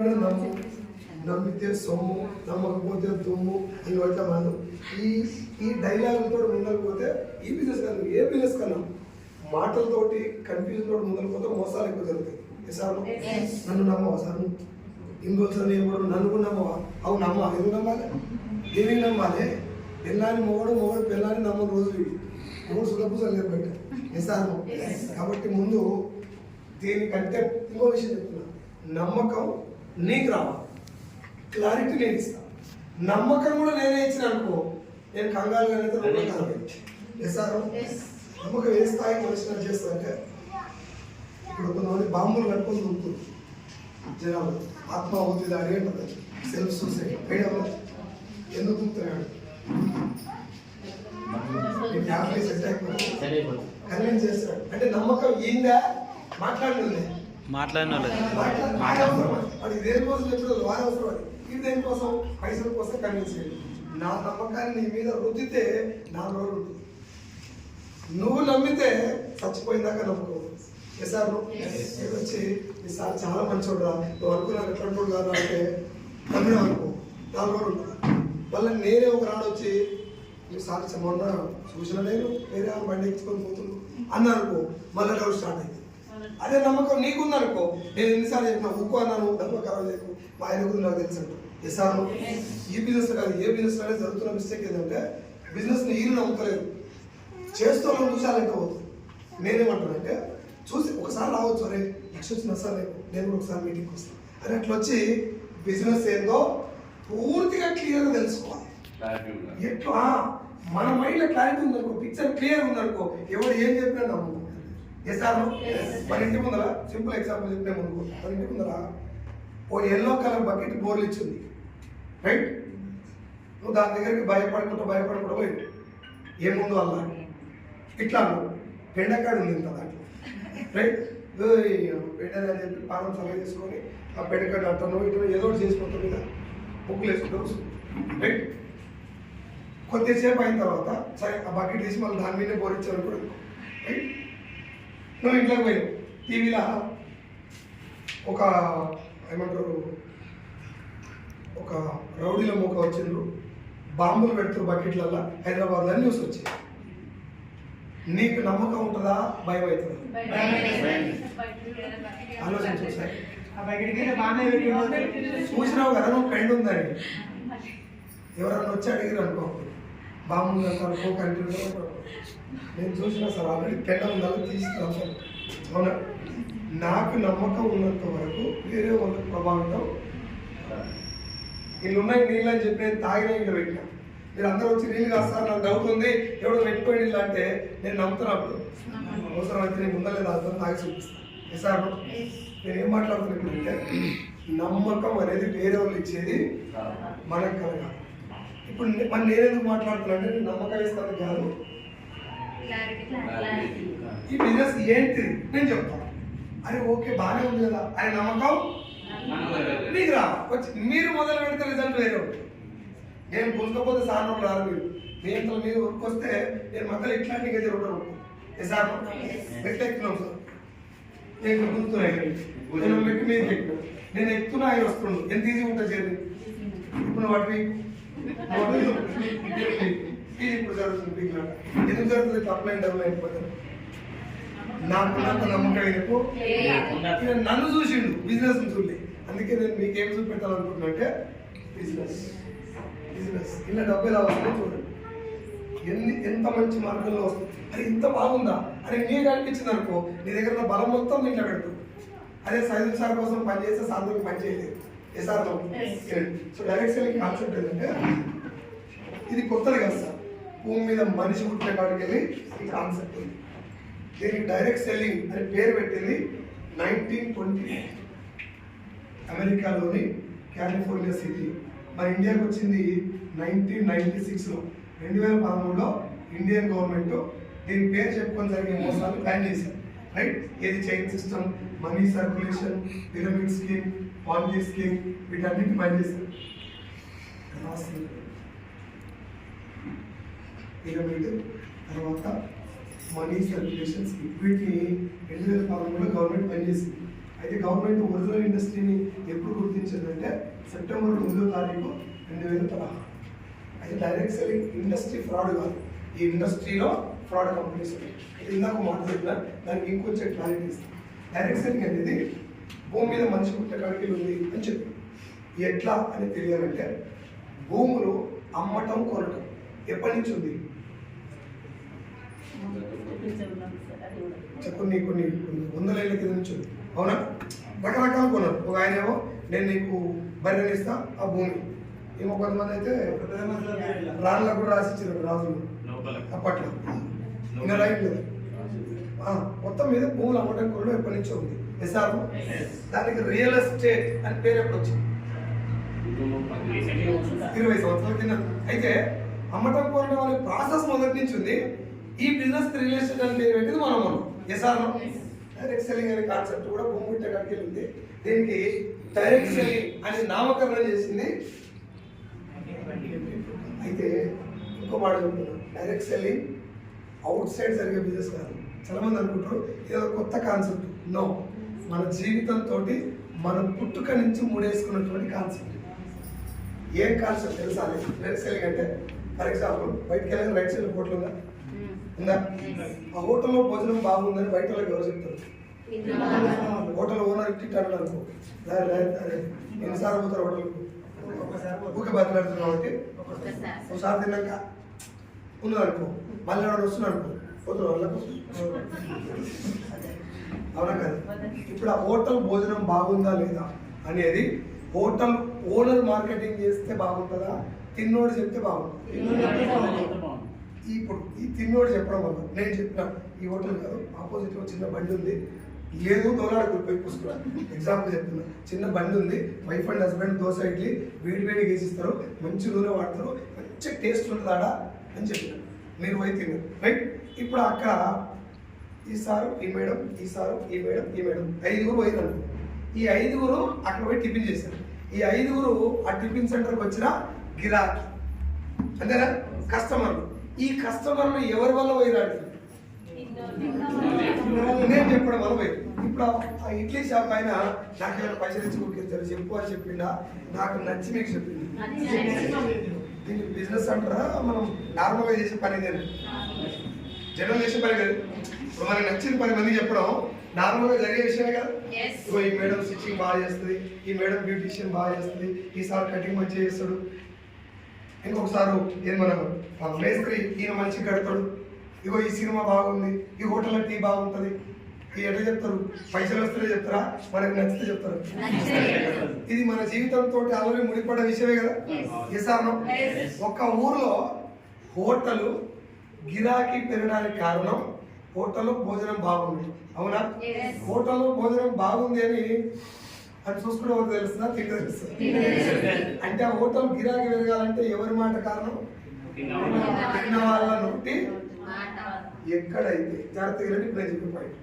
నమ్మితే సొమ్ము నమ్మకపోతే దుమ్ము అని వాటిలో మనం ఈ డైలాగులతో ముందరిపోతే ఈ బిజినెస్ కాదు ఏ బిజినెస్ కన్నా మాటలతోటి కన్ఫ్యూజన్ తోటి ముందరిపోతే మోసాలు ఎక్కువ జరుగుతాయి. సార్ నన్ను నమ్మవా సార్ ఇన్ని రోజులు ఏమో నన్ను కూడా నమ్మవా అవు నమ్మా ఎందుకు నమ్మాలి దేనికి నమ్మాలి పిల్లాన్ని మొగడు పిల్లాన్ని నమ్మని రోజులు మూడు సులభూసాలు నిలబెట్టారు సార్. కాబట్టి ముందు దీనికంటే ఇంకో విషయం చెప్తున్నా, నమ్మకం నీకు రావాలి, క్లారిటీ నేను ఇస్తాను. నమ్మకం కూడా నేనే ఇచ్చిన అనుకో నేను కంగారు కానీ సార్ నమ్మకం ఏ స్థాయికి మనిషి చేస్తా అంటే ఇప్పుడు కొంతమంది బాంబులు కట్టుకొని దుంకుతుంది జనాలు ఆత్మాహుతి దాడి అంటారు, సెల్ఫ్ సూసైడ్ వేయడం ఎందుకు దుంకుతున్నాడు కన్విన్స్ చేస్తాడు అంటే నమ్మకం ఏందా మాట్లాడినది అది దేనికోసం చెప్పలేదు వారి అవసరం అది ఇది దేనికోసం పైసల కోసం కన్విన్స్ చేయండి. నా నమ్మకాన్ని నీ మీద రుద్దితే నా రోజు ఉంటుంది, నువ్వు నమ్మితే చచ్చిపోయిందాకా నమ్ముకోవు. సార్ వచ్చి ఈ సార్ చాలా మంచోడురా నువ్వు అనుకున్నాను ఎట్లాంటి కాదు అంటే నమ్మినా అనుకో నా రోజు ఉంటుంది. మళ్ళీ నేనే ఒక రాడు వచ్చి నువ్వు సార్ మొన్న చూసిన నేను వేరే బండి ఎక్కించుకొని పోతున్నాను అన్నా అనుకో మళ్ళీ డౌట్ స్టార్ట్ అయింది. అదే నమ్మకం నీకుందనుకో నేను ఎన్నిసార్లు చెప్పినా ఉక్కు అన్నాను డబ్బు ఖరాబ్ చేయకు మా ఆయన గురించి నాకు తెలుసు అంటారు. సార్ ఈ బిజినెస్ కాదు ఏ బిజినెస్ అనేది జరుగుతున్న మిస్టేక్ ఏంటంటే బిజినెస్ని ఈయన నమ్ముతలేదు, చేస్తూ చూసాలంటే పోతుంది. నేనేమంటానంటే చూసి ఒకసారి రావచ్చు, అరే లక్ష వచ్చిన సార్ నేను కూడా ఒకసారి మీటింగ్కి వస్తాను అని అట్లా వచ్చి బిజినెస్ ఏందో పూర్తిగా క్లియర్గా తెలుసుకోవాలి. ఎట్లా మన మైండ్లో క్లారిటీ ఉందనుకో, పిక్చర్ క్లియర్ ఉందనుకో ఎవరు ఏం చెప్పినా నమ్ము. మన ఇంటి ముందర సింపుల్ ఎగ్జాంపుల్ చెప్పిన ముందు మన ఇంటి ముందర ఓ ఎల్లో కలర్ బకెట్ బోర్లు ఇచ్చింది రైట్. నువ్వు దాని దగ్గరికి భయపడకుండా పోయి ఏముందో అలా ఇట్లా పెండకాడు ఉంది ఇంత దాంట్లో రైట్. పెండని అని చెప్పి పానం సలహా చేసుకొని ఆ పెండకాడు అంటాను ఇటు ఏదో ఒకటి చేసుకుంటాం మీద బుక్కులు వేసుకుంటాం రైట్. కొద్దిసేపు అయిన తర్వాత సరే ఆ బకెట్ తీసి మళ్ళీ దాని మీదే బోరించారు కూడా రైట్. నువ్వు ఇంట్లోకి పోయావు, టీవీలో ఒక ఏమంటారు ఒక రౌడీల మూక వచ్చిండ్రు బాంబులు పెడుతున్నారు బకెట్లల్లో హైదరాబాద్లో న్యూస్ వచ్చాయి. నీకు నమ్మకం ఉంటుందా భయం అవుతుందా? ఆలోచించు సార్. చూసినావు కదా నువ్వు ఫ్రెండ్ ఉందని ఎవరన్నా వచ్చి అడిగారు అనుకో బాంబు అనుకో కంటిన్యూ నేను చూసినా సార్ ఆల్రెడీ పెండ ఉండాలని తీసుకున్నాను సార్. అవునా నాకు నమ్మకం ఉన్నంత వరకు వేరే వాళ్ళకి ప్రభావితం వీళ్ళు ఉన్నాయి నీళ్ళు అని చెప్పి నేను తాగిన ఇంట్లో పెట్టినా మీరు అందరూ వచ్చి నీళ్ళు కాదు సార్ నాకు డౌట్ ఉంది ఎవడో పెట్టుకోండి నీళ్ళు అంటే నేను నమ్ముతున్నప్పుడు అవసరం అయితే నేను ముందలే తాగుతాను తాగి చూపిస్తాను. సార్ నేను ఏం మాట్లాడుతున్నట్టు నమ్మకం అనేది వేరే వాళ్ళు ఇచ్చేది మనకు కలగాలి. ఇప్పుడు మన నేనెందుకు మాట్లాడుతున్నా అంటే నేను నమ్మకం ఇస్తాను కాదు, ఈ బిజినెస్ ఏంటి నేను చెప్తాను. అరే ఓకే బాగానే ఉంది కదా అనే నమ్మకం మీకు రా వచ్చి మీరు మొదలు పెడితే రిజల్ట్ వేరే ఉంటుంది. నేను గుంజకపోతే సార్ రాదు మీరు మీ ఇంట్లో మీరు వస్తే నేను మధ్యలో ఇట్లాంటి ఇంకా జరుగుతాను సార్ మెట్లు ఎక్కుతున్నాం సార్ నేను గుంతున్నాయి నేను మెట్టు మీద ఎక్కుతున్నాను నేను ఎక్కుతున్నా ఆయన వస్తున్నాను ఎంత ఈజీ ఉంటుంది చేయండి. ఇప్పుడు వాటి ఇది ఇప్పుడు జరుగుతుంది ఎందుకు జరుగుతుంది తప్పలేదు డబ్బులు అయిపోతుంది. నాకున్నంత నమ్మకం అయినకు నన్ను చూసిండు బిజినెస్ చూడలే, అందుకే నేను మీకు ఏం చూపెట్టాలనుకుంటున్నా అంటే బిజినెస్ ఇలా డబ్బు ఎలా వస్తుందో చూడండి, ఎంత మంచి మార్గంలో వస్తుంది. అది ఇంత బాగుందా అని నీకు అనిపించింది అనుకో నీ దగ్గర ఉన్న బలం మొత్తం నీట్లో పెడుతుంది. అదే సైజు సార్ కోసం పనిచేస్తే సాధనకి పని చేయలేదు ఏ sir. So direct selling concept ఏంటంటే ఇది కొత్తది కదా సార్, భూమి మీద మనిషి పుట్టిన కాడికి వెళ్ళి ఈ కాన్సెప్ట్ ఉంది. దీనికి డైరెక్ట్ సెల్లింగ్ అని పేరు పెట్టింది 1920 అమెరికాలోని కాలిఫోర్నియా సిటీ. మన ఇండియాకి వచ్చింది 1996లో 2013లో ఇండియన్ గవర్నమెంట్ దీని పేరు చెప్పుకొని జరిగే మోసాలు బ్యాన్ చేశారు రైట్. ఏది chain system, money circulation, pyramid scheme, polity scheme వీటన్నిటి బ్యాన్ చేశారు. పిరమిడ్ తర్వాత మనీ సర్క్యులేషన్ స్కీమ్ వీటిని 2013లో గవర్నమెంట్ బ్యాన్ చేసింది. అయితే గవర్నమెంట్ ఒరిజినల్ ఇండస్ట్రీని ఎప్పుడు గుర్తించిందంటే సెప్టెంబర్ 9వ తారీఖు 2016. అయితే డైరెక్ట్ సెల్లింగ్ ఇండస్ట్రీ ఫ్రాడ్ కాదు, ఈ ఇండస్ట్రీలో ఫ్రాడ్ కంపెనీస్ ఉన్నాయి. అయితే ఇందాక మాట్లాడుతున్నా దానికి ఇంకొంచెం క్లారిటీ ఇస్తాను. డైరెక్ట్ సెల్లింగ్ అనేది భూమి మీద మనిషి పుట్టకాడికి ఉంది అని చెప్పి ఎట్లా అని తెలియాలంటే భూములు అమ్మటం కొనటం ఎప్పటి నుంచి ఉంది? కొన్ని కొన్ని వందల ఏళ్ళ కింద నుంచి ఉంది. అవునా? రకరకాలు కొన్నారు. ఒక ఆయన ఏమో నేను నీకు బర్రెని ఇస్తా ఆ భూమి, ఏమో కొంతమంది అయితే రాళ్ళకు కూడా రాసిచ్చారు రాజులు అప్పట్లో. ఇంకా రైట్ లేదు. మొత్తం మీద భూములు అమ్మటం కొనడం ఎప్పటి నుంచో ఉంది. ఎస్ఆర్ దానికి రియల్ ఎస్టేట్ అని పేరు ఎప్పుడు వచ్చింది? 20 సంవత్సరాల కింద. అయితే అమ్మటం కొనడం అనే ప్రాసెస్ మొదటి నుంచి ఉంది. ఈ బిజినెస్ రిలేషన్ అని పేరు పెట్టింది మనం ఎస్ఆర్ డైరెక్ట్ సెల్లింగ్ అనే కాన్సెప్ట్ కూడా భూమి పుట్టకాడికి ఉంది. దీనికి డైరెక్ట్ సెల్లింగ్ అని నామకరణం చేసింది. అయితే ఇంకో మాట చెప్తున్నాను, డైరెక్ట్ సెల్లింగ్ అవుట్ సైడ్ జరిగే బిజినెస్ కాదు. చాలా మంది అనుకుంటారు ఏదో కొత్త కాన్సెప్ట్. నో, మన జీవితంతో మన పుట్టుక నుంచి ముడేసుకున్నటువంటి కాన్సెప్ట్. ఏం కాన్సెప్ట్ తెలుసా? డైరెక్ట్ సెల్లింగ్ అంటే ఫర్ ఎగ్జాంపుల్ బయటకు వెళ్ళిన రైట్ సైడ్ హోటల్ ఉందా? ఆ హోటల్లో భోజనం బాగుందని బయట వాళ్ళకి ఎవరు చెప్తారు? హోటల్ ఓనర్ తిట్టాడు అనుకో, ఎన్నిసార్లు పోతారు హోటల్కు? ఊకే బతిలాడుతున్నారు కాబట్టి ఒకసారి తిన్నాక ఉన్నది అనుకో, మళ్ళీ ఎవరు వస్తున్నారు అనుకో పోతున్నారు వాళ్ళకు. అవునా కదా? ఇప్పుడు ఆ హోటల్ భోజనం బాగుందా లేదా అనేది హోటల్ ఓనర్ మార్కెటింగ్ చేస్తే బాగుంటుందా, తిన్నోడు చెప్తే బాగుంటుంది? ఇప్పుడు ఈ తిన్నోడు చెప్పడం వల్ల నేను చెప్పిన ఈ హోటల్ కాదు, ఆపోజిట్ లో చిన్న బండి ఉంది, లేదు దోలాడుకుని పోయి కూర్చున్నాను. ఎగ్జాంపుల్ చెప్తున్నా, చిన్న బండి ఉంది, wife and husband dosa idli వేడి వేసిస్తారు, మంచి నూనె వాడతారు, మంచి టేస్ట్ ఉంటుంది ఆడ అని చెప్పిన. మీరు పోయి తిన్నారు రైట్. ఇప్పుడు అక్కడ ఈసారు ఈ మేడం, ఈసారు ఈ మేడం, ఈ మేడం 5గురు పోయినారు. ఈ 5గురు అక్కడ పోయి టిఫిన్ చేశారు. ఈ 5గురు ఆ టిఫిన్ సెంటర్కి వచ్చిన గిరాకీ, అంతేనా? కస్టమర్లు. ఈ కస్టమర్లు ఎవరి వల్ల పోయినాడు? నేను చెప్పడం వల్ల పోయి. ఇప్పుడు ఆ ఇడ్లీ షాప్ ఆయన నాకు ఏమైనా పైసలు ఇచ్చి కురికించారు చెప్పు అని చెప్పిండా, నాకు నచ్చి మీకు చెప్పింది. దీన్ని బిజినెస్ అంటారా మనం నార్మల్గా చేసే పని? నేను జనం చేసే పని కాదు. ఇప్పుడు మనకు నచ్చిన 10 మంది చెప్పడం నార్మల్గా జరిగే విషయమే కదా. ఇగో ఈ మేడం స్టిచ్చింగ్ బాగా చేస్తుంది, ఈ మేడం బ్యూటిషియన్ బాగా చేస్తుంది, ఈసారి కటింగ్ మంచిగా చేస్తాడు, ఇంకొకసారి ఏది మనం మేస్త్రి ఈయన మంచిగా కడతాడు, ఇగో ఈ సినిమా బాగుంది, ఈ హోటల్లో టీ బాగుంటుంది. ఎట్లా చెప్తారు? పైసలు వస్తేనే చెప్తారా, మనకు నచ్చితే చెప్తారు? ఇది మన జీవితంతో ఆల్రెడీ ముడిపడ్డ విషయమే కదా. ఎసాను ఒక ఊర్లో హోటల్ గిరాకీ పెరగడానికి కారణం హోటల్లో భోజనం బాగుంది. అవునా? హోటల్లో భోజనం బాగుంది అని అది చూసుకునే వాళ్ళకి తెలుస్తుందా? తెలుస్తుంది. అంటే ఆ హోటల్ గిరాకీ పెరగాలంటే ఎవరి మాట కారణం? తిన్న వాళ్ళ నొట్టి. ఎక్కడైతే జాగ్రత్తగా ఇప్పుడు నేను చెప్పిన పాయింట్,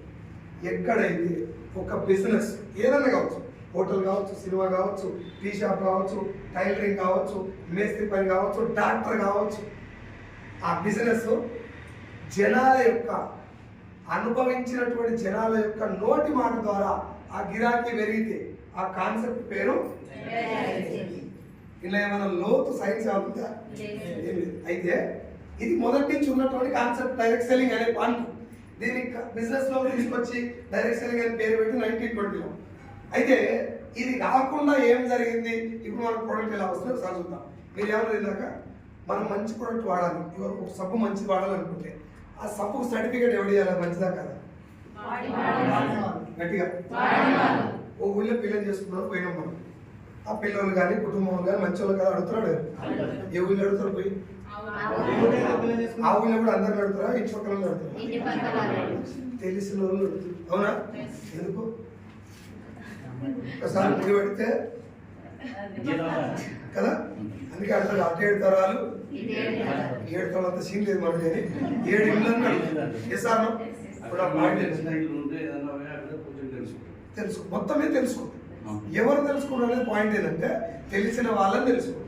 ఎక్కడైతే ఒక బిజినెస్ ఏదన్నా కావచ్చు, హోటల్ కావచ్చు, సినిమా కావచ్చు, టీ షాప్ కావచ్చు, టైలరింగ్ కావచ్చు, మేస్త్రి పని కావచ్చు, డాక్టర్ కావచ్చు, ఆ బిజినెస్ జనాల యొక్క అనుభవించినటువంటి జనాల యొక్క నోటి మాట ద్వారా ఆ గిరాకీ పెరిగితే ఆ కాన్సెప్ట్ పేరు. ఇలా ఏమైనా లోతు సైన్స్ అవుతుందా? అయితే ఇది మొదటి నుంచి ఉన్నటువంటి కాన్సెప్ట్ డైరెక్ట్ సెల్లింగ్ అనే పాయింట్. దీన్ని బిజినెస్ లో తీసుకొచ్చి డైరెక్ట్ సెల్లింగ్ అని పేరు పెట్టి 1920లో. అయితే ఇది కాకుండా ఏం జరిగింది? ఇప్పుడు మన ప్రోడక్ట్ ఎలా వస్తుందో ఒకసారి చూద్దాం. మీరు ఏమన్నా ఇందాక మనం మంచి ప్రోడక్ట్ వాడాలి, ఒక సబ్బు మంచిది వాడాలనుకుంటే ఆ సబ్బుకు సర్టిఫికేట్ ఎవరు ఇవ్వాలి? మంచిదా కదా? గట్టిగా ఓ ఊళ్ళో పిల్లలు చేసుకున్నారు, పోయినాం మనం. ఆ పిల్లలు కానీ కుటుంబం కానీ మంచి వాళ్ళు కదా అడుగుతున్నాడు. ఏ ఊళ్ళో అడుగుతారు? పోయి ఆ ఊళ్ళో కూడా అందరిని అడుగుతారా? ఇంటి పక్కన అడుగుతారు, తెలిసిన వాళ్ళు అడుగుతారు. అవునా? ఎందుకు? ఒకసారి ముడి పడితే కదా, అందుకే అంటారు 7 తరాలు 7 తరాలు అంత సీన్ లేదు మనకి, 7 ఇళ్ళని అడుగుతారు. ఇప్పుడు ఆ పాయింట్ తెలుసు, మొత్తం మీద తెలుసుకో. ఎవరు తెలుసుకోవడం అనేది పాయింట్ ఏంటంటే తెలిసిన వాళ్ళని తెలుసుకో.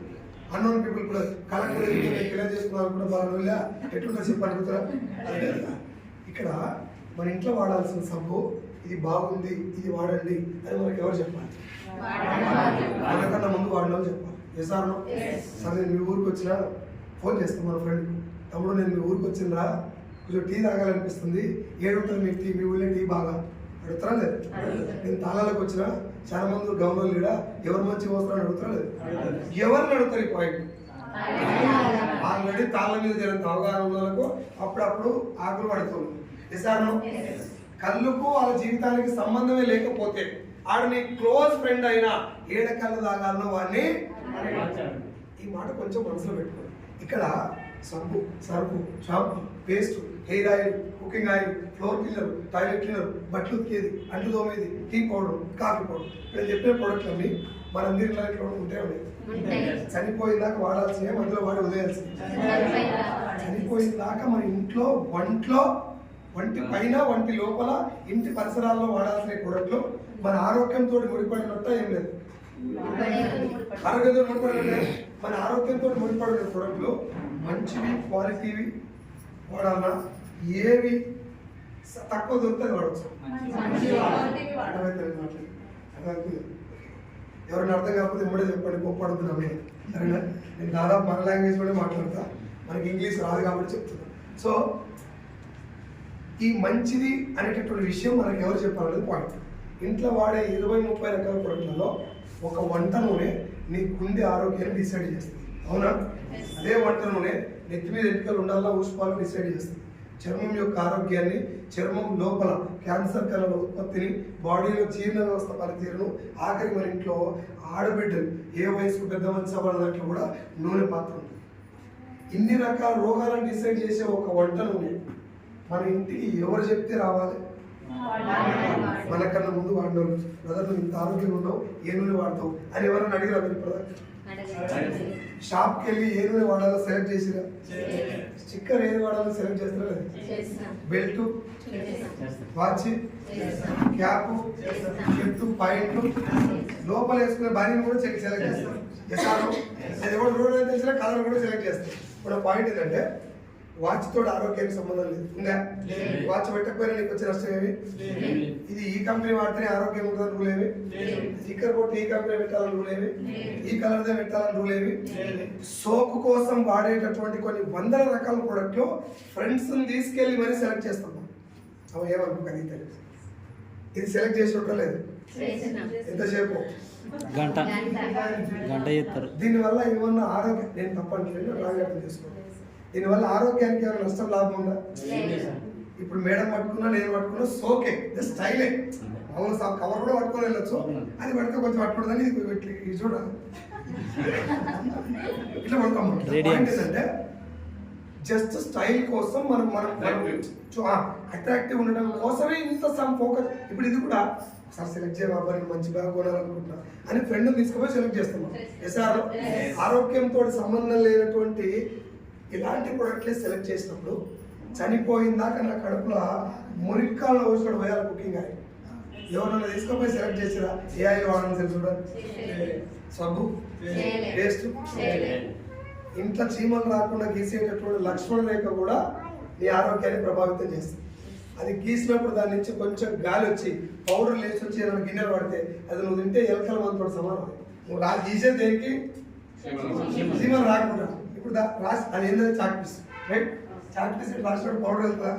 అన్నోన్ పీపుల్ కూడా కలెక్టర్ పిల్లలు చేసుకున్నారు కూడా బాగా ఎట్లుంటా చెప్పి అడుగుతారా? ఇక్కడ మన ఇంట్లో వాడాల్సిన సబ్బు ఇది బాగుంది, ఇది వాడండి అని మనకి ఎవరు చెప్పాలి? మనకన్నా ముందు వాడిన వాళ్ళు చెప్పాలి. ఎసార్నో సరే నేను మీ ఊరికి వచ్చినా ఫోన్ చేస్తాను మన ఫ్రెండ్, తమ్ముడు నేను మీ ఊరికి వచ్చిందా, కొంచెం టీ తాగాలనిపిస్తుంది, ఏడుంటుంది మీకు టీ, మీ ఊళ్ళో టీ బాగా అడుగుతారా లేదు? నేను తాళాలకు వచ్చినా చాలా మంది గవర్నర్ లీడా ఎవరు మంచిగా వస్తారని అడుగుతారా లేదు? ఎవరిని అడుగుతారు ఈ పాయింట్? ఆల్రెడీ తాళ్ళ మీద జరిగిన అవగాహన వాళ్ళకు అప్పుడప్పుడు ఆకులు పడుతుంది. ఎసార్నో కళ్ళుకు వాళ్ళ జీవితానికి సంబంధమే లేకపోతే ఆడు నీ క్లోజ్ ఫ్రెండ్ అయినా ఏడ కళ్ళు తాగాలనో వాడిని. ఈ మాట కొంచెం మనసులో పెట్టుకోండి. ఇక్కడ సబ్బు, Surf, shampoo, paste, hair oil, cooking oil, floor cleaner, toilet cleaner, బట్టలు ఉతికేది, అంటు తోమేది, టీ పౌడర్, కాఫీ పౌడర్, ఇక్కడ చెప్పిన ప్రోడక్ట్లు అన్ని మనందరి ఇంట్లో ఉంటే ఉన్నాయి. చనిపోయిందాక వాడాల్సినవి అందులో వాడి వదిలేయాల్సింది. చనిపోయిందాక మన ఇంట్లో వంటి పైన వంటి లోపల ఇంటి పరిసరాల్లో వాడాల్సిన ప్రోడక్ట్లు మన ఆరోగ్యంతో ముడిపడినట్టు ఏం లేదు. ఆరోగ్యంతో ముడిపడి మన ఆరోగ్యంతో ముడిపడిన ప్రోడక్ట్లు మంచివి క్వాలిటీవి వాడాలన్నా ఏవి తక్కువ దొరుకుతుంది వాడచ్చు. ఎవరైనా అర్థం కాకపోతే ఇప్పుడే చెప్పండి, గొప్పడుతున్నాం. సరేనా? నేను దాదాపు మన లాంగ్వేజ్ కూడా మాట్లాడతా, మనకి ఇంగ్లీష్ రాదు కాబట్టి చెప్తున్నాను. సో ఈ మంచిది అనేటటువంటి విషయం మనకి ఎవరు చెప్పాలనేది పాయింట్. ఇంట్లో వాడే 20-30 రకాల ప్రొడక్ట్లలో ఒక వంట నూనె నీ గుండె ఆరోగ్యాన్ని డిసైడ్ చేస్తుంది. అవునా? అదే వంట నూనె నెత్తి మీద ఎంటికలు ఉండాలా ఊసుకోవాలని డిసైడ్ చేస్తుంది. చర్మం యొక్క ఆరోగ్యాన్ని, చర్మం లోపల క్యాన్సర్ కణాల ఉత్పత్తిని, బాడీలో జీర్ణ వ్యవస్థ పనితీరును, ఆఖరి మన ఇంట్లో ఆడబిడ్డలు ఏ వయసుకు పెద్ద మంచి వాళ్ళ దాంట్లో కూడా నూనె పాత్ర ఉంది. ఇన్ని రకాల రోగాలను డిసైడ్ చేసే ఒక వంట నూనె మన ఇంటికి ఎవరు చెప్తే రావాలి? మనకన్నా ముందు వాడినారు. బ్రదర్ నువ్వు ఇంత ఆరోగ్యంగా ఉన్నావు, ఏ నూనె వాడతావు అని ఎవరైనా అడిగిరా? మీరు షాప్కి వెళ్ళి ఏ నూనె వాడాలో సెలెక్ట్ చేసిరా? స్టిక్కర్ ఏది వాడాలో సెలెక్ట్ చేస్తారా? బెల్ట్, వాచ్, క్యాప్, షర్టు, పాయింట్లు, లోపల వేసుకునే బాడీని కూడా సెలెక్ట్ చేస్తారు. ఎసారో అది కూడా రోడ్ తెలిసిన కలర్ కూడా సెలెక్ట్ చేస్తారు. ఇప్పుడు పాయింట్ ఏంటంటే వాచ్ తోటి ఆరోగ్యానికి సంబంధం లేదు. ఉందా? వాచ్ పెట్టకపోయినా నీకు వచ్చే నష్టం ఏమి? ఇది ఈ కంపెనీ వాడితేనే ఆరోగ్యం ఉంటుందని రూల్ ఏమి? స్టిక్కర్ కొట్టి ఈ కంపెనీ పెట్టాలని రూల్ ఏమి? ఈ కలర్దే పెట్టాలని రూల్ ఏమి? సోపు కోసం వాడేటటువంటి కొన్ని వందల రకాల ప్రొడక్ట్లు ఫ్రెండ్స్ని తీసుకెళ్ళి మరీ సెలెక్ట్ చేస్తాం. అవి ఏమనుకోకండి, తెలుసు ఇది సెలెక్ట్ చేసి ఉంటా లేదు? ఎంతసేపు? గంట చేస్తారు. దీనివల్ల ఏమన్నా ఆరోగ్యం, నేను తప్పట్లేదు, రాగర్థం చేసుకోండి. దీనివల్ల ఆరోగ్యానికి ఏమైనా నష్టం, లాభం ఉందా? ఇప్పుడు మేడం పట్టుకున్నా, నేను పట్టుకున్నా, సోకే స్టైలే. అవును సార్, కవర్ కూడా పట్టుకొని వెళ్ళొచ్చు, అది పడితే కొంచెం పట్టుకోవద్దని ఇది చూడాలి. ఇట్లా పడతాం. ఏంటంటే జస్ట్ స్టైల్ కోసం మనం అట్రాక్టివ్ ఉండడం కోసమే ఇంత సమ్ ఫోకస్. ఇప్పుడు ఇది కూడా సార్ సెలెక్ట్ చేయబాబా, నేను మంచి బ్యాగ్ కొనాలనుకుంటున్నా అని ఫ్రెండ్ తీసుకుపోయి సెలెక్ట్ చేస్తున్నాం. ఎసారో ఆరోగ్యంతో సంబంధం లేనటువంటి ఇలాంటి ప్రొడక్ట్లే సెలెక్ట్ చేసినప్పుడు చనిపోయిందాక నా కడుపులో మురిక్కాలను ఊసుకోవడం పోయాలి. కుకింగ్ ఆయిల్ ఎవరన్నా తీసుకుపోయి సెలెక్ట్ చేసిరా? ఏ ఆయిల్ వాడాలని తెలుసు చూడండి. సబ్బు, పేస్ట్, ఇంట్లో చీమలు రాకుండా గీసేటటువంటి లక్ష్మణ రేఖ కూడా నీ ఆరోగ్యాన్ని ప్రభావితం చేస్తుంది. అది గీసినప్పుడు దాని నుంచి కొంచెం గాలి వచ్చి పౌడర్ లేచి వచ్చి ఏమైనా గిన్నెలు పడితే అది నువ్వు తింటే ఎలకల మందుతో సమానం. నువ్వు గీసే దేనికి? చీమలు రాకుండా. ఇప్పుడు రాసి అది ఏంటంటే chalk piece, right? Chalk piece రాసినప్పుడు పౌడర్ వెళ్తా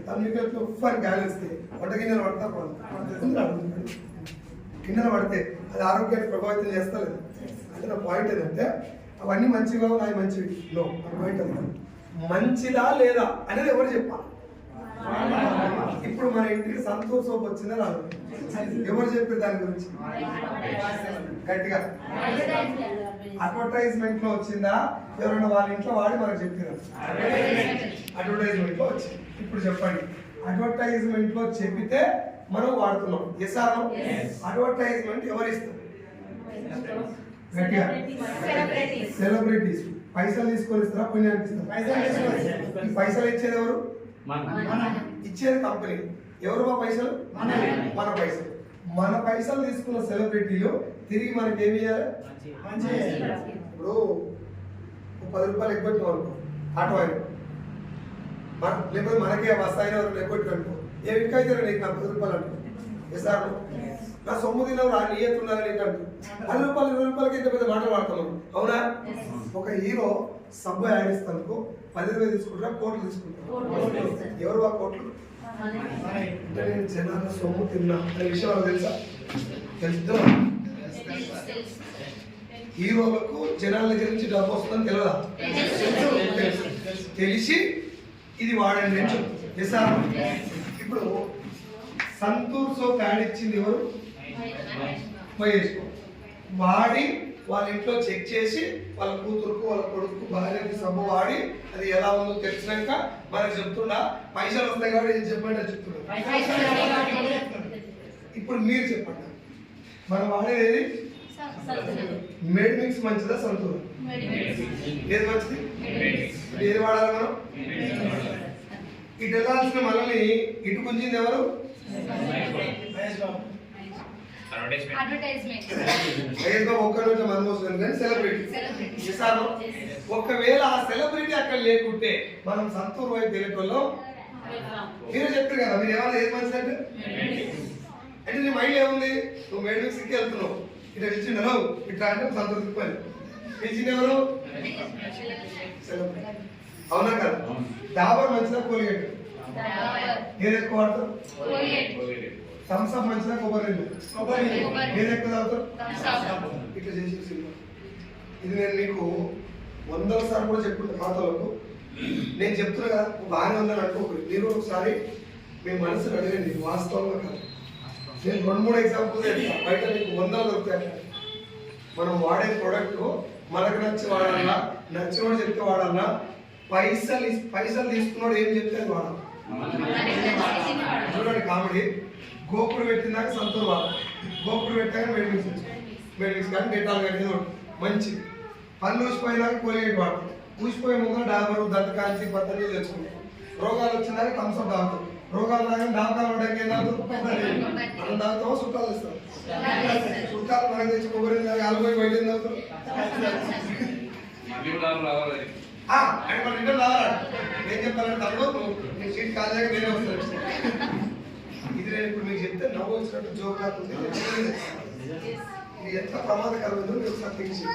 తమిళ ఉప్పు అని గాలి వస్తే వంట గిన్నెలు పడతా గిన్నెలు పడితే అది ఆరోగ్యాన్ని ప్రభావితం చేస్తా లేదు. అంటే నా పాయింట్ ఏంటంటే అవన్నీ మంచిగా ఉన్నాయి, మంచివి నో. నా పాయింట్ అంతా మంచిదా లేదా అనేది ఎవరు చెప్పాలి? ఇప్పుడు మన ఇంటికి సంతూర్ సోప్ వచ్చిందా రాదు? ఎవరు చెప్పారు దాని గురించి? గట్టిగా అడ్వర్టైజ్మెంట్ లో వచ్చిందా? ఎవరైనా వాళ్ళ ఇంట్లో వాడి మనకు చెప్పారు? అడ్వర్టైజ్మెంట్ లో వచ్చింది. ఇప్పుడు చెప్పండి, అడ్వర్టైజ్మెంట్ లో చెప్పితే మనం వాడుతున్నాం. Yes or no? అడ్వర్టైజ్మెంట్ ఎవరు ఇస్తారు? గట్టిగా సెలబ్రిటీస్. పైసలు తీసుకొని ఇస్తారా, పుణ్యానికి ఇస్తారా? పైసలు ఇచ్చేది ఎవరు? ఇచ్చేది కంపెనీ. ఎవరు మా పైసలు? మన పైసలు. మన పైసలు తీసుకున్న సెలబ్రిటీలు తిరిగి మనకి ఏమి ఇవ్వాలి? ఇప్పుడు 10 రూపాయలు ఎగ్గొట్టాం అనుకో, ఆటో అయిన లేకపోతే మనకే బస్ అయిన ఎగ్గొట్టు అనుకో, ఏ విక్ అయితే నీకు 10 రూపాయలు అనుకో, సార్ నా సొమ్ము తినవు రా నియత్ ఉండాలి నీకంటూ 10 రూపాయలు 20 రూపాయలకి ఇంత పెద్ద మాటలు వాడతాం అవునా? ఒక హీరో సబ్బు యాడ్ ఇస్తానుకో 10,000 తీసుకుంటారా కోట్లు తీసుకుంటారా? ఎవరు ఆ కోట్లు? అంటే నేను జనాల సొమ్ము తిన్నా అనే విషయం వాళ్ళకి తెలుసా? తెలుసు. హీరోలకు జనాల దగ్గర నుంచి డబ్బు వస్తుందని తెలియదా? తెలిసి ఇది వాడండి సార్. ఇప్పుడు సంతూర్ సోప్ యాడ్ ఇచ్చింది ఎవరు? మహేష్. వాడి వాళ్ళ ఇంట్లో చెక్ చేసి వాళ్ళ కూతురుకు వాళ్ళ కొడుకు భార్యకి సబ్బు వాడి అది ఎలా ఉందో తెలిసినాక మనకు చెప్తున్నా పైసలు వస్తాయి కాబట్టి ఏం చెప్పండి అని చెప్తున్నా. ఇప్పుడు మీరు చెప్పండి మనం వాడేది మేడ్ మిక్స్ మంచిదా సంతూర్? ఏది మంచిది? ఏది వాడాలి మనం? ఇటు వెళ్ళాల్సిన మనల్ని ఇటు గుంజింది ఎవరు? ఒక్కరోజు మనం వస్తుంది కానీ సెలబ్రిటీ. ఒకవేళ ఆ సెలబ్రిటీ అక్కడ లేకుంటే మనం సంతూర్ వైపు వెళ్ళేటోళ్ళం. మీరు చెప్తారు కదా మీరు ఏమన్నా ఏది మంచిదంటే అంటే నీ మైండ్ ఏముంది? నువ్వు మేడ్ మిక్స్కి వెళ్తున్నావు ఇట్లా పిలిచిండు ఇట్లా అంటే సంతూర్ తిప్పాలి. పిలిచింది ఎవరు? సెలబ్రిటీ. అవునా కదా? డాబర్ మంచిదా కోల్గేట్? ఏది ఎక్కువ వాడతారు? థమ్స్ అప్ మంచిదా కొబ్బరి నీళ్ళు? ఏది ఎక్కువ తాగుతారు? ఇట్లా చేసి సినిమా ఇది నేను మీకు 100 సార్లు కూడా చెప్పుకుంటా పాతలకు. నేను చెప్తున్నా కదా బాగానే ఉందని అనుకోకూడదు. మీరు ఒకసారి మీ మనసుని అడగండి వాస్తవంగా కాదు. నేను 2-3 ఎగ్జాంపుల్స్ చెప్తాను. బయట మీకు 100 దొరుకుతాయి. మనం వాడే ప్రోడక్ట్ మనకు నచ్చి వాడాలన్నా నచ్చినోడు చెప్తే వాడాలన్నా పైసలు తీసుకున్నాడు ఏం చెప్తే అది వాడాలి. చూడండి కామెడీ. గోపుడు పెట్టినాక సంతూర్ వాడాలి. గోపుడు పెట్టాక మెడిమిక్స్ కానీ డెటాల్ కానీ మంచిది. పళ్ళు ఊసిపోయినాక కోల్గేట్ వాడతాం. ఊసిపోయే ముందు డాబరు దత్తకాంచి పద్ధతి తెచ్చుకుంటాం. రోగాలు వచ్చినాక థమ్స్అప్ తాగుతాం. రోగాలు రాగానే డాబకాలు పడడానికి ఏం తాగుతాం? మనం తాగుతామో చుట్టాలు ఇస్తాం. చుట్టాలు మనకి తెచ్చి కొబ్బరి ఆలుపోయి బయట ఏం తాగుతాం? అంటే మన ఇంట్లో రావాలి. ఏం చెప్పాలంటే తమ్ముడు సీట్ కాలేక నేనే వస్తాను. ఇది నేను ఇప్పుడు మీకు చెప్తే నవ్వు వచ్చినట్టు జోక్ కాకుండా ఇది ఎంత ప్రమాదకరమైందో మీరు ఒకసారి తెలిసి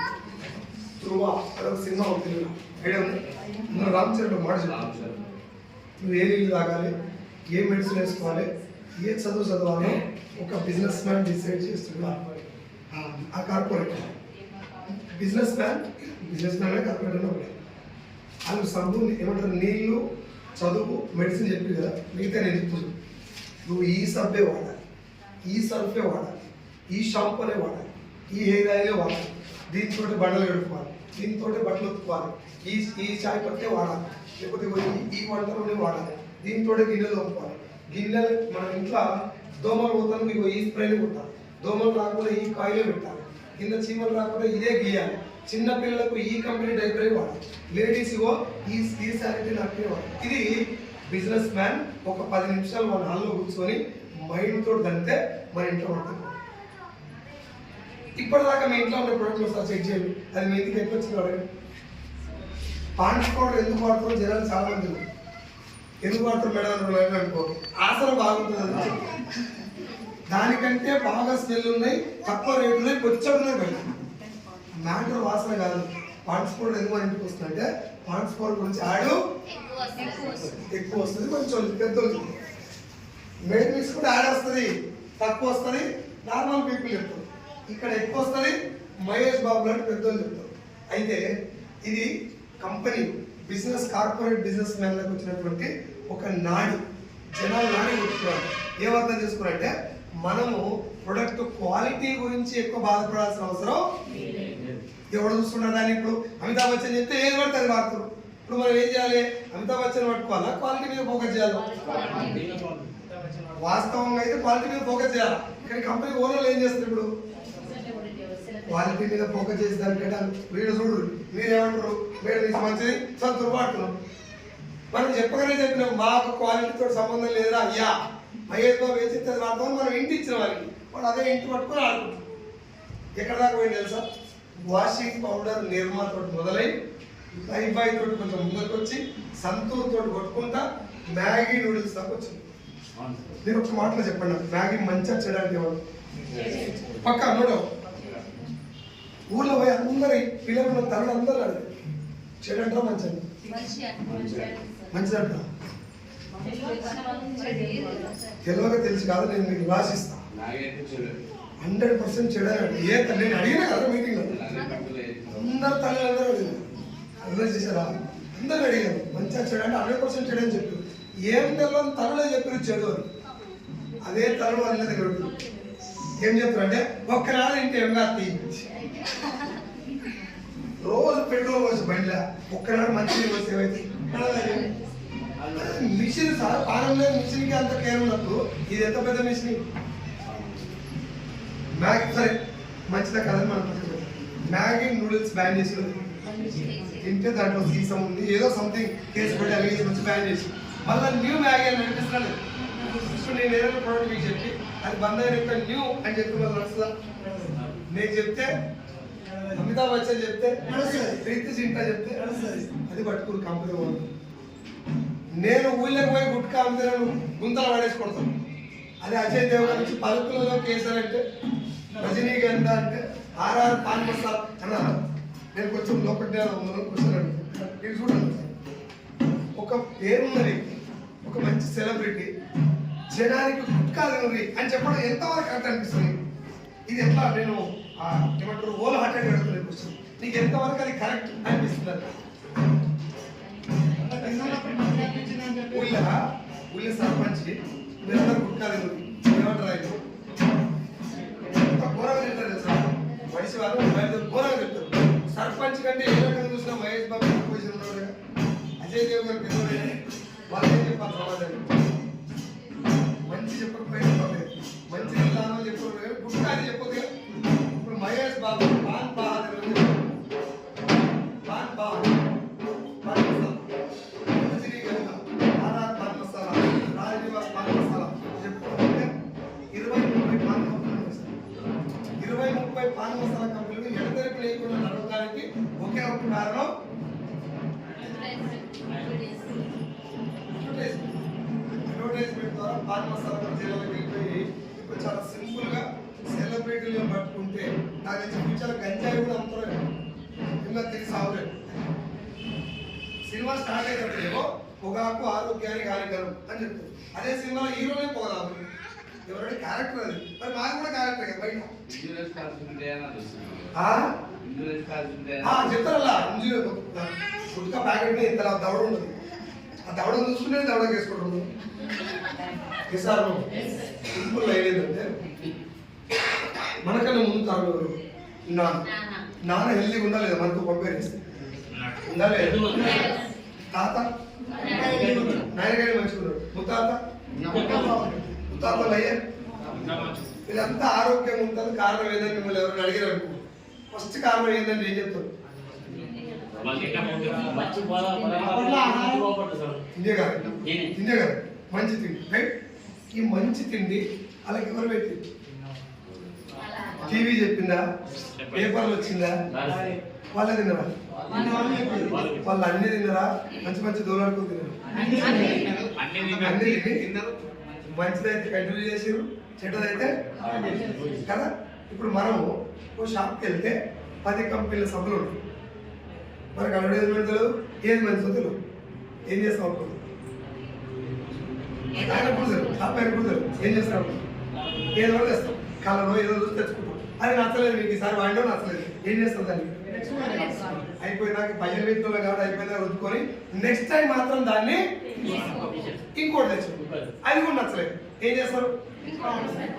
ధృవ అదొక సినిమా అవుతుంది ఐడియా ఉంది. ఇందులో రామచరణ్ మాట చెప్తాను. నువ్వు ఏ నీళ్ళు తాగాలి, ఏ మెడిసిన్ వేసుకోవాలి, ఏ చదువు చదవాలి ఒక బిజినెస్ మ్యాన్ డిసైడ్ చేస్తున్నాడు. ఆ కార్పొరేట్ బిజినెస్ మ్యాన్ కార్పొరేట్ ఒకటి వాళ్ళు సబ్బు ఏమంటారు నీళ్ళు చదువు మెడిసిన్ చెప్పి కదా మిగతా నేను చెప్తున్నాను. నువ్వు ఈ సబ్బే వాడాలి, ఈ సర్ఫే వాడాలి, ఈ షాంపూనే వాడాలి, ఈ హెయిర్ ఆయిలే వాడాలి, దీంతో బండలు కడుక్కోవాలి, దీంతో బట్టలు ఉత్తుకోవాలి, ఈ చాయ్ పట్టే వాడాలి, లేకపోతే ఈ వంటలోనే వాడాలి, దీంతో గిన్నెలు తోముకోవాలి. గిన్నెలు మన ఇంట్లో దోమలు పోతాను మీకు ఈ స్ప్రేలు కొట్టాలి, దోమలు రాకుండా ఈ కాయిలే పెట్టాలి, కింద చీమలు రాకుండా ఇదే గీయాలి. చిన్న పిల్లలకు ఈ కంపెనీ డైపరే వాడాలి, లేడీస్ ఈ శానిటరీ నాప్కిన్ వాడాలి. ఇది బిజినెస్ మ్యాన్ ఒక 10 నిమిషాలు మన హాల్లో కూర్చొని మైండ్ తోటి దంతే మన ఇంట్లో ఉంటుంది. ఇప్పటిదాకా మీ ఇంట్లో ఉన్న ప్రొడక్ట్ ఒకసారి చెక్ చేయండి. అది మీ ఇంటికి ఎప్పుడు వచ్చిందో అడగండి. పాండ్స్ పౌడర్ ఎందుకు వాడుతారో జనాలు చాలా మంది ఎందుకు వాడతారు మేడం అనుకో ఆసన బాగుంటుంది. దానికంటే బాగా స్మెల్ ఉన్నాయి, తక్కువ రేట్లు ఉన్నాయి, పొచ్చడు ఉన్నాయి. బయట మ్యాటర్ వాసన కాదు. పాండ్స్ పౌడర్ ఎందుకు మన ఇంటికి వస్తుందంటే పాండ్స్ పౌడర్ గురించి యాడ్ ఎక్కువ వస్తుంది, కొంచెం పెద్ద మేడ్ మిక్స్ కూడా యాడ్ వస్తుంది, తక్కువ వస్తుంది, నార్మల్ పీపుల్ చెప్తారు. ఇక్కడ ఎక్కువ వస్తుంది, మహేష్ బాబు లాంటి పెద్దోళ్ళు చెప్తారు. అయితే ఇది కంపెనీ బిజినెస్ కార్పొరేట్ బిజినెస్ మ్యాన్లకు వచ్చినటువంటి ఒక నాడి, జనాలు నాడి కొట్టుకున్నారు. ఏమర్థం చేసుకున్నారంటే మనము ప్రొడక్ట్ క్వాలిటీ గురించి ఎక్కువ బాధపడాల్సిన అవసరం ఎవడు చూస్తున్నా దాన్ని. ఇప్పుడు అమితాబ్ బచ్చన్ చెప్తే ఏది పడితే అది వాడుతారు. ఇప్పుడు మనం ఏం చేయాలి? అమితాబ్ బచ్చన్ పట్టుకోవాలా, క్వాలిటీ మీద ఫోకస్ చేయాలి? వాస్తవంగా అయితే క్వాలిటీ మీద ఫోకస్ చేయాలి. కానీ కంపెనీ ఓనర్లు ఏం చేస్తారు? ఇప్పుడు క్వాలిటీ మీద ఫోకస్ చేసి దానికంటే వీడు చూడు మీరేమంటారు మేడం ఇది మంచిది సంతూర్ వాడుతున్నాం. మనం చెప్పగానే చెప్పినాం మాకు క్వాలిటీతో సంబంధం లేదా అయ్యా మహేష్ బాబు వేసి వాడతామని మనం ఇంటి ఇచ్చిన వాళ్ళకి వాడు అదే ఇంటి పట్టుకొని ఆడుకుంటాం. ఎక్కడ దాకా పోయింది తెలుసా? వాషింగ్ పౌడర్ నిర్మా తోటి మొదలై లైఫాయ్ తోటి కొంచెం ముందుకు వచ్చి సంతూర్ తోటి కొట్టుకుంటా మ్యాగీ నూడిల్స్ దాకా వచ్చింది. మీరు ఒక మాటలో చెప్పండి నాకు, మ్యాగీ మంచిగా చేయడానికి ఎవరు పక్కా నోడో ఊర్లో పోయి అందరి పిల్లలు తల్లి అందరూ అడిగారు చెడంటారా మంచిది మంచిదంట తెలియక తెలిసి కాదు నేను మీకు రాసిస్తా 100% చెడనండి ఏ తల్లి నేను అడిగినా కదా మీటింగ్ అందరు తల్లిదండ్రులు అడిగారు అందరూ చేశారా అందరూ అడిగారు మంచిగా చెడంటే 100% చెడని చెప్పారు ఏం తెలియదు తల్లులే చెప్పారు చెడు అని అదే తల్లు వాళ్ళ దగ్గర ఉంటుంది ఏం చెప్తారంటే ఒక్కనాడు ఇంటి ఏం కాదు రోజు పెట్రోల్ పోసి బండిలా ఒక్కనాడు మంచి వస్తే ఏమైతే మిషన్ సార్ పానం లేదు మిషన్కి అంత కేర్ ఉన్నప్పుడు ఇది ఎంత పెద్ద మిషన్ మ్యాగీ సరే మంచిదా కదని మనం మ్యాగీ నూడిల్స్ బ్యాన్ చేసి తింటే దాంట్లో సీసం ఉంది ఏదో సంథింగ్ కేసు పెట్టి అలిగేషన్ వచ్చి బ్యాన్ చేసి మళ్ళీ న్యూ మ్యాగీ అని నడిపిస్తున్నాను ఇప్పుడు నేను ఏదైనా ప్రోడక్ట్ మీకు చెప్పి అది బంద్ అయిన న్యూ అని చెప్పి మళ్ళీ నడుస్తుందా నేను చెప్తే అమితాబ్ బచ్చన్ చెప్తే ప్రీతి జింటా చెప్తే అది పట్టుకుని కంపెనీ వాళ్ళు నేను ఊళ్ళకి పోయి గుట్కా అమ్మితే గుంతలు పడేసుకుంటాను అదే అజయ్ దేవగన్ నుంచి పలుకులలో కేసర్ అంటే రజనీగంధ అంటే ఆర్ఆర్ పాన్ మసాలా అన్నారు నేను కొంచెం లోపల కూర్చొని మీరు చూడండి ఒక పేరున్నది ఒక మంచి సెలబ్రిటీ జనానికి గుట్కా తినది అని చెప్పడం ఎంతవరకు కరెక్ట్ అనిపిస్తుంది ఇది ఎట్లా నేను ఏమంటారు ఓల్ హార్టెడ్ అడుగుతున్నాను క్వశ్చన్ నీకు ఎంతవరకు అది కరెక్ట్ అనిపిస్తుంది ఊళ్ళ సర్పంచ్ మీరందరూ గుట్కా తినదు ఏమంటారు ఆయన ఎంత ఘోరంగా తింటారు తెలుసా మనిషి వాళ్ళు ఘోరంగా తింటారు సర్పంచ్ కంటే ఏ రకంగా చూసినా మహేష్ బాబు పొజిషన్ ఉన్నాడు కదా అజయ్ దేవ్ గారు పెద్దవాడే వాళ్ళు ఏం చెప్పాలి సమాజాన్ని మంచి చెప్పకపోయినా పర్లేదు మంచి విధానం చెప్పకూడదు కానీ గుట్కా అని చెప్పదు కదా ఇప్పుడు మహేష్ బాబు పాన్ బహాదూర్ పాన్ బహాదూర్ పాన్ మసాలా రజనీగంధ ఆర్ఆర్ పాన్ మసాలా రాజనివాస్ పాన్ మసాలా చెప్పుకుంటే 20-30 పాన్ కంపెనీలు 20-30 పాన్ మసాలా కంపెనీలు ఎడతెరిపి లేకుండా నడవడానికి ఒకే ఒక కారణం అడ్వర్టైజ్మెంట్ ద్వారా పాన్ మసాలా జిల్లాలకు వెళ్ళిపోయి ఇప్పుడు చాలా సింపుల్ గా సెలబ్రిటీలు పట్టుకుంటే నాకు తెలిసి ఫ్యూచర్ గంజాయి కూడా అమ్ముతారు ఇంకా తెలిసి అవలేదు సినిమా స్టార్ట్ అయినప్పుడేమో పొగాకు ఆరోగ్యానికి హానికరం అని చెప్తారు అదే సినిమాలో హీరోనే పొగదాము ఎవరైనా క్యారెక్టర్ అది మరి మాది కూడా క్యారెక్టర్ కదా బయట చెప్తారల్లా గుట్కా ప్యాకెట్ ఇంత దవడ ఉంటుంది ఆ దవడ చూసుకుంటే దవడ వేసుకుంటుంది సార్ సింపుల్ లైన్ ఏంటంటే మనకన్నా ముందు తాను నాన్న హెల్దీగా ఉండాలి మనకు కంపేర్ చేస్తే ఉండాలి తాత నాయనగాడి మంచుకున్నాడు ముత్తాతలు అయ్యే వీళ్ళంతా ఆరోగ్యంగా ఉంటుంది కారణం ఏంటంటే మిమ్మల్ని ఎవరైనా అడిగారు అనుకో ఫస్ట్ కారణం ఏంటంటే ఏం చెప్తారు ఇండియా గారు మంచి తిండి రైట్ ఈ మంచి తిండి అలాగే ఎవరు పెట్టింది టీవీ చెప్పిందా పేపర్లు వచ్చిందా వాళ్ళే తిన్నారా వాళ్ళు అన్ని తిన్నారా మంచి మంచి దూరాడుకుని తిన్నారు మంచిదైతే కంటిన్యూ చేసారు చెడ్డదైతే కదా ఇప్పుడు మనము ఓ షాప్కి వెళ్తే 10 కంపెనీల సభలు ఉంటాయి మనకు అడ్వర్టైజ్మెంట్ తెలియదు ఏది మంచిదో తెలియదు ఏం చేస్తాం అనుకోండి ఆయన కూడా తెలియదు షాప్ ఆయన కూడా తెలియదు ఏం చేస్తాం ఏదో కూడా తెస్తాం కలర్ ఏదో చూసి తెచ్చుకుంటాం అది నచ్చలేదు మీకు ఈసారి వాడిలో నచ్చలేదు ఏం చేస్తాం దాన్ని అయిపోయినాక భయం వ్యక్తులు కాబట్టి అయిపోయిందా రుద్దుకొని నెక్స్ట్ టైం మాత్రం దాన్ని ఇంకోటి తెచ్చుకుంటాం అది కూడా నచ్చలేదు ఏం చేస్తారు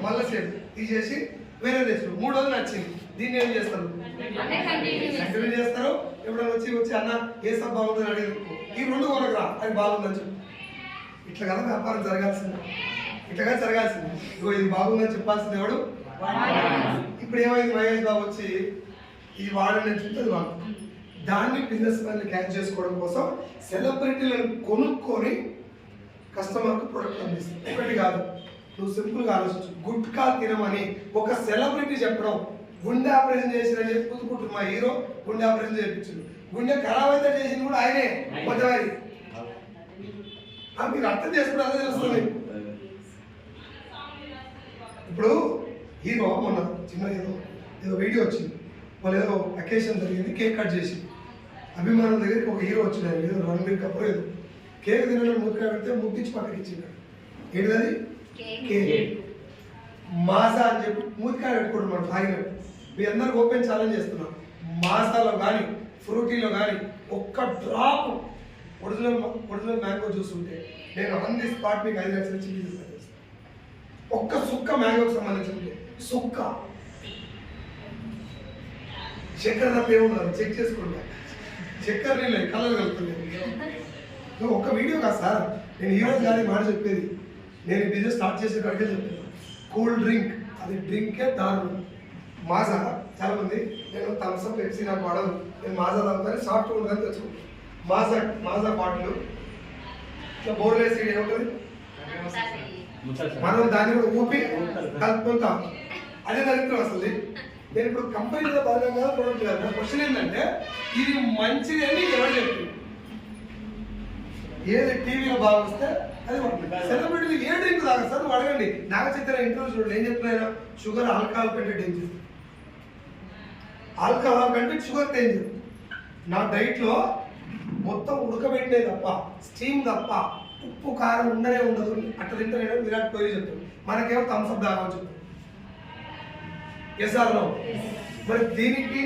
మళ్ళీ సేమ్ తీసేసి వేరే తెచ్చు 3 రోజులు నచ్చింది దీన్ని ఏం చేస్తారు కంటిన్యూ చేస్తారు ఎప్పుడైనా వచ్చి అన్న ఏ సబ్ బాగుందని అడిగి ఈ 2 కొనకరా అది బాగుందని చెప్పి ఇట్లా కదా వ్యాపారం జరగాల్సింది ఇట్లాగా జరగాల్సింది ఇగో ఇది బాగుందని చెప్పాల్సింది ఎవడు ఇప్పుడు ఏమైంది మహేష్ బాబు వచ్చి ఇది వాడని చెప్తుంది వాడు దాన్ని బిజినెస్ మ్యాన్ క్యాచ్ చేసుకోవడం కోసం సెలబ్రిటీలను కొనుక్కొని కస్టమర్కు ప్రొడక్ట్ అందిస్తుంది ఒకటి కాదు నువ్వు సింపుల్గా ఆలోచించు గుట్కా తినమని ఒక సెలబ్రిటీ చెప్పడం గుండె ఆపరేషన్ చేసిరని చెప్పి కూతుకుంటారు మా హీరో గుండె ఆపరేషన్ చేయించారు గుండె ఖరాబ్ అయితే చేసింది కూడా ఆయనే మొదటి మీరు అర్థం చేసుకుంటే అదే తెలుస్తుంది ఇప్పుడు హీరో మొన్న చిన్న ఏదో వీడియో వచ్చింది, వాళ్ళు ఏదో అకేషన్ జరిగింది, కేక్ కట్ చేసి అభిమానుల దగ్గరికి ఒక హీరో వచ్చినాడు, ఏదో రణబీర్ కపూర్ ఏదో కేక్ తినడం ముద్దుగా పెడితే ముద్దించి పక్కకి ఇచ్చిండు. ఏంటిది కేక్ మాసా అని చెప్పి మూతికాయ పెట్టుకుంటారు మనం తాగినట్టు. మీ అందరికి ఓపెన్ ఛాలెంజ్ చేస్తున్నాం, మాసాలో కానీ ఫ్రూటీలో కానీ ఒక్క డ్రాప్ ఒరిజినల్ మ్యాంగో జ్యూస్ ఉంటే నేను ఆన్ ది స్పాట్ మీకు 5 లక్షల చిల్లీ చేస్తాను. ఒక్క సుక్క మ్యాంగోకి సంబంధించి సుక్క చక్కెర తప్ప ఏమున్నారు చెక్ చేసుకుంటా, చక్కెర నీళ్ళు కలర్ కలుపుతున్నాయి. ఒక్క వీడియో కాదు సార్, నేను ఈరోజు కానీ మాట చెప్పేది, నేను బిజినెస్ స్టార్ట్ చేసే కాడికే చెప్తాను. కూల్ డ్రింక్ అది డ్రింకే దారుణం. మాజా చాలా మంది నేను థమ్స్అప్ పెప్సీ నాకు వాడదు, నేను మాజా తాగుతాను సాఫ్ట్ ఉంటుందని తెచ్చుకుంటాను. మాజా బాటిల్ ఇట్లా బోర్లు వేసి ఏముంటుంది, మనం దాన్ని కూడా ఊపి కలుపుకుంటాం. అదే దరిద్రం అసలు. నేను ఇప్పుడు కంపెనీలో భాగంగా ప్రొడక్ట్ కాదు, నా క్వశ్చన్ ఏంటంటే ఇది మంచిది అని ఎవరు చెప్తుంది? ఏది టీవీలో బాగా వస్తే అది సెలబ్రిటీలు ఏ డ్రింక్ తాగదు సార్, నువ్వు అడగండి. నాకు చెప్పిన ఇంటర్వ్యూ చూడండి, ఏం చెప్తున్నా, షుగర్ ఆల్కహాల్ కంటే డేంజర్, ఆల్కహాల్ కంటే షుగర్ డేంజర్. నా డైట్లో మొత్తం ఉడకబెట్టే తప్ప స్టీమ్ తప్ప ఉప్పు కారం ఉండనే ఉండదు. అట్లా తింటే విరాట్ కోహ్లీ చెప్తాడు, మనకేమో థమ్స్అప్ తాగాలని చెప్తాడు. Yes or no? మరి దీనికి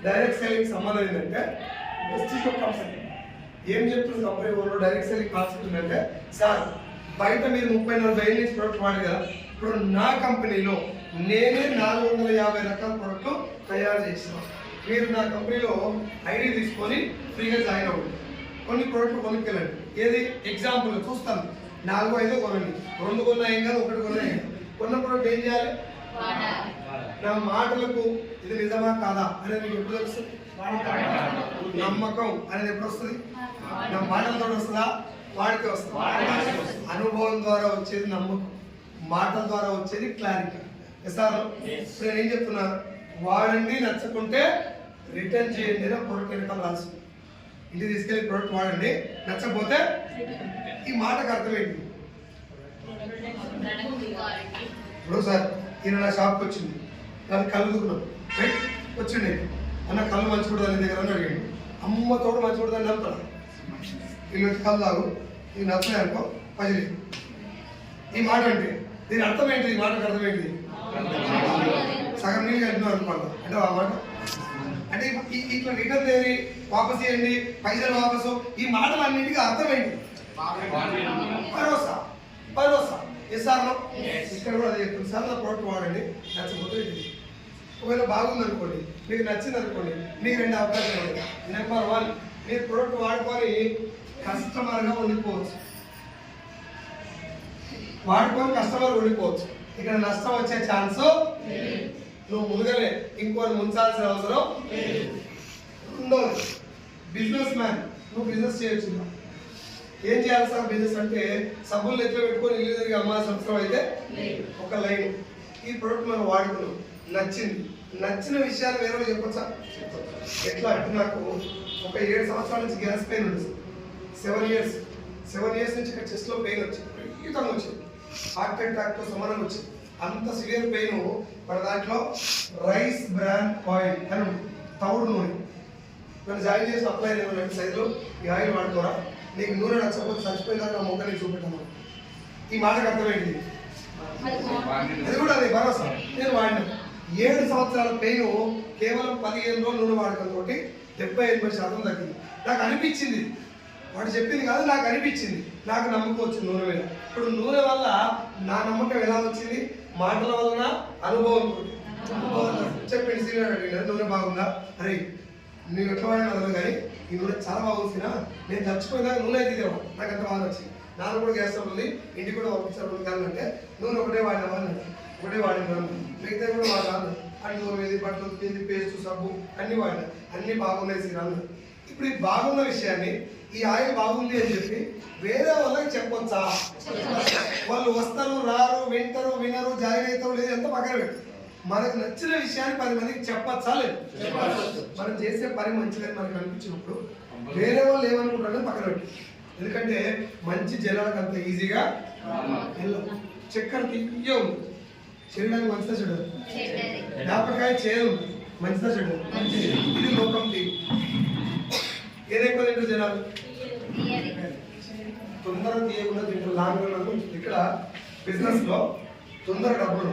డైరెక్ట్ సెల్లింగ్ సంబంధం ఏంటంటే ఏం చెప్తుంది కంపెనీ వాళ్ళు డైరెక్ట్ సెల్లింగ్ కాన్సెప్ట్ ఏంటంటే, సార్ బయట మీరు 34,000 నుంచి ప్రోడక్ట్ వాడారు కదా, ఇప్పుడు నా కంపెనీలో నేనే 450 రకాల ప్రోడక్ట్లు తయారు చేస్తున్నాను. మీరు నా కంపెనీలో ఐడి తీసుకొని ఫ్రీగా జాయిన్ అవ్వండి, కొన్ని ప్రోడక్ట్లు కొనుక్కెళ్ళండి. ఏది ఎగ్జాంపుల్ చూస్తాను, 4-5 కొనండి, 2 కొన్నా ఏం కాదు, 1 కొన్నా ఏం కాదు. కొన్న ప్రోడక్ట్ ఏం చేయాలి? నా మాటలకు ఇది నిజమా కాదా అనేది మీకు ఎప్పుడు తెలుస్తుంది? నమ్మకం అనేది ఎప్పుడు వస్తుంది? నా మాటలతో వస్తుందా? వాడితే వస్తుందా? అనుభవం ద్వారా వచ్చేది నమ్మకం, మాటల ద్వారా వచ్చేది క్లారిటీ. సార్ ఇప్పుడు నేను ఏం చెప్తున్నా, వాడండి, నచ్చకుంటే రిటర్న్ చేయండి. ప్రోడక్ట్ వెనకాల రాసింది, ఇంటికి తీసుకెళ్ళి ప్రోడక్ట్ వాడండి, నచ్చకపోతే ఈ మాటకు అర్థమైంది. ఇప్పుడు సార్ ఈయన నా షాప్కి వచ్చింది, దాన్ని కళ్ళు దుకున్నాం వచ్చిండే, అన్న కళ్ళు మంచికూడదు అని దగ్గర అని అడిగాడు. అమ్మ తోడు మంచికూడదు అని నమ్ముతాడు. వీళ్ళు వచ్చి కళ్ళు తాగు, ఇది నచ్చలే అనుకో పజిలి. ఈ మాట అంటే దీని అర్థం ఏంటి? ఈ మాటకు అర్థం ఏంటి? సగం నీళ్ళు కట్టినాం అనుకోండి అంటే ఆ మాట అంటే ఇట్లా రిటర్న్ చేయండి, వాపస్ చేయండి, పైసలు వాపసు, ఈ మాటలన్నింటికి అర్థం ఏంటి? భరోసా. భరోసా. ఎస్ సార్ ఇక్కడ కూడా అదే చెప్తుంది, సార్ నా ప్రోడక్ట్ వాడండి, నచ్చకపోతే ఒకవేళ బాగుంది అనుకోండి, మీకు నచ్చింది అనుకోండి, మీకు 2 అవకాశాలు ఉంటాయి. నెంబర్ 1, మీరు ప్రోడక్ట్ వాడుకొని కస్టమర్గా ఉండిపోవచ్చు, వాడుకొని కస్టమర్ ఉండిపోవచ్చు. ఇక్కడ నష్టం వచ్చే ఛాన్స్ నువ్వు మునగలే, ఇంకోటి ముంచాల్సిన అవసరం. రెండోది బిజినెస్ మ్యాన్, నువ్వు బిజినెస్ చేయొచ్చు. ఏం చేయాలి సార్ బిజినెస్ అంటే, సబ్బులు ఎట్లా పెట్టుకొని ఇల్లు తిరిగి అమ్మాల్సిన అవసరం అయితే ఒక లైన్. ఈ ప్రోడక్ట్ మనం వాడుకున్నాం, నచ్చింది, నచ్చిన విషయాలు వేరే వాళ్ళు చెప్పొచ్చా? ఎట్లా అంటే, నాకు ఒక 7 సంవత్సరాల నుంచి గ్యాస్ పెయిన్ ఉంది, 7 ఇయర్స్ నుంచి ఇక్కడ చెస్ట్లో పెయిన్ వచ్చింది, విపరీతంగా వచ్చింది, హార్ట్ అటాక్తో సమానం వచ్చింది. అంత సివియర్ పెయిన్. మన దాంట్లో రైస్ బ్రాండ్ ఆయిల్ అని తవుడు నూనె నన్ను జాయిన్ చేసిన అప్లై అయిన సైజులో ఈ ఆయిల్ వాడుకోరా, నీకు నూనె నచ్చకపోతే చచ్చిపోయిందాక నా మొక్కని చూపెట్టాను. ఈ మాటకు అర్థమైంది, అది కూడా అదే భరోసా. నేను వాడిన 7 సంవత్సరాల పెయిన్ కేవలం 15 రోజులు నూనె వాడకంతో 70-80% తగ్గింది. నాకు అనిపించింది, వాడు చెప్పింది కాదు, నాకు అనిపించింది, నాకు నమ్మకం వచ్చింది నూనె మీద. ఇప్పుడు నూనె వల్ల నా నమ్మకం ఎలా వచ్చింది? మాటల వలన, అనుభవం. చెప్పింది సీనియర్ అడిగిన నూనె బాగుందా, అరే నేను ఎట్లా వాడినా అదను కానీ ఈ నూనె చాలా బాగుందినా, నేను చచ్చిపోయినా నూనె అయితే ఇదేవా, నాకు అంత బాగా వచ్చింది. నాన్న కూడా గ్యాస్ ఉంది, ఇంటికి కూడా పంపించారు 2 గంటలు అంటే, నూనె ఒకటే వాడినా అన్నాడు, ఒకటే వాడినాను, మిగతా కూడా వాడాను. అన్ని మీద బట్టలు పిండి పేస్ట్ సబ్బు అన్ని వాడినా, అన్ని బాగున్నాయి సీరా అన్నాడు. ఇప్పుడు ఈ బాగున్న విషయాన్ని, ఈ ఆయిల్ బాగుంది అని చెప్పి వేరే వాళ్ళకి చెప్పొచ్చా? వాళ్ళు వస్తారు, రారు, వింటారు, వినరు, జాయిన్ అవుతారు లేదు, ఎంత పక్కన పెట్టు. మనకు నచ్చిన విషయాన్ని 10 మందికి చెప్పచ్చా? లేదు. మనం చేసే పని మంచిదని మనకు అనిపించినప్పుడు వేరే వాళ్ళు ఏమనుకుంటారని పక్కన పెట్టు. ఎందుకంటే మంచి జనాలకు అంత ఈజీగా వెళ్ళదు. చక్కెర తీయ ఉంది, శరీరానికి మంచిదా చెడు? వేపకాయ చేదు మంచిదా చెడు? ఇది లోకం టీ. ఏది ఎక్కువ తింటారు జనాలు? తొందర తీయకుండా తింటారు, లాంగ్ రన్ ఉంటుంది. ఇక్కడ బిజినెస్ లో తొందర డబ్బులు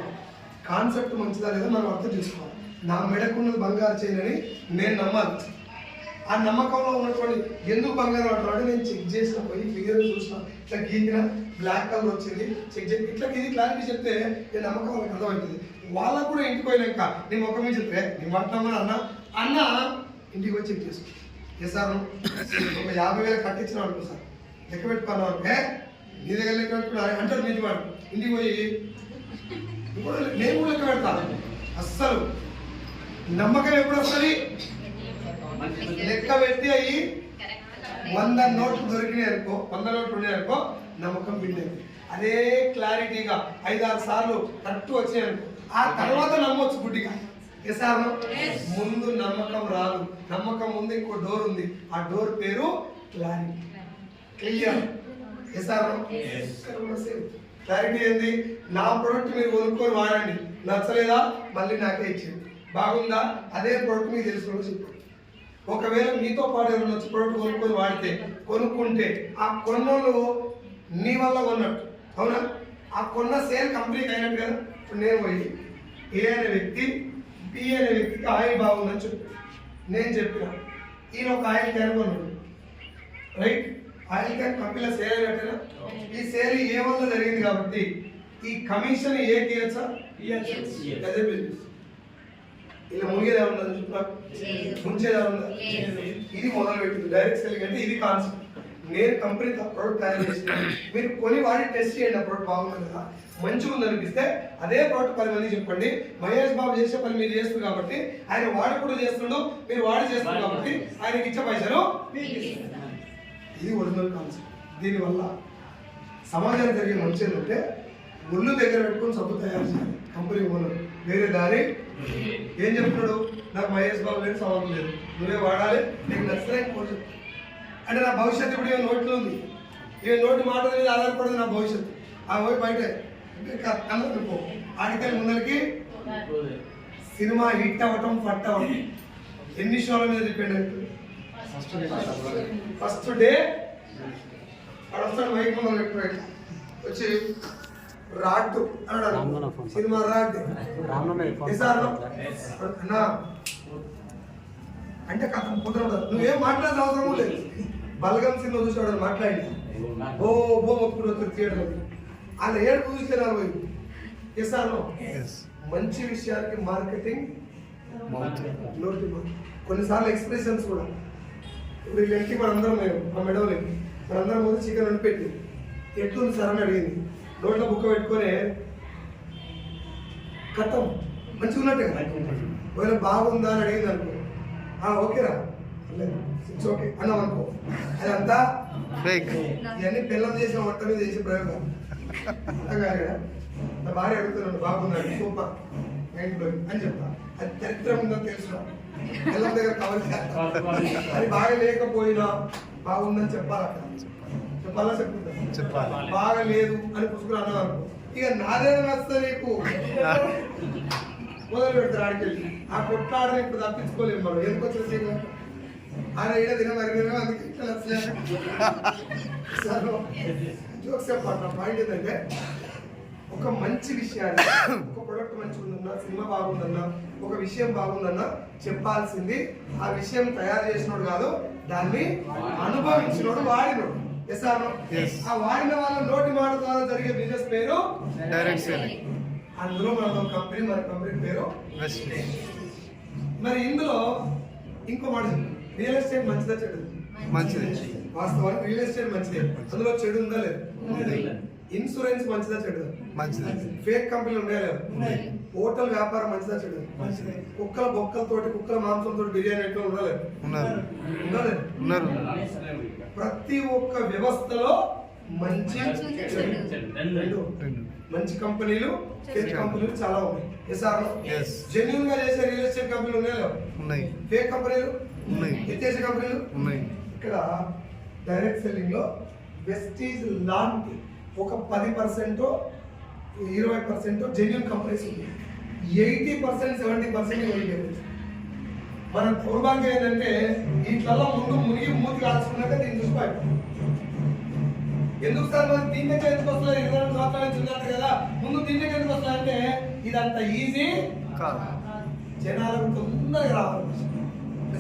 కాన్సెప్ట్ మంచిదా లేదా మనం అర్థం చేసుకోవాలి. నా మెడకున్నది బంగారు చేయనని నేను నమ్మాలి. ఆ నమ్మకంలో ఉన్నటువంటి ఎందుకు బంగారం అంటారు నేను చెక్ చేసిన, పోయి ఫిగర్ చూసిన, ఇట్లా గీకిన బ్లాక్ కలర్ వచ్చింది చెక్ చేసి ఇట్లా ఇది క్లారిటీ చెప్తే నేను నమ్మకం వాళ్ళకి అర్థమవుతుంది. వాళ్ళకు కూడా ఇంటికి పోయినాక నీ ముఖం మీద చెప్తే నీ మాట్లాడమని అన్న ఇంటికి వచ్చి చెక్ చేసుకో. ఏ సార్ ఒక 50,000 కట్టించిన అనుకో సార్, లెక్క పెట్టుకున్నావు అంటే నీ దగ్గర లెక్క పెట్టుకున్నా అంటారు నీటి వాడు. ఇంటికి పోయి నేను కూడా లెక్క పెడతాను. అస్సలు నమ్మకం ఎప్పుడు వస్తుంది? లెక్క పెట్టి అయ్యి 100 నోట్లు దొరికినాయి అనుకో, 100 నోట్లు ఉన్నాయి అనుకో, నమ్మకం బిల్డింది. అదే క్లారిటీగా 5-6 సార్లు కరెక్ట్ వచ్చినాయి అనుకో, ఆ తర్వాత నమ్మొచ్చు గుడ్డిగా. ఏ సార్ ముందు నమ్మకం రాదు. నమ్మకం ముందు ఇంకో డోర్ ఉంది, ఆ డోర్ పేరు క్లారిటీ. క్లియర్? ఏ సార్ క్లారిటీ ఏంది? నా ప్రొడక్ట్ మీరు కొనుక్కొని వాడండి, నచ్చలేదా మళ్ళీ నాకే ఇచ్చేయండి, బాగుందా అదే ప్రొడక్ట్ మీకు తెలుసుకోవడం చెప్పండి. ఒకవేళ మీతో పాటు ఎవరైనా వచ్చి ప్రోడక్ట్ కొనుక్కొని వాడితే కొనుక్కుంటే ఆ కొన్నోళ్ళు నీ వల్ల కొన్నట్టు, అవునా? ఆ కొన్న సేల్ కంప్లీట్ అయినట్టు కదా. ఇప్పుడు నేను పోయి ఏ అనే వ్యక్తి బి అనే వ్యక్తికి ఆయిల్ బాగుందని చెప్పి నేను చెప్పిన, ఈయన ఒక ఆయిల్ క్యాన్ కొన్నాడు, రైట్? ఆయిల్ క్యాన్ కంపెనీలో సేల్ అయినట్టేనా? ఈ సేల్ ఏ వల్ల జరిగింది కాబట్టి ఈ కమిషన్ ఏ తీయచ్చా? అదే బిజినెస్. ఇలా మునిగేదా ఉందని చెప్తున్నా, ముంచేదా ఉందా? ఇది మొదలు పెట్టింది డైరెక్ట్ సెల్లింగ్ అంటే ఇది కాన్సెప్ట్. నేను కంపెనీ ప్రోడక్ట్ తయారు చేసిన, మీరు కొని వాడి టెస్ట్ చేయండి, ఆ ప్రోడక్ట్ బాగుంది కదా, మంచిగా ఉందనిపిస్తే అదే ప్రోడక్ట్ 10 మంది చెప్పండి. మహేష్ బాబు చేసే పని మీరు చేస్తారు కాబట్టి ఆయన వాడు కూడా చేస్తున్నాడు, మీరు వాడు చేస్తారు కాబట్టి ఆయనకి ఇచ్చే పైసలు ఇది ఒరిజినల్ కాన్సెప్ట్. దీనివల్ల సమాజానికి జరిగే మంచి ఏంటంటే ఒళ్ళు దగ్గర పెట్టుకొని సబ్బు తయారు చేయాలి కంపెనీ ఓనర్, వేరే దారి ఏం చెప్తున్నాడు? నాకు మహేష్ బాబు లేదు, సంబంధం లేదు, నువ్వే వాడాలి, నీకు నచ్చలే కోర్సు అంటే నా భవిష్యత్తు ఇప్పుడు ఏమైనా నోట్లో ఉంది, ఏ నోటి మాట మీద ఆధారపడదు నా భవిష్యత్తు. ఆ పోయి బయట అనుకో ఆడికల్ ముందరికి సినిమా హిట్ అవ్వటం ఫట్ అవ్వటం ఎన్ని షోల మీద డిపెండ్ అవుతుంది. ఫస్ట్ డే వాడు వస్తాడు మైక్ ముందు పెట్టుకోవాలి, వచ్చి రాడ్డు అన్నాడు, సినిమా రాడ్డు అన్నా అంటే కథ కుదర నువ్వేం మాట్లాడాల్సిన అవసరం లేదు. బలగం సినిమా చూసాడు మాట్లాడి ఓ మొత్తుకుని వస్తారు థియేటర్, వాళ్ళ ఏడు చూస్తే 40. ఎస్ఆర్ మంచి విషయానికి మార్కెటింగ్ కొన్నిసార్లు ఎక్స్ప్రెషన్స్ కూడా. ఇప్పుడు వీళ్ళకి మనందరం మా మెడవలేదు మనందరం ముందు చికెన్ వండి పెట్టి ఎట్లుంది సార్ అని అడిగింది, నోట్లో బుక్క పెట్టుకొని కథం మంచిగా ఉన్నట్టుగా ఒకవేళ బాగుందా అని అడిగింది అనుకో, ఓకేరా ఇట్స్ ఓకే అన్నాం అనుకో, అదంతా ఇవన్నీ పిల్లలు చేసిన వంట మీద చేసే ప్రయోగం. అర్థం కాదు కదా. నా భార్య అడుగుతున్నాడు బాగున్నాడు సూపర్ అని చెప్తా, అది దరిద్రం ఉందని తెలుసు, పిల్లల దగ్గర కవర్ చేస్తా. అది బాగా లేకపోయినా బాగుందని చెప్పాలట, చెప్పాలా చెప్తుంటా, బాగా లేదు అని పుస్తకం అన్నావు అనుకో, ఇక నాదేనా నచ్చుతా నీకు మొదలు పెడతారు ఆడికెళ్ళి. ఆ కొట్లాడని ఇప్పుడు తప్పించుకోలేము మనం, ఎందుకు వచ్చేసి ఆయన ఏడా తినమరిగినా అందుకే ఇట్లా జోక్స్ చెప్పాలి. నా పాయింట్ ఏంటంటే ఒక మంచి విషయాన్ని, ఒక ప్రొడక్ట్ మంచిగా ఉందన్నా, సినిమా బాగుందన్నా, ఒక విషయం బాగుందన్నా చెప్పాల్సింది ఆ విషయం తయారు చేసినోడు కాదు, దాన్ని అనుభవించినోడు, వాడినోడు. ఆ వాడిన వాళ్ళ నోటి మాట ద్వారా జరిగే బిజినెస్ పేరు డైరెక్ట్ సెల్లింగ్. అందులో మన కంపెనీ, మన కంపెనీ పేరు మరి ఇందులో ఇంకో మాట, రియల్ ఎస్టేట్ మంచిదా చెడు? మంచిది. వాస్తవానికి రియల్ ఎస్టేట్ మంచిదే, అందులో చెడు ఉందా లేదు? ఇన్సూరెన్స్ మంచిదా చెడు? మంచిది. ఫేక్ కంపెనీలు ఉన్నాయా లేదు? హోటల్ వ్యాపారం మంచిదా చెడు? కుక్కల బొక్కలతోటి, కుక్కల మాంసంతో బిర్యానీ ఎట్లా ఉండలేదు? ప్రతి ఒక్క వ్యవస్థలో మంచి మంచి కంపెనీలు, ఫేక్ కంపెనీలు చాలా ఉన్నాయి. జెన్యూన్ గా చేసే రియల్ ఎస్టేట్ కంపెనీలు ఉన్నాయి, ఫేక్ కంపెనీలు ఉన్నాయి, విదేశ కంపెనీలు ఉన్నాయి. ఇక్కడ డైరెక్ట్ సెల్లింగ్ లో వెస్టీజ్ లాంటి ఒక 10% 20% జెన్యున్ కంపెనీస్ ఉంది, 80% 70% వెళ్ళిపోయింది. మన దౌర్భాగ్యం ఏంటంటే వీటిలో ముందు మునిగి మూతి కాల్చుకున్నాక దీన్ని చూసిపోయాం. ఎందుకు సార్ మరి దీని దగ్గర ఎందుకు వస్తుంది? 22 సంవత్సరాల నుంచి ఉన్నారు కదా, ముందు దీని దగ్గర ఎందుకు వస్తుందంటే ఇదంత ఈజీ జనాలకు తొందరగా రావాలి.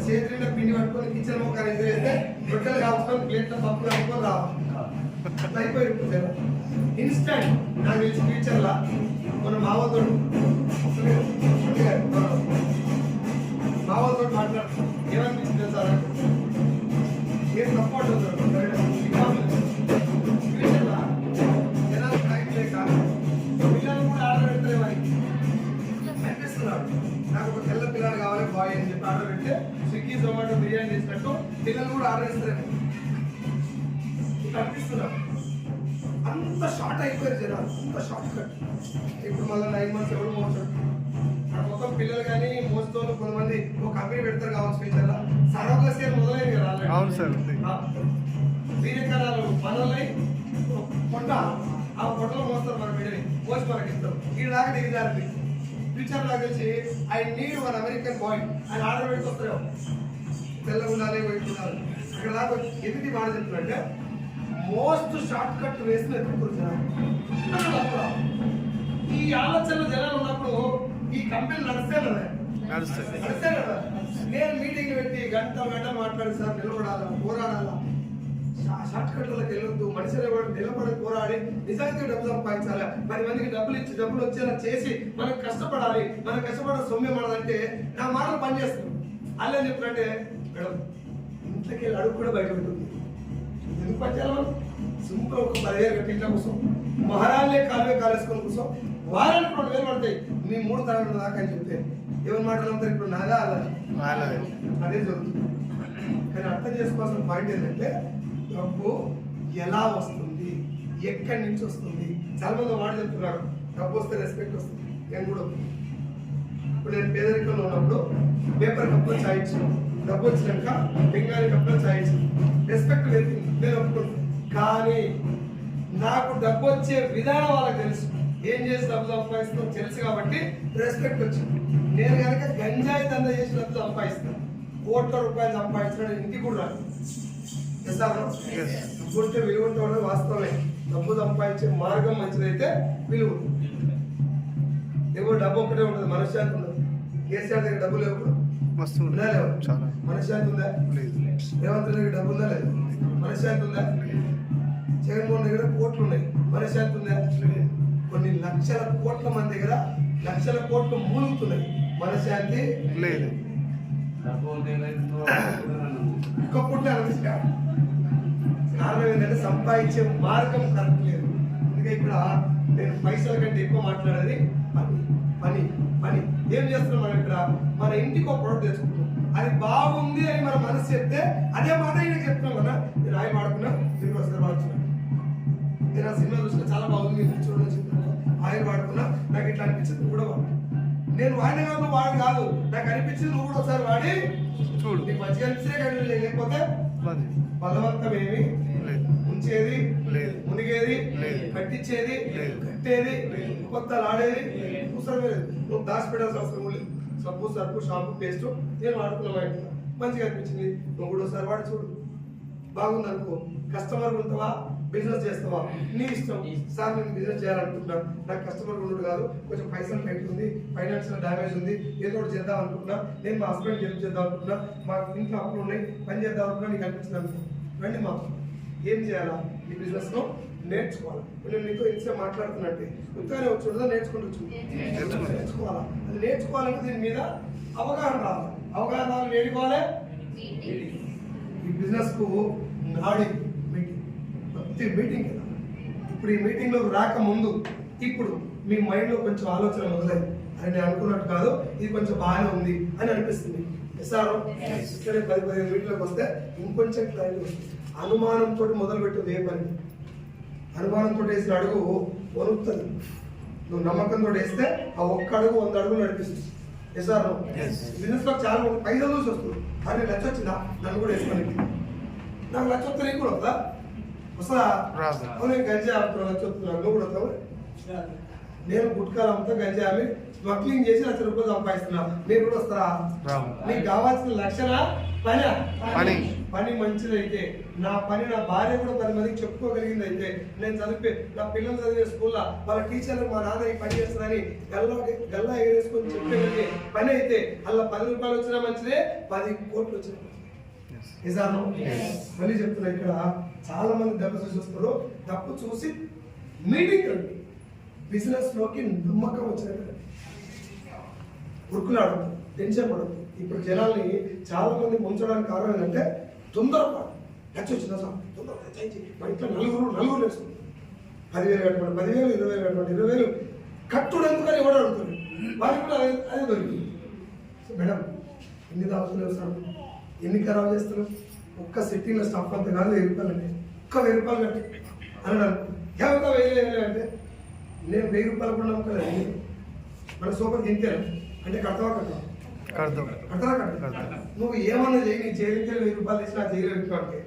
చేతుల పిండి పట్టుకొని కిచెన్ మొక్కలు ఎదురేస్తే రొట్టెలు కాల్చుకొని ప్లేట్లో పప్పు కలుపుకొని రావాలి. అట్లా అయిపోయి ఇన్స్టెంట్. నాకు తెలిసి ఫ్యూచర్లా మన మావతో మాట్లాడుతాం ఏమనిపించింది సార్, ఏం సపోర్ట్ అవుతారు ఫ్యూచర్లా జనాలు టైం లేక పిల్లలు కూడా ఆర్డర్ పెడతారే వారికి అనిపిస్తున్నాడు. నాకు ఒక తెల్ల పిల్లలు కావాలి బాయ్ అని చెప్పి ఆర్డర్ పెడితే స్విగ్గీ జొమాటో బిర్యానీ చేసినట్టు పిల్లలు కూడా ఆర్డర్ ఇస్తారేమో అనిపిస్తున్నాడు. అంత షార్ట్ అయిపోయారు జనాలు, అంత షార్ట్ కట్. ఇప్పుడు మళ్ళీ 9 months ఎవరు మోస్తాడు అక్కడ మొత్తం పిల్లలు కానీ మోస్తూ కొంతమంది ఒక కంపెనీ పెడతారు కావచ్చు ఫ్యూచర్లో. సరోగసి అని మొదలైంది కదా. అవును సార్. వీరకరాలు పనులై పొట్ట, ఆ పొట్టలో మోస్తారు మన బిడ్డని, మోసి మనకి ఇస్తారు. ఈ దాకా దిగజారి ఫ్యూచర్ లాగా వచ్చి I need one American boy అని ఆర్డర్ పెట్టుకొస్తారు. తెల్లగా ఉండాలి, వైట్ ఉండాలి. అక్కడ దాకా ఎందుకు మాట చెప్తున్నట్టే మోస్ట్ షార్ట్ కట్ వేసిన ఈ ఆలోచనలో జనాలు ఉన్నప్పుడు ఈ కంపెనీ నడిస్తే కదా. నేను మీటింగ్ పెట్టి గంట మాట్లాడి సార్ నిలబడాలా, పోరాడాలా, షార్ట్ కట్లకి వెళ్ళొద్దు, మనుషులు నిలబడి పోరాడి నిజానికి డబ్బు సంపాదించాలి, 10 మందికి డబ్బులు ఇచ్చి డబ్బులు వచ్చేలా చేసి మనం కష్టపడాలి, మనం కష్టపడే సొమ్యం మనదంటే నా మాటలు పనిచేస్తుంది. అల్లే చెప్పినట్టే మేడం ఇంట్లోకి వెళ్ళి అడుగు కూడా బయట ఉంటుంది. ఎందుకు పనిచేయాలి మనం? సింపుల్ ఒక 10,000 కట్టి ఇంట్లో కూర్చోం, మహారాళ్ళే కాలేసుకొని కూర్చోం, వారానికి 2,000 పడతాయి మీ 3 తరగతుల దాకా అని చెప్తే ఎవరి మాటలు అంటారు? ఇప్పుడు నాదా అలా అదే జరుగుతుంది. కానీ అర్థం చేసుకోవాల్సిన పాయింట్ ఏంటంటే డబ్బు ఎలా వస్తుంది, ఎక్కడి నుంచి వస్తుంది. చాలా మంది మాట చెప్తున్నారు డబ్బు వస్తే రెస్పెక్ట్ వస్తుంది. నేను కూడా ఇప్పుడు నేను పేదరికంలో ఉన్నప్పుడు పేపర్ కప్లో చాయ్ ఇచ్చాను, డబ్బు వచ్చినాక బెంగాలీ కప్లో చాయ్ ఇచ్చాను, రెస్పెక్ట్ లేదు, నేను ఒప్పుకుంటాను. కానీ నాకు డబ్బు వచ్చే విధానం వాళ్ళకి తెలుసు, ఏం చేసి డబ్బు సంపాదిస్తాం తెలుసు కాబట్టి రెస్పెక్ట్ వచ్చింది. నేను కనుక గంజాయి దందా చేసి డబ్బు సంపాదిస్తాను, కోట్ల రూపాయలు సంపాదించిన ఇంటికి కూడా రాదు. డబ్బు ఉంటే విలువ ఉంటే వాస్తవమే. డబ్బు సంపాదించే మార్గం మంచిదైతే విలువ. ఎవరు డబ్బు ఒకటే ఉంటుంది, మనశ్శాంతి ఉండదు. కేసీఆర్ దగ్గర డబ్బు లేవు, ఉందా లేవు? మనశ్శాంతి ఉందా? రేవంత్ దగ్గర డబ్బు ఉందా లేదు? మనశ్శాంతి ఉందా? జగన్మోహన్ దగ్గర కోట్లు ఉన్నాయి, మనశ్శాంతి ఉందా? కొన్ని లక్షల కోట్ల మంది దగ్గర లక్షల కోట్లు మూలుగుతున్నాయి, మనశ్శాంతి లేదు. ఇంకొకటి అనిపిస్తాడు. కారణం ఏంటంటే సంపాదించే మార్గం కరెక్ట్ లేదు. అందుకే ఇక్కడ నేను పైసల కంటే ఎక్కువ మాట్లాడేది పని పని పని. ఏం చేస్తున్నాం మనం ఇక్కడ? మన ఇంటికి ఒక ప్రోడక్ట్ తెచ్చుకుంటాం, అది బాగుంది అని మన మనసు చెప్తే అదే మాట ఈయనకి చెప్తున్నాం కదా. నేను ఆయన వాడుకున్నా, మీరు ఒకసారి వాడుతున్నాను. నేను ఆ సినిమా చూసినా చాలా బాగుంది, మీరు చూడని చెప్తున్నాను. ఆయన వాడుకున్నా, నాకు ఇట్లా అనిపించింది, నువ్వు కూడా వాడు. నేను వాడిన కాదు, నువ్వు వాడు కాదు, నాకు అనిపించింది, నువ్వు కూడా ఒకసారి వాడి చూడు. నీకు మంచిగా అనిపిస్తే కానీ లేకపోతే బలవంతం ఏమి ఉంచేది లేదు, మునిగేది లేదు, కట్టించేది లేదు, కట్టేది కొత్త ఆడేది అవసరమే లేదు. నువ్వు దాచిపెట్టాల్సిన అవసరం లేదు. సబ్బు సర్పు షాంపూ పేస్ట్ నేను వాడుకున్నా, ఇంట్లో మంచిగా అనిపించింది, నువ్వు కూడా ఒకసారి వాడి చూడు. బాగుంది అనుకో, కస్టమర్ ఉంటావా, బిజినెస్ చేస్తావా, నీ ఇష్టం. సార్ నేను బిజినెస్ చేయాలనుకుంటున్నా, నాకు కస్టమర్ ఉండడు కాదు, కొంచెం పైసలు టైట్ ఉంది, ఫైనాన్షియల్ డ్యామేజ్ ఉంది, ఏదో ఒకటి చేద్దాం అనుకుంటున్నా, నేను మా హస్బెండ్ హెల్ప్ చేద్దాం అనుకుంటున్నా, మా ఇంట్లో అప్పులు ఉన్నాయి, పని చేద్దాం అనుకున్నా, నీకు అనిపించింది అనుకో, రండి మాకు. ఏం చేయాలా? ఈ బిజినెస్లో నేర్చుకోవాలి. నేను నీతో ఇంత మాట్లాడుతున్నట్టే కొత్తగానే వచ్చి నేర్చుకోవాలా. అది నేర్చుకోవాలంటే దీని మీద అవగాహన రావాలి. అవగాహన రావాలి, నేర్చుకోవాలి. ఈ బిజినెస్ కు నాడి మీటింగ్, ప్రతి మీటింగ్ కదా. ఇప్పుడు ఈ మీటింగ్ లో రాకముందు ఇప్పుడు మీ మైండ్ లో కొంచెం ఆలోచన మొదలైంది, అని నేను అనుకున్నట్టు కాదు, ఇది కొంచెం బాగానే ఉంది అని అనిపిస్తుంది. సార్ ఇక్కడే 10-15 మీటింగ్లోకి వస్తే ఇంకొంచెం క్లారిటీ వస్తుంది. అనుమానంతో మొదలు పెట్టదు ఏ పని. అనుమానంతో వేసిన అడుగు వణుకుతుంది, నువ్వు నమ్మకంతో వేస్తే ఆ ఒక్క అడుగు 100 అడుగులు నడిపిస్తుంది. సార్ బిజినెస్ లో చాలా పైసలు చూసి వస్తుంది, కానీ లచ్చ వచ్చిందా నన్ను కూడా వేసుకొని, నాకు లచ్చ వస్తే నీకు కూడా వస్తుందా? వస్తుందా? గంజా లచ్చ వస్తున్నా, నువ్వు కూడా వస్తావు. నేను గుట్కాలు అమ్ముతా గంజాయి స్మగ్లింగ్ చేసి ₹1,00,000 సంపాదిస్తున్నా. మీరు కూడా వస్తారా? మీకు కావాల్సిన లక్షణ పని మంచిదైతే, నా పని నా భార్య కూడా 10 మందికి చెప్పుకోగలిగింది అయితే, నేను చదివే నా పిల్లలు చదివే స్కూల్లో వాళ్ళ టీచర్లు మా నాన్న ఈ పని చేస్తుందని గల్లా ఎగరేసుకొని చెప్పేది పని అయితే, అలా ₹10 వచ్చినా మంచిదే, 10 కోట్లు వచ్చినా నిజాను. మళ్ళీ చెప్తున్నా, ఇక్కడ చాలా మంది దెబ్బ చూసి వస్తారు. తప్పు చూసి మీటింగ్ రండి, బిజినెస్ లోకి నమ్మకం వచ్చినట్టు ఉరుకులాడు, టెన్షన్ పడదు. ఇప్పుడు జనాల్ని చాలా మంది ముంచడానికి కారణం ఏంటంటే తొందరపాటు. ఖర్చు వచ్చిందా సార్ తొందరగా చేయించి మా ఇంట్లో నలుగురు వేసుకుంటారు. 10,000 కట్టమండి 10,000, 20,000 కట్టమండి 20,000 కట్టుడు ఎందుకని ఎవడు అడుగుతుంది, వాళ్ళకి కూడా అదే దొరికింది. సో మేడం ఎన్ని దావుతున్నావు సార్, ఎన్ని ఖరాబ్ చేస్తారు? ఒక్క సిట్టింగ్లో స్టాఫ్ అంతా కాదు ₹1,000 అంటే, ఒక్క ₹1,000 కట్టి అనడానికి ఇంకా 1,000 అంటే నేను ₹1,000 కూడా నమ్మకలేదు. మన సూపర్ ఇంతే అంటే కడతావా కడతావా నువ్వు ఏమన్నా చేయి, నీ చేరితే ₹1,000 ఇచ్చి నా జైలు పెట్టుకోండి.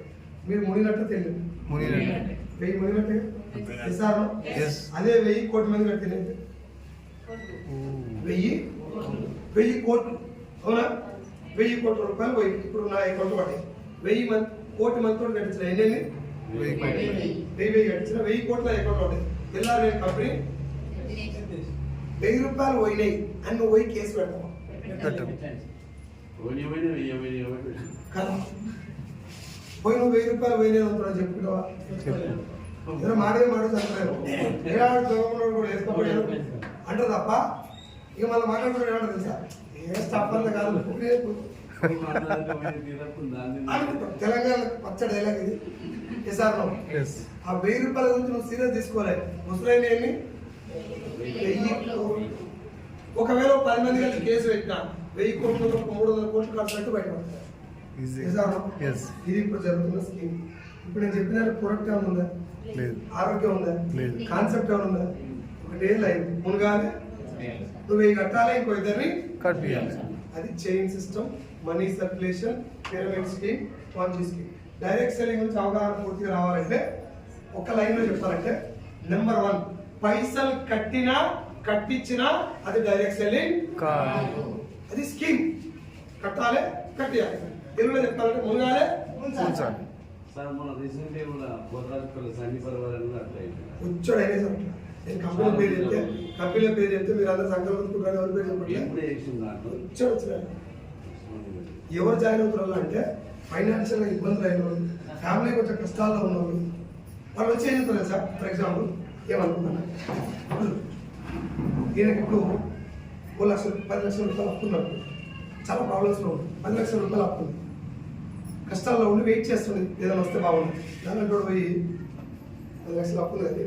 మీరు మునినట్టు తెలియదు, 1000 మునినట్టే సార్. అదే 1000 కోట్ల మంది కట్టిన 1000 కోట్లు అవునా, ₹1,000 కోట్ల పోయి ఇప్పుడు నా అకౌంట్ పడ్డాయి. 1000 కోట్ల మందితో కట్టించిన ఎన్ని 1000 కట్టించిన 1000 కోట్ల అకౌంట్ పడ్డాయి. తెల్లారి కంపెనీ ₹1,000 పోయినాయి అని నువ్వు పోయి కేసు పెడతావు కదా. పోయి నువ్వు ₹1,000 పోయినాయి అవుతున్నావు చెప్పుకుంటావా? ఏదో మాడే చంపలేరు కూడా వేసుకోలేదు అంటే తప్ప ఇక మళ్ళీ మాట్లాడుకుంటే ఏమంటారు తెలుసా, ఏ స్టాఫ్ అంతా కాదు తెలంగాణ పచ్చడి డైలాగ్ ఇది సార్. ఆ ₹1,000 గురించి నువ్వు సీరియస్ తీసుకోలేదు. ముసలైన 1000 ఒకవేళ 10 మంది కలిసి కేసు పెట్టినా 1000 కోట్లు 300 కోట్లు ఖర్చు బయట పడతారు. ఇది ఇప్పుడు జరుగుతున్న స్కీమ్. ఇప్పుడు నేను చెప్పిన ప్రొడక్ట్ ఏమైనా ఉందా, ఆరోగ్యం ఉందా, కాన్సెప్ట్ ఏమైనా ఉందా? ఒకటే లైన్ మునగాలి, నువ్వు 1000 కట్టాలి, ఇంకో ఇద్దరిని కట్టియాలి. అది chain system, money circulation, pyramid scheme, Ponzi scheme. Direct selling గురించి అవగాహన పూర్తిగా రావాలంటే ఒక లైన్ లో చెప్పాలంటే, నెంబర్ 1 పైసలు కట్టినా కట్టించినా అది డైరెక్ట్ సెల్లింగ్ కాదు, అది స్కీమ్. కట్టాలి కట్టియాలి. తెలుగులో చెప్పాలంటే మునగాలి ఉంచాలి. కూర్చోడైనా సార్ నేను కంపెనీ పేరు చెప్తే మీరు అందరూ సంకల్పించుకుంటారు. ఎవరి పేరు చెప్పండి. ఎవరు జాయిన్ అవుతున్నారు అంటే ఫైనాన్షియల్గా ఇబ్బందులు అయిన వాళ్ళు, ఫ్యామిలీ కొంచెం కష్టాల్లో ఉన్నవాళ్ళు, వాళ్ళు వచ్చి ఏం చెప్తారు సార్. ఫర్ ఎగ్జాంపుల్ ఏమనుకున్నాను, ఈయనకి ఇప్పుడు ₹10 లక్షలు అప్పున్నారు, చాలా ప్రాబ్లమ్స్లో ఉంది. ₹10 లక్షలు అప్పు కష్టాల్లో ఉండి వెయిట్ చేస్తుంది, ఏదైనా వస్తే బాగుంది. దాని కూడా పోయి 10 లక్షలు అప్పు ఉంది కదా,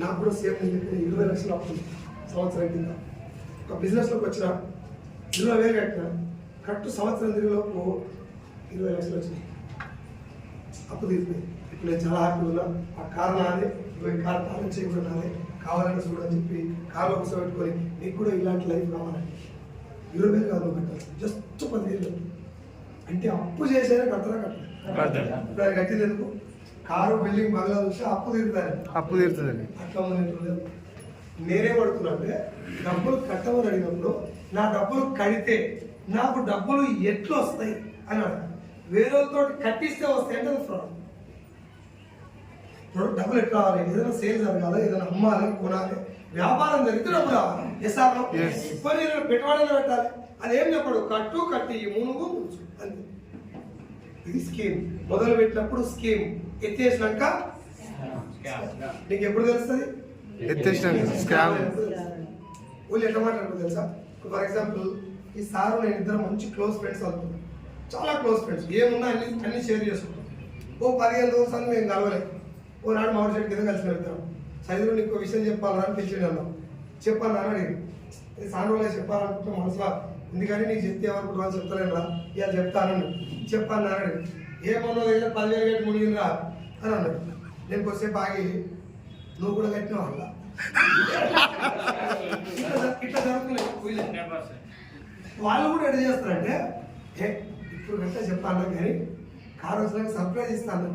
నాకు కూడా సేమ్ 20 లక్షలు అప్పు ఉంది సంవత్సరం కింద. ఒక బిజినెస్లోకి వచ్చిన 20,000 కట్టిన, కరెక్ట్ సంవత్సరం తిరిగిలోపు 20 లక్షలు వచ్చినాయి, అప్పు తీరిపోయింది. ఇప్పుడు నేను చాలా హ్యాపీ ఉన్నా. ఆ కారణం అదే, కార్ తాళం చేయకుండా నాదే, కావాలంటే చూడని చెప్పి కార్లో కూర్చోబెట్టుకొని నీకు కూడా ఇలాంటి లైఫ్ కావాలంటే 20,000 కాదు కట్టాలి, జస్ట్ 10,000 అంటే అప్పు చేసేదే కట్టరా కట్టాలి. ఇప్పుడు ఆయన కట్టింది ఎందుకు, కారు బిల్డింగ్ బంగ్లా చూస్తే అప్పు తీరుతుంది. అట్లా నేనేం అడుగుతున్నా అంటే, డబ్బులు కట్టమని అడిగినప్పుడు నా డబ్బులు కడితే నాకు డబ్బులు ఎట్లు వస్తాయి అని అడగ. వేరేతో కట్టిస్తే వస్తాయి అంటే ఫ్రాడ్. డబ్బులు ఎట్లా రావాలి, ఏదైనా సేల్ జరగాలి, ఏదైనా అమ్మాలి, కొనాలి, వ్యాపారం జరిగితే డబ్బులు రావాలి. ఎస్ఆర్లో పెట్టుబడులు పెట్టాలి. అదేం చెప్పడు, కట్టు కట్టి మునుగు ముంచు అంతే. ఇది స్కీమ్. మొదలు పెట్టినప్పుడు స్కీమ్, ఎత్తేసినాక నీకు ఎప్పుడు తెలుస్తుంది, వాళ్ళు ఎట్లా మాట్లాడుతుంది తెలుసా. ఫర్ ఎగ్జాంపుల్ ఈ సారు నేను ఇద్దరు మంచి క్లోజ్ ఫ్రెండ్స్ అవుతున్నాం, చాలా క్లోజ్ ఫ్రెండ్స్, ఏమున్నా అన్ని షేర్ చేసుకుంటాం. 15 రోజులు మేము కలవలేదు. ఓ నాడు మామిడి చెట్టు కింద కలిసి వెళ్తాం. సైదులు నీకు విషయం చెప్పాలని అని పిలిచి అన్నాం. చెప్పాను అని అడిగి సానువులే చెప్పాలనుకుంటే మనసులో, ఎందుకని నీకు చెప్తే ఏమనుకుంటా అని చెప్తలేను రా, ఇవాళ చెప్తానని చెప్పాను అని అడిగి. ఏమన్నా దగ్గర 10,000 కట్టి మునిగిందిరా అని అన్నాడు. నేను కొద్దిసేపు ఆగి, నువ్వు కూడా కట్టినావు అలా ఇట్లా జరుగుతున్నాయి. వాళ్ళు కూడా ఎడ చేస్తారంటే, ఇప్పుడు గట్టే చెప్తాను కానీ కారు వచ్చినాక సర్ప్రైజ్ ఇస్తాను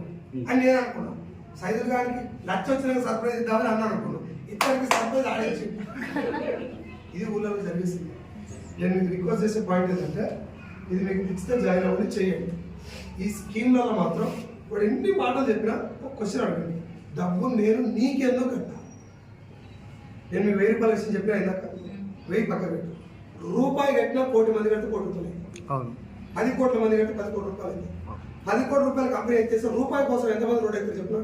అని నేను అనుకున్నాను. సైదులు గారికి లక్ష వచ్చినాక సర్ప్రైజ్ ఇద్దామని అన్నాను అనుకున్నాను. ఇతనికి సర్ప్రైజ్ ఆడించి ఇది ఊళ్ళో జరిగేసింది. నేను మీకు రిక్వెస్ట్ చేసే పాయింట్ ఏంటంటే ఇది మీకు ఇస్తే జాయిన్ అవ్వని చేయండి. ఈ స్కీమ్లలో మాత్రం వాడు ఎన్ని మాటలు చెప్పినా ఒక క్వశ్చన్ అడగండి, డబ్బు నేను నీకెందుకు కట్టా? నేను మీ 1000 రూపాయల విషయం చెప్పినా ఇందాక 1000 పక్క పెట్టు. రూపాయి కట్టినా 1 కోటి మంది కడితే 1 కోటి రూపాయలు, 10 కోట్ల మంది కట్టి 10 కోట్ల రూపాయలు. 10 కోట్ల రూపాయల కంపెనీ ఎత్తేస్తే రూపాయి కోసం ఎంతమంది రోడ్ ఎక్కువ చెప్పినా?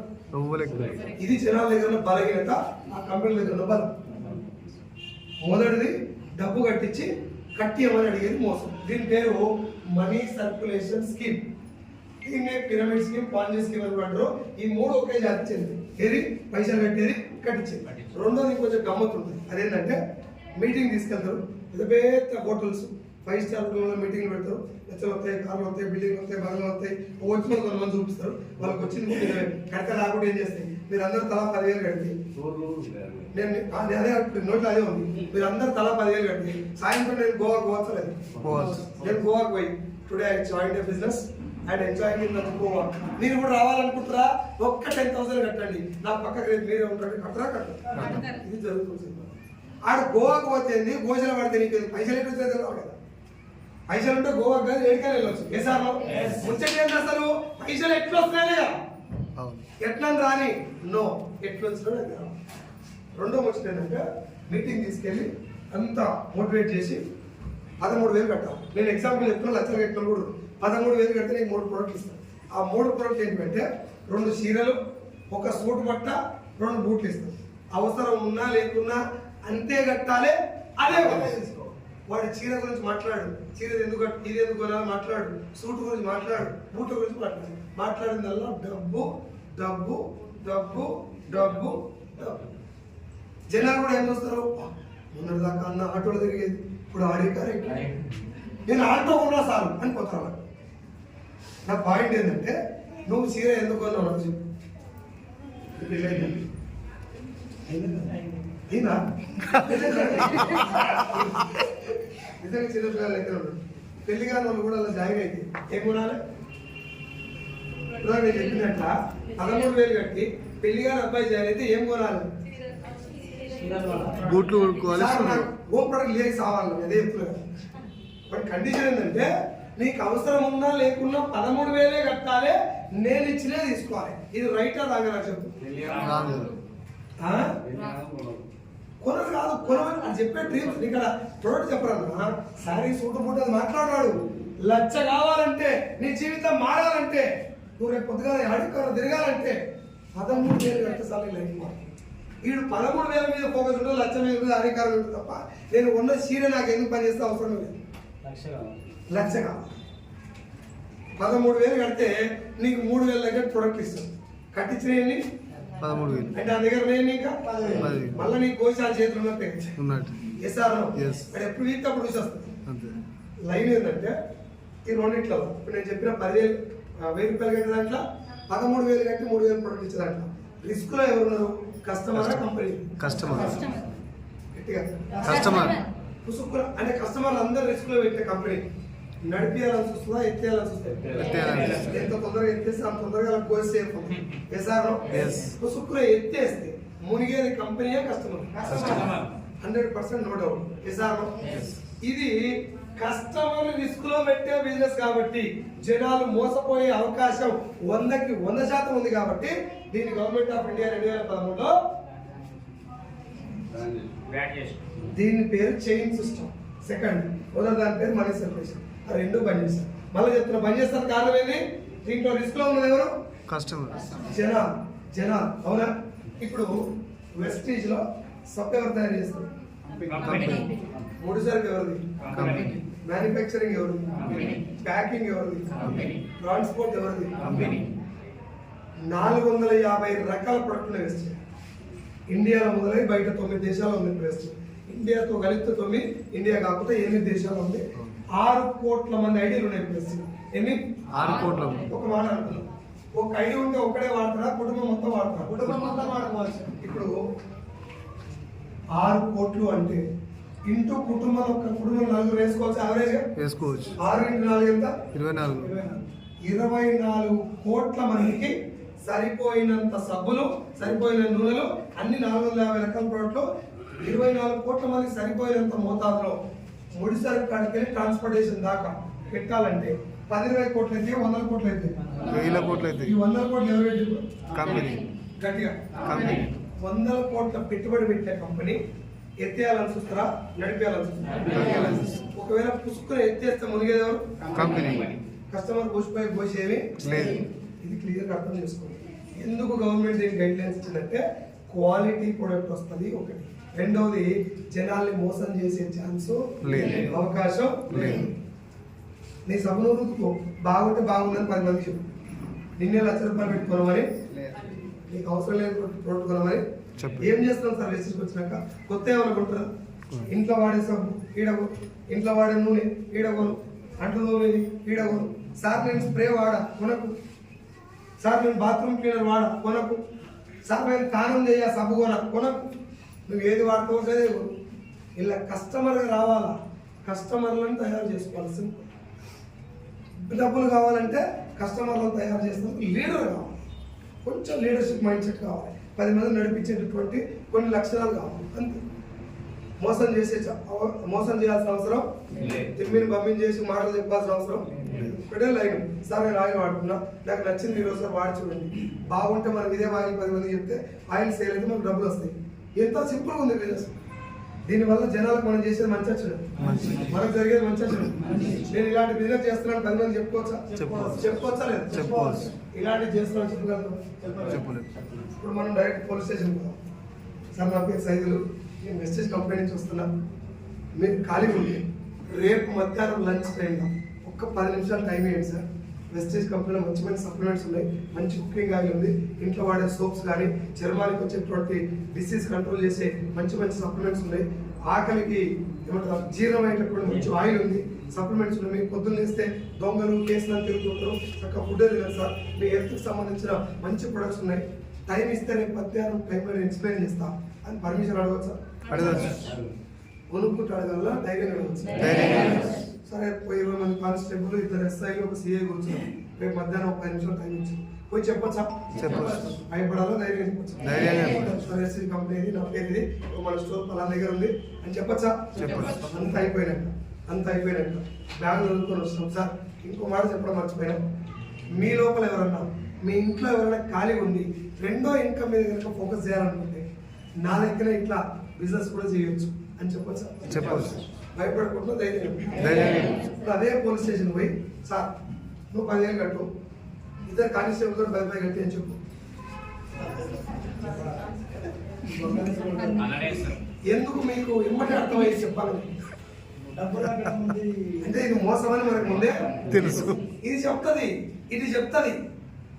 ఇది జనాల దగ్గర ఉన్న బలహీనత, ఆ కంపెనీ దగ్గర ఉన్న బలం. మొదటిది డబ్బు కట్టించి కట్టియమని అడిగేది మోసం. దీని పేరు మనీ సర్క్యులేషన్ స్కీమ్. దీన్నే పిరమిడ్ స్కీమ్, పాంజీ స్కీమ్ అని అంటారు. ఈ 3 ఒకే జాతి చెంది, ఏది పైసలు కట్టేది కట్టించేది. రెండోది కొంచెం గమ్మత్తు ఉంటుంది. అదేంటంటే మీటింగ్ తీసుకెళ్తారు, పెద్ద పెద్ద హోటల్స్ 5 స్టార్ హోటల్లో మీటింగ్లు పెడతారు. లక్షలు వస్తాయి, కార్లు వస్తాయి, బిల్డింగ్లు వస్తాయి, బంగ్లాలు వస్తాయి. వచ్చిన కొంతమంది చూపిస్తారు, వాళ్ళకి వచ్చింది కడక రాకుండా ఏం చేస్తాయి, మీరు అందరూ తలా 10,000 కట్టి, నేను అదే నోట్లో అదే ఉంది, మీరు అందరూ తలా 10,000 కట్టి సాయంత్రం నేను గోవాకు పోవచ్చలేదు. నేను గోవాకు పోయి today I join a business and enjoying in Goa. మీరు కూడా రావాలనుకుంటారా? ఒక్క 10,000 కట్టండి, నా పక్కకి రేపు మీరే ఉంటారు, కట్టరా కట్టరు. ఇది జరుగుతుంది. ఆడ గోవాకు పోతే భోజనం పడితే నీకు పైసలు ఎట్లా తెలియదు కదా. పైసలు ఉంటే గోవాకు కాదు ఏడికైనా వెళ్ళొచ్చు. ఏ సార్ ముచ్చటి ఏంటి అసలు? పైసలు ఎట్లా వస్తున్నాయి కదా, ఎట్లా రాని నో, ఎట్లా వచ్చినా. రెండో ముచ్చట ఏంటంటే మీటింగ్ తీసుకెళ్ళి అంతా మోటివేట్ చేసి 13,000 కట్టాలి. నేను ఎగ్జాంపుల్ చెప్తున్నా, లక్షలు కట్టిన కూడా 13,000 కడితే నేను 3 ప్రోడక్ట్లు ఇస్తాను. ఆ 3 ప్రోడక్ట్ ఏంటంటే 2 చీరలు, 1 సూట్ బట్ట, 2 బూట్లు ఇస్తాను. అవసరం ఉన్నా లేకున్నా అంతే కట్టాలి. అదే తీసుకో. వాడి చీర గురించి మాట్లాడు, చీర ఎందుకు ఇది ఎందుకు కొనాలి మాట్లాడు, సూట్ గురించి మాట్లాడు, బూట్ల గురించి మాట్లాడు. మాట్లాడిందల్లా డబ్బు డబ్బు డబ్బు డబ్బు డబ్బు. జనాలు కూడా ఏం చూస్తారు, మొన్నటి దాకా అన్న ఆటోలు తిరిగేది, ఇప్పుడు ఆడే కారు, నేను ఆటో ఉన్నా సార్ అని పోతాను. నా పాయింట్ ఏంటంటే నువ్వు చీర ఎందుకు కొన్నావు నాకు చెప్పు. అయినా నిజంగా చిన్నపిల్లలు ఎక్కడ ఉండదు. పెళ్లి కాని వాళ్ళు కూడా అలా జాయిన్ అయితే ఏం కొనాలి? నేను చెప్పినట్ల 13,000 కట్టి పెళ్లి కాని అబ్బాయి జాయిన్ అయితే ఏం కొనాలి? బూట్లు కొనుక్కోవాలి. హోమ్ ప్రొడక్ట్ లేక సావాలి, అదే చెప్తున్నారు. బట్ కండిషన్ ఏంటంటే నీకు అవసరం ఉన్నా లేకున్నా 13,000 కట్టాలి, నేను ఇచ్చినే తీసుకోవాలి. ఇది రైటా రాగా నాకు చెప్పు. కొనరు కాదు, కొనమని అది చెప్పే డ్రీమ్స్. ఇక్కడ ప్రోడక్ట్ చెప్పరన్నా, శారీ సూట్ బూట్ అది మాట్లాడాడు. 1,00,000 కావాలంటే, నీ జీవితం మారాలంటే, నువ్వు రేపు పొద్దుగా అడుగుతాను తిరగాలంటే 13,000 కడితే సార్ లైఫ్ మారు. వీడు 13,000 మీద ఫోకస్ ఉంటుంది, 1,00,000 మీద అధికారం ఉంటుంది తప్ప నేను ఉన్న చీర నాకు ఎందుకు పని చేస్తే అవసరం లేదు. 1,00,000 కావాలి. 13,000 కడితే నీకు 3,000 దగ్గర ప్రొడక్ట్ ఇస్తాను. కట్టించినవి 13,000 అంటే ఆ దగ్గర నేను ఇంకా మళ్ళీ నీకు కోసి ఆ చేతులు ఉన్నట్టే ఎస్ఆర్ ఎప్పుడు వీక్ అప్పుడు చూసి వస్తుంది. లైన్ ఏంటంటే ఈ రెండిట్లో ఇప్పుడు నేను చెప్పిన 10,000 రూపాయలు కట్టే దాంట్లో 13,000 కట్టి 3,000 ప్రొడక్ట్ ఇచ్చే దాంట్లో రిస్క్ లో ఎవరున్నారు? Customer, company? కస్టమర్. గట్టిగా కస్టమర్ అంటే కస్టమర్లు అందరూ రిస్క్ లో పెట్టే కంపెనీ నడిపియాలని చూస్తుందా, ఎత్తేయాలని చూస్తే ఎంత తొందరగా ఎత్తేస్తే అంత తొందరగా కోసి సేఫ్. సుక్కులో ఎత్తేస్తే మునిగేది కంపెనీయే కస్టమర్? 100% no doubt. ఇది కస్టమర్ రిస్క్ లో పెట్టే బిజినెస్ కాబట్టి జనాలు మోసపోయే అవకాశం 100కి 100% ఉంది కాబట్టి దీన్ని గవర్నమెంట్ ఆఫ్ ఇండియా 2013లో దీని పేరు చైన్ సిస్టమ్. సెకండ్ దాని పేరు మనీ సర్క్యులేషన్. ఆ 2 బంద్ చేస్తారు. మళ్ళీ చెప్తున్నా బంద్ చేస్తారు. కారణం ఏంటి? దీంట్లో రిస్క్ లో ఉన్నది ఎవరు? కస్టమర్, జనాలు. అవునా? ఇప్పుడు వెస్టీజ్ లో సబ్ ఎవరు తయారు చేస్తారు? ముడి సరుకు ఎవరిది? మ్యానుఫ్యాక్చరింగ్ ఎవరిది? ప్యాకింగ్ ఎవరిది? ట్రాన్స్పోర్ట్ ఎవరిది? 450 రకాల ప్రొడక్ట్లు వేస్ట్. ఇండియాలో మొదలై బయట 9 దేశాల్లో ఉంది వేస్ట్. ఇండియాతో కలిపితే 9, ఇండియా కాకపోతే 8 దేశాలు ఉంది. 6 కోట్ల మంది ఐడీలు ఉన్నాయి. వేస్ట్ ఎన్ని? 6 కోట్ల. ఒక మాట అనుకున్నాం, ఒక ఐడి ఉంటే ఒక్కడే వాడతారా, కుటుంబం మొత్తం వాడతారా? కుటుంబం మొత్తం వాడుకోవచ్చు. ఇప్పుడు 6 కోట్లు అంటే ఇంటూ కుటుంబం, ఒక కుటుంబం 4 వేసుకోవచ్చు. యావరేజ్ వేసుకోవచ్చు. 6 × 4 ఎంత? 24. 24 కోట్ల మందికి సరిపోయినంత సబ్బులు, సరిపోయిన నూనెలు, అన్ని 450 రకాల ప్రోడక్ట్లు, 24 కోట్ల మంది సరిపోయినంత మోతాదులో ముడిసరుకు కాడికెళ్ళి ట్రాన్స్పోర్టేషన్ దాకా పెట్టాలంటే 10-20 కోట్లు అయితే 100 కోట్లు అయితే 1000 కోట్లు అయితే ఈ 100 కోట్లు ఎవరు పెట్టారు? కంపెనీ గట్టిగా కంపెనీ 100 కోట్ల పెట్టుబడి పెట్టే కంపెనీ ఎత్తేయాలని చూస్తారా, నడిపేయాలని చూస్తారా? ఒకవేళ పుష్కర ఎత్తేస్తే మునిగేది ఎవరు? కంపెనీ. కస్టమర్ పుష్పై పోసేవి లేదు. ఇది క్లియర్గా అర్థం చేసుకోండి. ఎందుకు గవర్నమెంట్ దీనికి గైడ్ లైన్స్ ఇచ్చిందంటే క్వాలిటీ ప్రొడక్ట్ వస్తుంది ఒకటి, రెండవది జనాల్ని మోసం చేసే ఛాన్స్ లేదు, అవకాశం లేదు. నీ సభనూరుకు బాగుంటే బాగుందని 10 మంది చెప్పు, నిన్నే ₹1,00,000 పెట్టుకోనమని, నీకు అవసరం లేని ప్రోడక్ట్ కొనమని చెప్పు. ఏం చేస్తాం సార్? రెసిస్కి వచ్చినాక కొత్త ఏమైనా కొంటారా? ఇంట్లో వాడే సబ్బు ఈడగొను, ఇంట్లో వాడే నూనె ఈడగొను, అంట్లు తోమేది ఈడగొను. సార్ నేను స్ప్రే వాడా కొనకు, సార్ నేను బాత్రూమ్ క్లీనర్ వాడా కొనకు, సార్ నేను స్నానం చేయ సబ్బు కొనకు. నువ్వు ఏది వాడుతావో అదే కొను. ఇలా కస్టమర్గా రావాలా, కస్టమర్లను తయారు చేసుకోవాలి. సింపుల్. డబ్బులు కావాలంటే కస్టమర్లను తయారు చేసినందుకు లీడర్ కావాలి, కొంచెం లీడర్షిప్ మైండ్ సెట్ కావాలి, 10 మంది నడిపించేటటువంటి కొన్ని లక్షణాలు కావాలి. అంతే. మోసం చేయాల్సిన అవసరం, తిమ్మిని బమ్మిని చేసి మాటలు చెప్పాల్సిన అవసరం ఒకటే లైన్. సార్ నేను ఆయిల్ వాడుతున్నా, నాకు నచ్చింది మీరు ఒకసారి వాడి చూడండి, బాగుంటే మనం ఇదే ఆయిల్ 10 మంది చెప్తే ఆయిల్ సేల్ అయితే మనకు డబ్బులు వస్తాయి. ఎంత సింపుల్గా ఉంది బిజినెస్. దీనివల్ల జనాలకు మనం చేసేది మంచి వచ్చాడు, మనకు జరిగేది మంచి వచ్చాడు. నేను ఇలాంటి బిజినెస్ చేస్తున్నాను 10 మంది చెప్పుకోవచ్చా? చెప్పుకోవచ్చా లేదు? చెప్పుకోవచ్చు. ఇలాంటివి చేస్తున్నాను చెప్పగలుగుతాం? ఇప్పుడు మనం డైరెక్ట్ పోలీస్ స్టేషన్ పోదాం. సార్ నా పేరు సైదులు, నేను వెస్టేజ్ కంపెనీ నుంచి వస్తున్నా, మీరు ఖాళీ ఉంది రేపు మధ్యాహ్నం లంచ్ టైంలో ఒక్క 10 నిమిషాలు టైం ఇవ్వండి సార్. వెస్టేజ్ కంపెనీలో మంచి మంచి సప్లిమెంట్స్ ఉన్నాయి, మంచి కుకింగ్ ఆయిల్ ఉంది, ఇంట్లో వాడే సోప్స్ కానీ చర్మానికి వచ్చేటువంటి డిసీజ్ కంట్రోల్ చేసే మంచి మంచి సప్లిమెంట్స్ ఉన్నాయి, ఆకలికి ఏమంటారు జీర్ణమైనటువంటి మంచి ఆయిల్ ఉంది, సప్లిమెంట్స్ ఉన్నాయి. మీకు పొద్దున్న వేస్తే దొంగలు కేసులు అని తిరుగుతుంటారు, చక్కగా ఫుడ్ తినరు సార్. మీ హెల్త్కి సంబంధించిన మంచి ప్రొడక్ట్స్ ఉన్నాయి. టైం ఇస్తే నేను మధ్యాహ్నం టైంలో నేను ఎక్స్ప్లెయిన్ చేస్తా అని పర్మిషన్ అడగచ్చా? కొనుక్కుంటూ అడగల, ధైర్యంగా అడగచ్చు. సరే 20 మంది కానిస్టేబుల్, 2 SIలు, 1 CA కూర్చున్నాం. రేపు మధ్యాహ్నం ఒక 10 నిమిషాలు టైం ఇచ్చి పోయి చెప్పొచ్చా? భయపడాలో ధైర్యం చెప్పొచ్చు. SC కంపెనీ నా పేరు ఇది, మన స్టోర్ పలానా దగ్గర ఉంది అని చెప్పొచ్చా? అంత అయిపోయినాక బ్యాగ్ చదువుకొని వస్తాం. సార్ ఇంకో మాట చెప్పడం మర్చిపోయినా, మీ లోపల ఎవరన్నా, మీ ఇంట్లో ఎవరైనా ఖాళీ ఉంది, రెండో ఇన్కమ్ మీద కనుక ఫోకస్ చేయాలనుకుంటే నా దగ్గర ఇట్లా బిజినెస్ కూడా చేయొచ్చు అని చెప్పొచ్చా? చెప్పవచ్చు. భయపడకుండా ధైర్యం. ఇప్పుడు అదే పోలీస్ స్టేషన్ పోయి, సార్ నువ్వు 10,000 కట్టు, 2 కానిస్టేబుల్ కూడా 10,000 కట్టి అని చెప్పు. ఎందుకు మీకు ఇమ్మటి అర్థమయ్యి చెప్పాలి అంటే ఇది మోసమని మనకు ముందే తెలుసు. ఇది చెప్తుంది.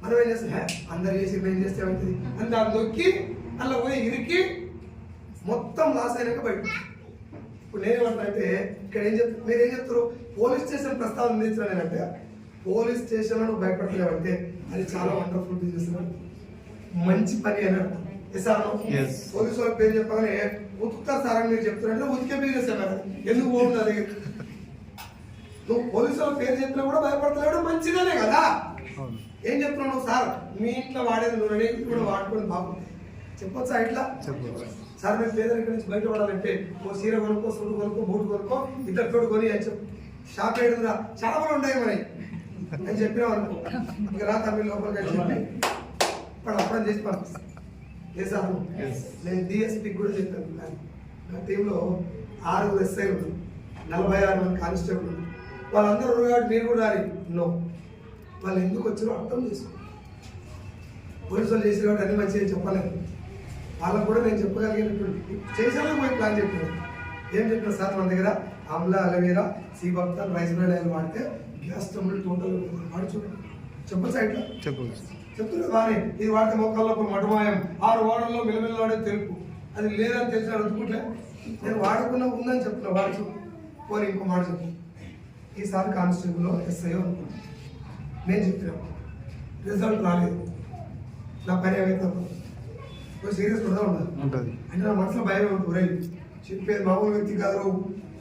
మనం ఏం చేస్తాం? అందరు చేసి ఏం చేస్తే అవుతుంది అని దాన్ని దొక్కి అలా పోయి ఇరికి మొత్తం లాస్ అయినాక బయట. ఇప్పుడు నేనేమంటే ఇక్కడ మీరేం చెప్తారు? పోలీస్ స్టేషన్ ప్రస్తావన అందించానంటే పోలీస్ స్టేషన్లో నువ్వు భయపడలేవంటే అది చాలా వండర్ఫుల్ బిజినెస్, మంచి పని అని అర్థం. పోలీసు వాళ్ళ పేరు చెప్పగానే ఉతుకుతారు సార్ అని మీరు చెప్తున్నారంటే ఉతికే బిజినెస్ అన్నారు. ఎందుకు పోతుంది అది? నువ్వు పోలీసు వాళ్ళ పేరు చెప్పినా కూడా భయపడలేడు, మంచిదనే కదా. ఏం చెప్తున్నావు సార్? మీ ఇంట్లో వాడేది నూనె కూడా వాడుకొని బాగుంది చెప్పొచ్చా? ఇట్లా సార్ మేము పేదరికం నుంచి బయటపడాలంటే ఓ చీర కొనుక్కో, సుడు కొనుక్కో, బూట్ కొనుక్కో, 2 తోడు కొని అని చెప్పి షాప్ వేయడుగా చాలా కూడా ఉంటాయి మరి అని చెప్పినాం అనుకో, ఇంకా రా తమిళ లోపలికి అని చెప్పి ఇప్పుడు అప్పుడని చేసి పంపిస్తాను. చేశాను. నేను DSPకి కూడా చెప్పాను. నా టీంలో 6 SIలు, 46 మంది కానిస్టేబుల్, వాళ్ళందరూ కాబట్టి మీరు కూడా రాలి. నో, వాళ్ళు ఎందుకు వచ్చారో అర్థం చేసుకో. పోలీసు వాళ్ళు చేసిన కాబట్టి అన్ని మంచిగా చెప్పలేదు. వాళ్ళకు కూడా నేను చెప్పగలిగినటువంటి చేసేలా పోయి ప్లాన్ చెప్పాను. ఏం చెప్పినా సార్ మన దగ్గర Amla, aloe vera, sea buckthorn, rice bread oil వాడితే గ్యాస్ ట్రబుల్ టోటల్ వాడి చూడండి. చెప్పచ్చు ఇట్లా చెప్తున్నా కానీ ఇది వాడితే మొక్కల్లో మటమాయం, 6 వాడల్లో మిలమిలవాడే తెలుపు, అది లేదని తెలిసిన అడుగుకుంటే నేను వాడకుండా ఉందని చెప్తున్నా. వాడి చూ పోనీ ఇంకో మాట చెప్పు. ఈసారి కానిస్టేబుల్లో SIO అనుకున్నాను. నేను చెప్తున్నా రిజల్ట్ రాలేదు, నా పని ఏమైతే సీరియస్ కూడా ఉండదు అంటే నా మనసులో భయం ఉంటుంది. రై చెప్పేది మామూలు వ్యక్తి కాదు,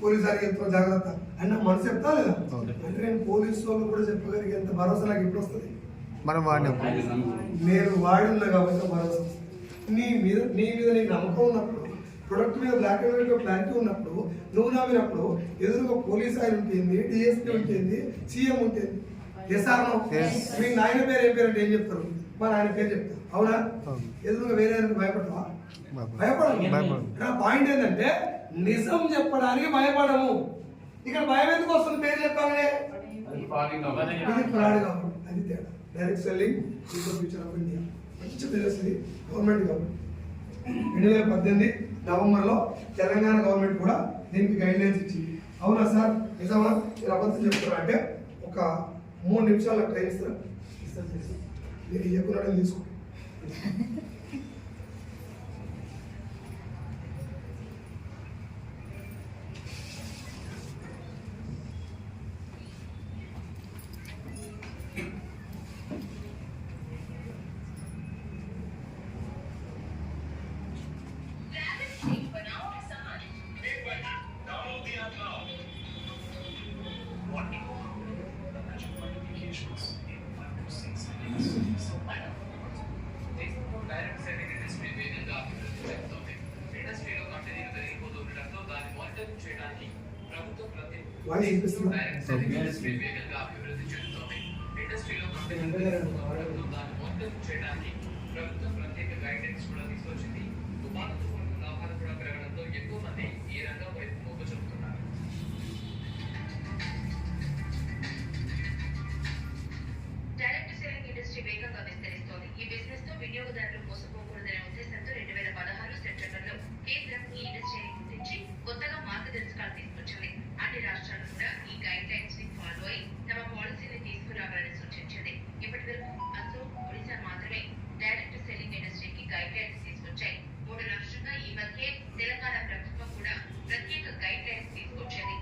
పోలీసు అని ఎంతో జాగ్రత్త అని నా మనసు చెప్తా లేదా? అంటే నేను పోలీసు వాళ్ళు కూడా చెప్పగలిగేంత భరోసా నాకు ఇప్పుడు వస్తుంది. మనం వాడినాం. నేను వాడినా కాబట్టి భరోసా వస్తుంది. నీ మీద నీకు నమ్మకం ఉన్నప్పుడు, ప్రొడక్ట్ మీద బ్లాక్ అండ్ వైట్ క్లారిటీ ఉన్నప్పుడు, నువ్వు నమ్మినప్పుడు ఎదురుగా పోలీస్ ఆయన ఉంటుంది, డిఎస్పీ ఉంటుంది, సీఎం ఉంటుంది. ఎస్ఆర్ మీకు నాయన పేరు ఏం పేరు అంటే ఏం చెప్తారు? మా నాయన పేరు చెప్తారు. అవునా? ఎదురుగా వేరే భయపడతావా? భయపడము. నా పాయింట్ ఏంటంటే నిజం చెప్పడానికి భయపడము. ఇక్కడ భయం ఎందుకు వస్తుంది? పేరు చెప్పాలనే ఇది ఫ్రాడ్ కాబట్టి. అది తేడా. Direct selling is the future of India. మంచి బిజినెస్ ఇది, గవర్నమెంట్ కాబట్టి. 2018 నవంబర్లో తెలంగాణ గవర్నమెంట్ కూడా దీనికి గైడ్ లైన్స్ ఇచ్చింది. అవునా సార్? నిజమా? మీరు అబద్ధం చెప్తున్నా అంటే ఒక 3 నిమిషాలు టైం ఇస్తారా? మీరు ఇవ్వకుండా తీసుకోండి. వాయిస్ వినిపిస్తుందా? డైరెక్ట్ సెల్లింగ్ ఇండస్ట్రీ వేగంగా విస్తరిస్తోంది. ఈ బిజినెస్ తో వినియోగదారులు మోసపోకూడదనే ఉద్దేశంతో 2016 సెప్టెంబర్లో కేంద్రం ఈ ఇండస్ట్రీని గుర్తించి కొత్తగా మార్గదర్శకాలు తీసుకొచ్చింది. అన్ని రాష్ట్రాలు కూడా ఈ గైడ్ లైన్స్ ని ఫాలో అయి తమ పాలసీని తీసుకురావాలని సూచించింది. ఇప్పటి వరకు అసోం, ఒడిశా మాత్రమే డైరెక్ట్ సెల్లింగ్ ఇండస్ట్రీకి గైడ్ లైన్స్ తీసుకొచ్చాయి. 3 రాష్ట్రంగా ఈ మధ్య తెలంగాణ ప్రభుత్వం కూడా ప్రత్యేక గైడ్ లైన్స్ తీసుకొచ్చింది.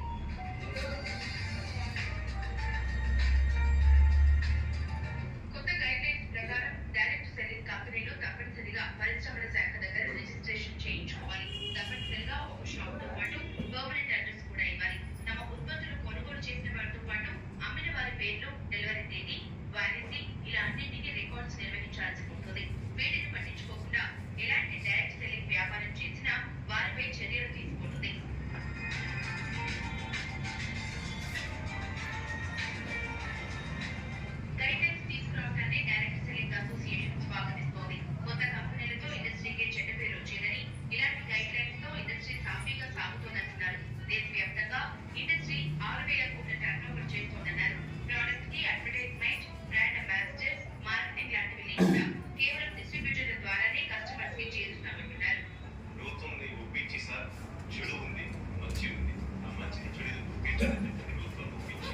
కొత్త గైడ్ లైన్స్ ప్రకారం డైరెక్ట్ సెల్లింగ్ కంపెనీలో తప్పనిసరిగా పరిశ్రమల శాఖ దగ్గర రిజిస్ట్రేషన్ చేయించుకోవాలి. తప్పనిసరిగా ఒక షాప్ తో పాటు పర్మనెంట్ అడ్రస్ కూడా ఇవ్వాలి. తమ ఉత్పత్తులు కొనుగోలు చేసిన వారితో పాటు అమ్మిన వారి పేర్లు, డెలివరీ తేదీ, వారంటీ ఇలా అన్నింటికీ రికార్డ్స్ నిర్వహించాల్సి ఉంటుంది. వీటిని పట్టించుకోకుండా ఎలాంటి డైరెక్ట్ సెల్లింగ్ వ్యాపారం చేసినా వారిపై చర్యలు తీసుకుంటుంది. గైడ్ లైన్స్ తీసుకురావడాన్ని డైరెక్ట్ సెల్లింగ్ అసోసియేషన్ స్వాగతిస్తోంది. కొత్త కంపెనీలతో ఇండస్ట్రీకి చెడ్డ పేరు వచ్చేదని, ఇలాంటి గైడ్ లైన్స్ తో ఇండస్ట్రీ సాఫీగా సాగుతోందంటున్నారు. దేశవ్యాప్తంగా ఇండస్ట్రీ 6,000 కోట్ల టర్నోవర్ చేస్తోందన్నారు. ప్రొడక్ట్ కి అడ్వర్టైజ్మెంట్, బ్రాండ్ అంబాసిడర్స్, మార్కెటింగ్ లాంటివి లేకుండా కేవలం డిస్ట్రిబ్యూటర్ల ద్వారానే కస్టమర్స్ కి చేరుతున్నామంటున్నారు. ప్రభుత్వంని ఒప్పించి సార్ చెడు ఉంది, మంచి ఉంది. ఆ మంచిని చెడుని ఒప్పించాలని ప్రభుత్వం ఒప్పించి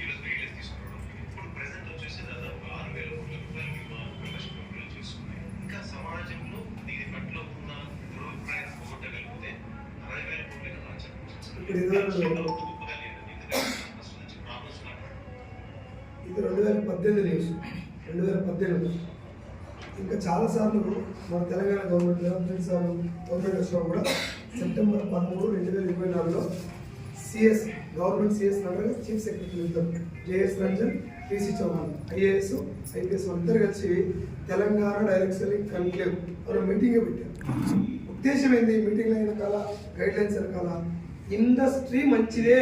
ఈరోజు గైడ్లైన్స్ తీసుకురావడం. ఇప్పుడు ప్రెసెంట్ వచ్చేసి దాదాపు 6,000 కోట్ల రూపాయలు మెంబర్షిప్ కంపెనీలు చేస్తున్నాయి. ఇంకా సమాజంలో దీని పట్ల ఉన్న దురభిప్రాయాన్ని పోగొట్టగలిగితే 60,000 కోట్ల రాజ్యం ఇప్పుడు ఇది 2018 న్యూస్. 2018 ఇంకా చాలాసార్లు మన తెలంగాణ గవర్నమెంట్ గవర్నమెంట్ వచ్చినా కూడా సెప్టెంబర్ 13, 2024లో CS government CS Nagar chief secretary ఇద్దరు, JS Ranjan, TC Chauhan, IAS, IPS అందరూ కలిసి తెలంగాణ డైరెక్ట్ సెల్లింగ్ కన్క్లేవ్ ఒక మీటింగ్ పెట్టారు. ఉద్దేశం ఏంది? మీటింగ్ వెనకాల గైడ్ లైన్స్ వెనకాల ఇండస్ట్రీ మంచిదే,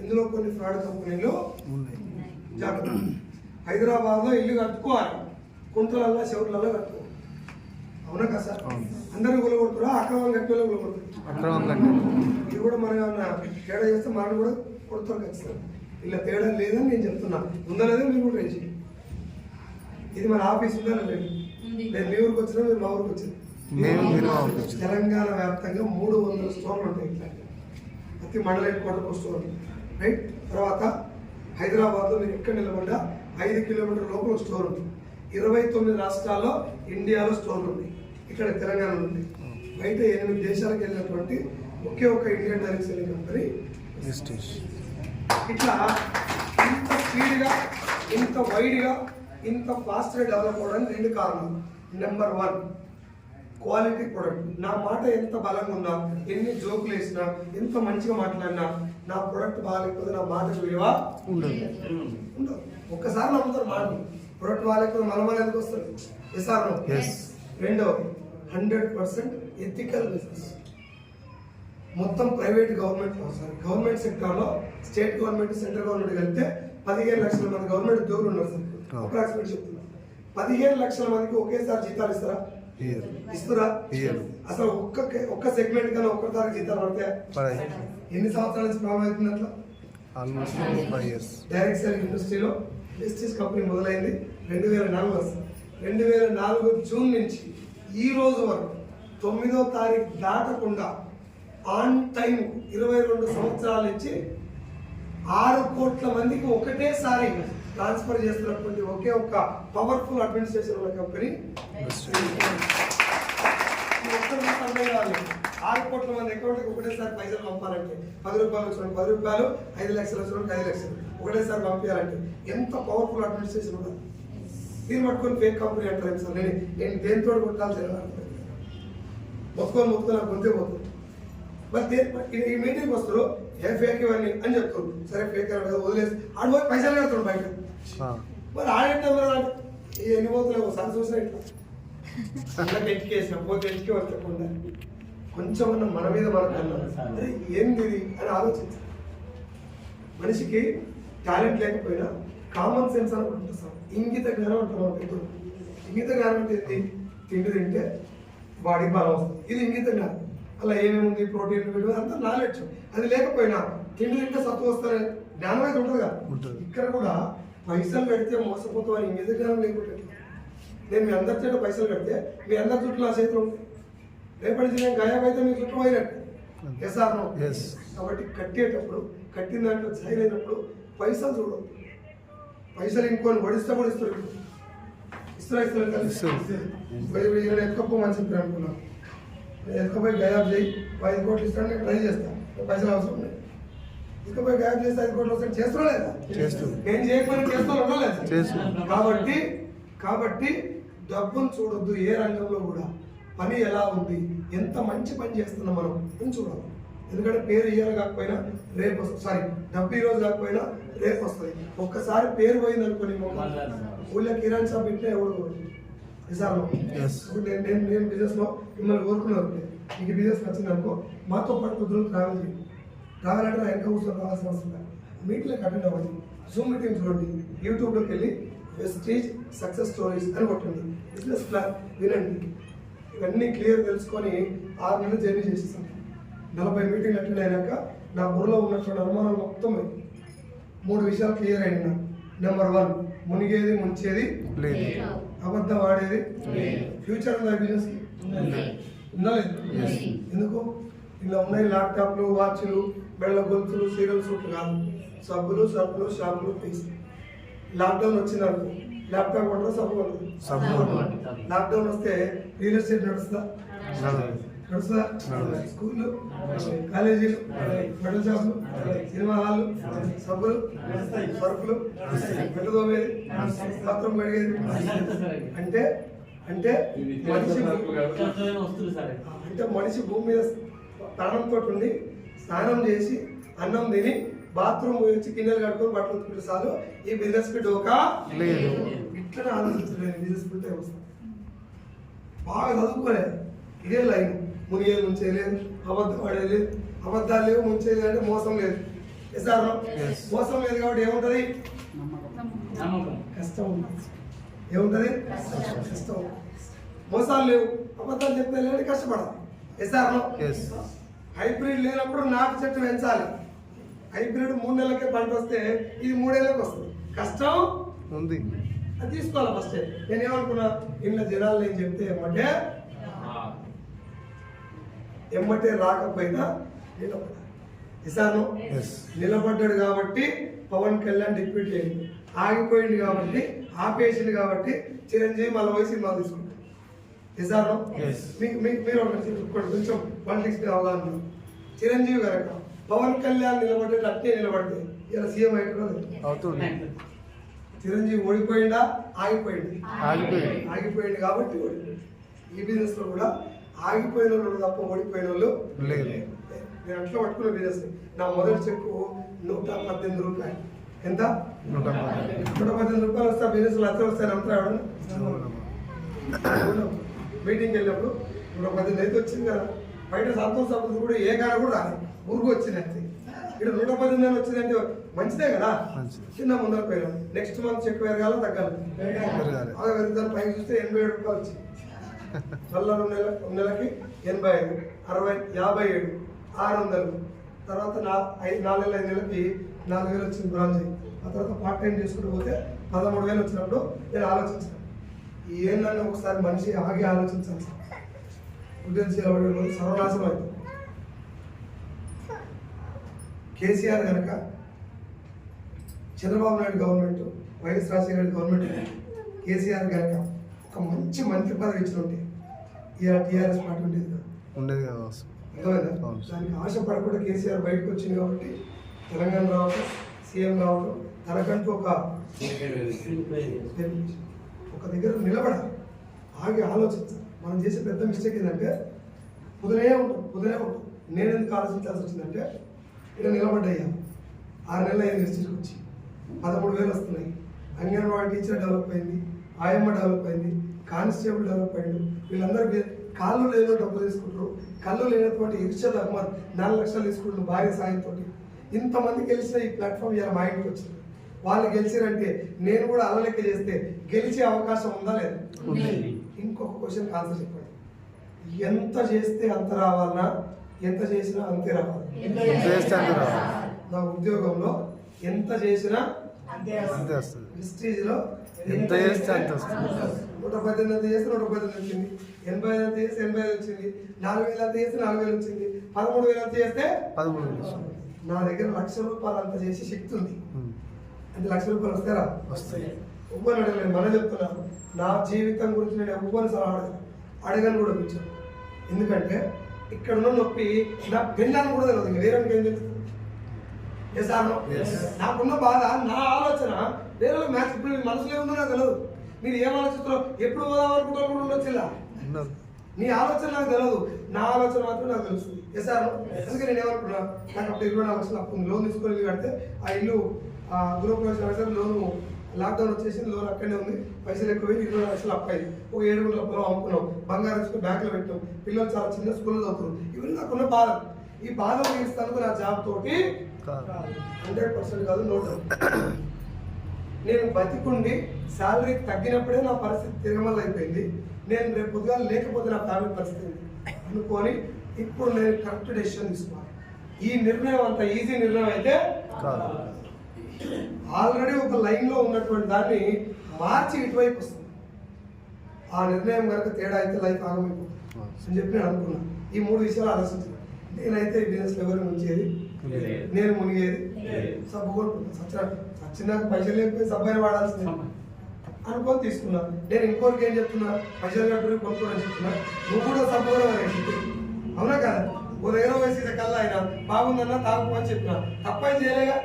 ఇందులో కొన్ని ఫ్రాడ్ కంపెనీలు జాగ్రత్త. హైదరాబాద్లో ఇల్లు కట్టుకోవాలి, కుంటలల్లో చెవులలో కట్టుకోవాలి. అవునా కదా సార్? అందరూ గులగొడుతురా? అక్రమాలు కట్టేలో గులగొడుతున్నారు. ఇది కూడా మనం ఏమన్నా తేడా చేస్తే మనం కూడా కొడతారు ఖచ్చితంగా. ఇలా తేడా లేదని నేను చెప్తున్నా. ఉందా లేదా మీరు కూడా రేసి. ఇది మన ఆఫీస్ ఉందా లేదు? నేను మీ ఊరికి వచ్చినా, మీరు మా ఊరికి వచ్చారు. తెలంగాణ వ్యాప్తంగా 300 స్టోర్లు ఉంటాయి. ఇట్లా ప్రతి మండల హెడ్ క్వార్టర్ స్టోర్, రైట్? తర్వాత హైదరాబాద్లో మీరు ఎక్కడ నిలబడ్డా 5 కిలోమీటర్ల లోపల స్టోర్ ఉంది. 29 రాష్ట్రాల్లో ఇండియాలో స్టోర్లు ఉన్నాయి. ఇక్కడ తెలంగాణలో ఉంది. బయట 8 దేశాలకు వెళ్ళినటువంటి ఒకే ఒక ఇండియన్ డైరెక్ట్ సెల్లింగ్ కంపెనీ. ఇట్లా ఇంత స్పీడ్గా, ఇంత వైడ్గా, ఇంత ఫాస్ట్గా డెవలప్ అవ్వడానికి 2 కారణాలు. Number 1, quality product. నా మాట ఎంత బలంగా ఉన్నా, ఎన్ని జోకులు వేసినా, ఎంత మంచిగా మాట్లాడినా, నా ప్రొడక్ట్ బాగాలేకపోతే నా మాటకు విలువ ఉండదు. ఒక్కసారి నమ్ముతారు మాట. ప్రొడక్ట్ వాళ్ళకి మలమల ఎందుకు వస్తుంది? Yes or yes. రెండవది 100% ఎథికల్ బిజినెస్. మొత్తం ప్రైవేట్ గవర్నమెంట్ సెక్టార్లో స్టేట్ గవర్నమెంట్ సెంట్రల్ గవర్నమెంట్ కలిపితే 15 లక్షల మంది గవర్నమెంట్ ఉద్యోగులు ఉన్నారు సార్. అప్రాక్సిమేట్ చెప్తున్నా. 15 లక్షల మందికి ఒకేసారి జీతాలు ఇస్తారా? ఇస్తురా? అసలు ఒక్క సెగ్మెంట్ కన్నా ఒక్కసారి జీతాలు పడతాయా? ఎన్ని సంవత్సరాల నుంచి ప్రాబ్లం అవుతుంది అట్లా? Almost 5 years. డైరెక్ట్ సెల్లింగ్ ఇండస్ట్రీలో వెస్టీజ్ కంపెనీ మొదలైంది 2004 సార్. 2004 జూన్ నుంచి ఈ రోజు వరకు 9వ తారీఖు దాటకుండా ఆన్ టైం 22 సంవత్సరాల నుంచి 6 కోట్ల మందికి ఒకటేసారి ట్రాన్స్ఫర్ చేస్తున్నటువంటి ఒకే ఒక్క పవర్ఫుల్ అడ్మినిస్ట్రేషన్ ఉన్న కంపెనీ. 6 కోట్ల మంది అకౌంట్కి ఒకటేసారి పైసలు పంపాలంటే 10 రూపాయలు వచ్చిన 10 రూపాయలు, 5 లక్షలు వచ్చిన 5 లక్షలు ఒకటేసారి పంపించాలంటే ఎంత పవర్ఫుల్ అడ్మినిస్ట్రేషన్ ఉండాలి. దీన్ని పట్టుకొని ఫేక్ కంపెనీ అంటారు సార్. నేను దేనితో కొట్టాలి తెలియదు, మొత్తుకొని గొంతే పోతుంది. మరి ఈ మీటింగ్కి వస్తారు ఏ ఫేక్ ఇవన్నీ అని చెప్తారు. సరే ఫేక్ కదా వదిలేసి ఆడు పోయి పైసలు కడతాడు బయట. మరి ఆడంటే ఎన్ని పోతులేవు సార్ చూసిన ఇట్లా ఎట్టుకేసిన పోతే ఎట్టుకే వచ్చకుండా కొంచెం మన మీద మనకన్నా ఏంది అని ఆలోచించాలి. మనిషికి టాలెంట్ లేకపోయినా కామన్ సెన్స్ అని ఉంటుంది సార్. ఇంగిత జ్ఞానం అంటారు. ఇంగిత జ్ఞానం అంటే ఏంటి? తిండి తింటే బాడీకి బలం వస్తుంది. ఇది ఇంగిత జ్ఞానం. అలా ఏమేమి ప్రోటీన్ వీడియో అంతా నాలెడ్జ్. అది లేకపోయినా తిండి తింటే సత్తు వస్తానే జ్ఞానం అయితే ఉంటుంది కదా. ఇక్కడ కూడా పైసలు పెడితే మోసపోతాం అని ఇంగిత జ్ఞానం లేకుంటే నేను మీ అందరి చేత పైసలు పెడితే మీ అందరి చుట్టూ నా చేతులు ఉంటాయి. రేపటి నేను గాయం అయితే మీ చుట్టూ పోయినట్టు. Yes or no? కాబట్టి కట్టేటప్పుడు కట్టిన దాంట్లో జాయిన్ అయినప్పుడు పైసలు చూడవు. పైసలు ఇంకొని వడిస్తే కూడా ఇస్తారు ఎత్తుకపోమని చెప్పి అనుకున్నాను. ఎత్తుకపోయి గయాబ్ చేయి 5 కోట్లు ఇస్తాను నేను ట్రై చేస్తాను. పైసలు అవసరం లేదు. ఎత్తుకపోయి గయాబ్ చేస్తే 5 కోట్లు వస్తాను చేస్తున్నా లేదా? నేను చేయకపోయినా చేస్తూ ఉండలేదు. కాబట్టి డబ్బును చూడొద్దు. ఏ రంగంలో కూడా పని ఎలా ఉంది, ఎంత మంచి పని చేస్తున్నాం మనం అని చూడాలి. ఎందుకంటే పేరు ఇయ్యాలి కాకపోయినా రేపు వస్తుంది. సారీ, డబ్బు ఈరోజు కాకపోయినా రేపు వస్తుంది. ఒక్కసారి పేరు పోయింది అనుకోని ఊళ్ళో కిరాణ్ షాప్ ఇంట్లో ఎవరు నిజాలు. నేను బిజినెస్లో మిమ్మల్ని కోరుకున్నాను. మీకు బిజినెస్ నచ్చింది అనుకో మాతో పాటు కుదురు ట్రావెల్ చేయండి. ట్రావెల్ అంటే ఎంత కూర్చొని రావాల్సిన అవసరం లేదు. మీటింగ్లోకి అటెండ్ అవ్వండి. జూమ్ మీటింగ్ చూడండి. యూట్యూబ్లోకి వెళ్ళి వెస్టీజ్ సక్సెస్ స్టోరీస్ అని కొట్టండి. బిజినెస్ ప్లాన్ వినండి. ఇవన్నీ క్లియర్ తెలుసుకొని 6 నెలలు జర్నీ చేసేస్తాను. 40 మీటింగ్లు అటెండ్ అయినాక నా బుర్రలో ఉన్నటువంటి అనుమానాలు మొత్తం 3 విషయాలు క్లియర్ అయినా. నెంబర్ 1, మునిగేది ముంచేది అబద్ధం ఆడేది. ఫ్యూచర్ ఉందా బిజినెస్ ఉందా లేదు? ఎందుకు? ఇలా ఉన్నాయి ల్యాప్టాప్లు, వాచ్లు, బెళ్ళ గొలుసులు, సీరియల్ సూట్లు కాదు. సబ్బులు, సబ్బులు, షాపులు, ఫీజు. లాక్డౌన్ వచ్చిందనుకో ల్యాప్టాప్ కొంటారా, సబ్బు కొంటారా? లాక్డౌన్ వస్తే రియల్ ఎస్టేట్ నడుస్తుందా? స్కూళ్ళు, కాలేజీలు, మెటల్ షాపులు, సినిమా హాళ్ళు, సబ్బులు, సరుకులు, మెట్ల తోమేది, బాత్రూమ్ కడిగేది. అంటే మనిషి భూమి మీద ప్రాణంతో ఉండి స్నానం చేసి అన్నం తిని బాత్రూమ్ వచ్చి కిన్నెలు కట్టుకొని బట్టలు ఉతుకుంటే చాలు. ఈ బిజినెస్ కి డోకా లేదు. ఇట్లనే ఆలోచించలేదు. బిజినెస్ ఉంటే వస్తాం. బాగా చదువుకోలేదు. ఇదే లైన్. మునిగేది ముంచేయలేదు, అబద్ధం ఆడేది, అబద్ధాలు లేవు, ముంచేది అంటే మోసం లేదు. ఎస్ఆర్ మోసం లేదు కాబట్టి ఏముంటది? కష్టం ఉంటుంది. ఏముంటది? కష్టం. మోసాలు లేవు, అబద్ధాలు చెప్తే లేని కష్టపడాలి. ఎస్ఆర్ హైబ్రిడ్ లేనప్పుడు నాటు చెట్టు పెంచాలి. హైబ్రిడ్ 3 నెలలకే పంట వస్తే ఇది 3 ఏళ్ళకి వస్తుంది. కష్టం ఉంది, అది తీసుకోవాలి ఫస్ట్. నేనేమనుకున్నా, ఇళ్ళ జనాలు నేను చెప్తే ఎమ్మటే రాకపోయినా నిలబడ్డా. ఇసాను నిలబడ్డాడు కాబట్టి పవన్ కళ్యాణ్ డిప్యూటీ అయింది. ఆగిపోయింది కాబట్టి, ఆపేసింది కాబట్టి చిరంజీవి మళ్ళీ పోయి సినిమా తీసుకుంటారు. ఇసాను మీరు కొంచెం పాలిటిక్స్ మీద అవగాహన. చిరంజీవి గారు పవన్ కళ్యాణ్ నిలబడ్డాడు, అట్టే నిలబడితే ఇలా సీఎం అవుతుంది. చిరంజీవి ఓడిపోయిందా? ఆగిపోయింది కాబట్టి ఓడిపోయింది. ఈ బిజినెస్ లో కూడా ఆగిపోయిన వాళ్ళు తప్ప ఓడిపోయిన వాళ్ళు లేదు. నేను అట్లా పట్టుకున్న బిజినెస్. నా మొదటి చెక్కు 118 రూపాయలు. ఎంత? 118. 118 రూపాయలు వస్తే బిజినెస్ లక్షలు వస్తాయని అంటారు ఎవడన్నా? మీటింగ్కి వెళ్ళినప్పుడు 118 అయితే వచ్చింది కదా, బయట సంతోష సభ్యులు కూడా ఏ కాడ కూడా రాదు, ఊరుకు వచ్చింది అంతే. ఇక్కడ 118 వచ్చిందంటే మంచిదే కదా, మంచిది. చిన్న ముందర పోయినాం. నెక్స్ట్ మంత్ చెక్ పెరగాల తగ్గాలి, పెరగాలి. అలా పెరుగుతాను. పైకి చూస్తే 87 రూపాయలు వచ్చింది. మళ్ళీ 2 నెలలకి 85, 60, 57, 600. తర్వాత 4 నెలలకి 4,000 వచ్చింది బ్రాంజ్. ఆ తర్వాత పార్ట్ టైం చేసుకుంటూ పోతే 13,000 వచ్చినప్పుడు నేను ఆలోచించాను, ఏంటంటే ఒకసారి మనిషి ఆగి ఆలోచించాలి సార్. ఉద్యోగం చేయబడి సర్వనాశనం అయింది. కేసీఆర్ కనుక Chandrababu Naidu government, YS Rajasekhara government, KCR కనుక ఒక మంచి మంత్రి పదవి ఇచ్చినట్టే ఇవాళ టీఆర్ఎస్ పార్టీ ఉండేది కదా, ఉండేది కదా బాస్. అర్థమైందా? అవును. దానికి ఆశపడకుండా కేసీఆర్ బయటకు వచ్చింది కాబట్టి తెలంగాణ రావడం, సీఎం కావడం, తనకంటూ ఒక దగ్గర నిలబడాలి, ఆగి ఆలోచించాలి. మనం చేసే పెద్ద మిస్టేక్ ఏంటంటే పొద్దునే ఉంటాం. నేను ఎందుకు ఆలోచించాల్సి వచ్చిందంటే ఇక్కడ నిలబడ్డాయ్యా 6 నెలలు అయ్యింది డిస్ట్రిక్ట్కి వచ్చి, 13,000 వస్తున్నాయి. అంగన్వాడీ టీచర్ డెవలప్ అయింది, ఆయమ్మ డెవలప్ అయింది, కానిస్టేబుల్ డెవలప్ అయింది. వీళ్ళందరూ కాళ్ళు లేనో డబ్బులు తీసుకుంటారు, కళ్ళు లేనటువంటి ఇర్షద్ అహ్మద్ 4 లక్షలు తీసుకుంటారు భార్య సాయంతో. ఇంతమంది గెలిచిన ఈ ప్లాట్ఫామ్ ఇలా మా ఇంటికి వచ్చింది. వాళ్ళు గెలిచారంటే నేను కూడా అలలెక్క చేస్తే గెలిచే అవకాశం ఉందా లేదా? ఇంకొక క్వశ్చన్ ఆన్సర్ చెప్పండి. ఎంత చేస్తే అంత రావాలన్నా, ఎంత చేసినా అంతే రావాలి. నా ఉద్యోగంలో ఎంత చేసినా అంతే వస్తుంది. ప్రెస్టీజ్లో ఎంత చేస్తే అంత వస్తుంది. 118 అంత చేస్తే 118 వచ్చింది, 85 అంత చేస్తే 85 వచ్చింది, 4,000 అంత చేస్తే 4,000 వచ్చింది, 13,000 అంత చేస్తే 13,000. నా దగ్గర ₹1,00,000 అంత చేసే శక్తి ఉంది. అంటే ₹1,00,000 వస్తారా? వస్తాయి. ఎవ్వరు అడగలేదు, మనం చెప్తున్నాను. నా జీవితం గురించి నేను ఎవ్వరు సలహా అడగను కూడా కూర్చోను. ఎందుకంటే ఇక్కడ ఉన్న నొప్పి నా పెళ్ళాన్ని కూడా తెలియదు, వేరే ఏం తెలుస్తుంది? నాకున్న బాధ, నా ఆలోచన వేరే మ్యాథ్స్ ఇప్పుడు మనసులో ఏముందో నాకు తెలియదు. మీరు ఏం ఆలోచిస్తారో, ఎప్పుడు పోదాం అనుకుంటారో కూడా ఉండొచ్చు. ఇలా నీ ఆలోచన నాకు తెలియదు, నా ఆలోచన మాత్రం నాకు తెలుస్తుంది. ఎసారు అందుకే నేను ఏమనుకున్నా, నాకు అప్పుడు 24 లక్షలు అప్పు ఉంది, లోన్ తీసుకొని ఇల్లు కడితే ఆ ఇల్లు గృహప్రవేశం లోను లాక్డౌన్ వచ్చేసింది, లోన్ అక్కడనే ఉంది, పైసలు ఎక్కువ 24 లక్షలు అప్పాయి. ఒక 7 గుంటల పొలం అమ్ముకున్నాం, బంగారం తీసుకుని బ్యాంకులో పెట్టాం, పిల్లలు చాలా చిన్న స్కూల్లో చదువుతున్నారు. ఇవన్నీ నాకున్న బాధ. ఈ బాధ తీస్తాను నా జాబ్ తోటి 100% కాదు, 100. నేను బతికుండి శాలరీ తగ్గినప్పుడే నా పరిస్థితి తిరగమల్ల అయిపోయింది. నేను రేపు పొద్దుగా లేకపోతే నా ఫ్యామిలీ పరిస్థితి అనుకొని ఇప్పుడు నేను కరెక్ట్ డెసిషన్ తీసుకోవాలి. ఈ నిర్ణయం అంత ఈజీ నిర్ణయం అయితే ఆల్రెడీ ఒక లైన్లో ఉన్నటువంటి దాన్ని మార్చి ఇటువైపు వస్తుంది. ఆ నిర్ణయం కనుక తేడా అయితే లైఫ్ ఆగమైపోతుంది అని చెప్పి నేను అనుకున్నాను. ఈ 3 విషయాలు ఆలోచించాను. నేనైతే బిజినెస్ ఎవరు ముంచేది, నేను మునిగేది, సబ్బు కొట్టుకున్నా, సచ్చినాక పైసలు లేకపోతే సబ్బైన వాడాల్సింది అనుకొని తీసుకున్నాను. నేను ఇంకోరికి ఏం చెప్తున్నా, పైసలు కట్టుకుని కొనుక్కోని చెప్తున్నా, నువ్వు కూడా సబ్బు కూడా అవునా కదా? ఓ దగ్గర వేసి కల్లా అయినా బాగుందన్నా తాగుపో అని చెప్పినా, తప్పని చేయలేగా,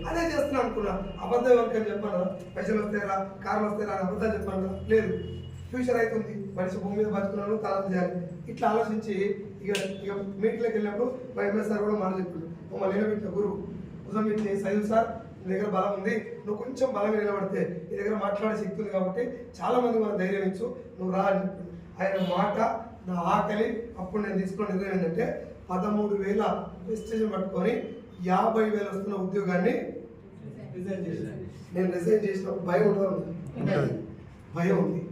అదే చేస్తున్నా అనుకున్నా. అబద్ధం ఎవరికని చెప్పాను, పైసలు వస్తాయరా, కార్లు వస్తాయరా అని అబద్ధాలు చెప్పాను. లేదు, ఫ్యూచర్ అవుతుంది, మనిషి భూమి మీద బతుకున్నాను, తల చేయాలి. ఇట్లా ఆలోచించి ఇక మీటింగ్లోకి వెళ్ళినప్పుడు మా ఎంఎస్ఆర్ కూడా మాట చెప్పిండు, మమ్మల్ని నిలబెట్టిన గురువు ఉదయం ఇట్లా సైజు సార్ నీ దగ్గర బలం ఉంది, నువ్వు కొంచెం బలంగా నిలబడితే నీ దగ్గర మాట్లాడే శక్తి ఉంది కాబట్టి చాలా మంది మనం ధైర్యం ఇచ్చు, నువ్వు రా అని చెప్పిండు. ఆయన మాట, నా ఆకలి. అప్పుడు నేను తీసుకున్న నిర్ణయం ఏంటంటే 13,000 ప్రెస్టీజ్ పట్టుకొని 50,000 వస్తున్న ఉద్యోగాన్ని నేను రిజైన్ చేసినప్పుడు భయం ఉంటుంది, భయం ఉంది.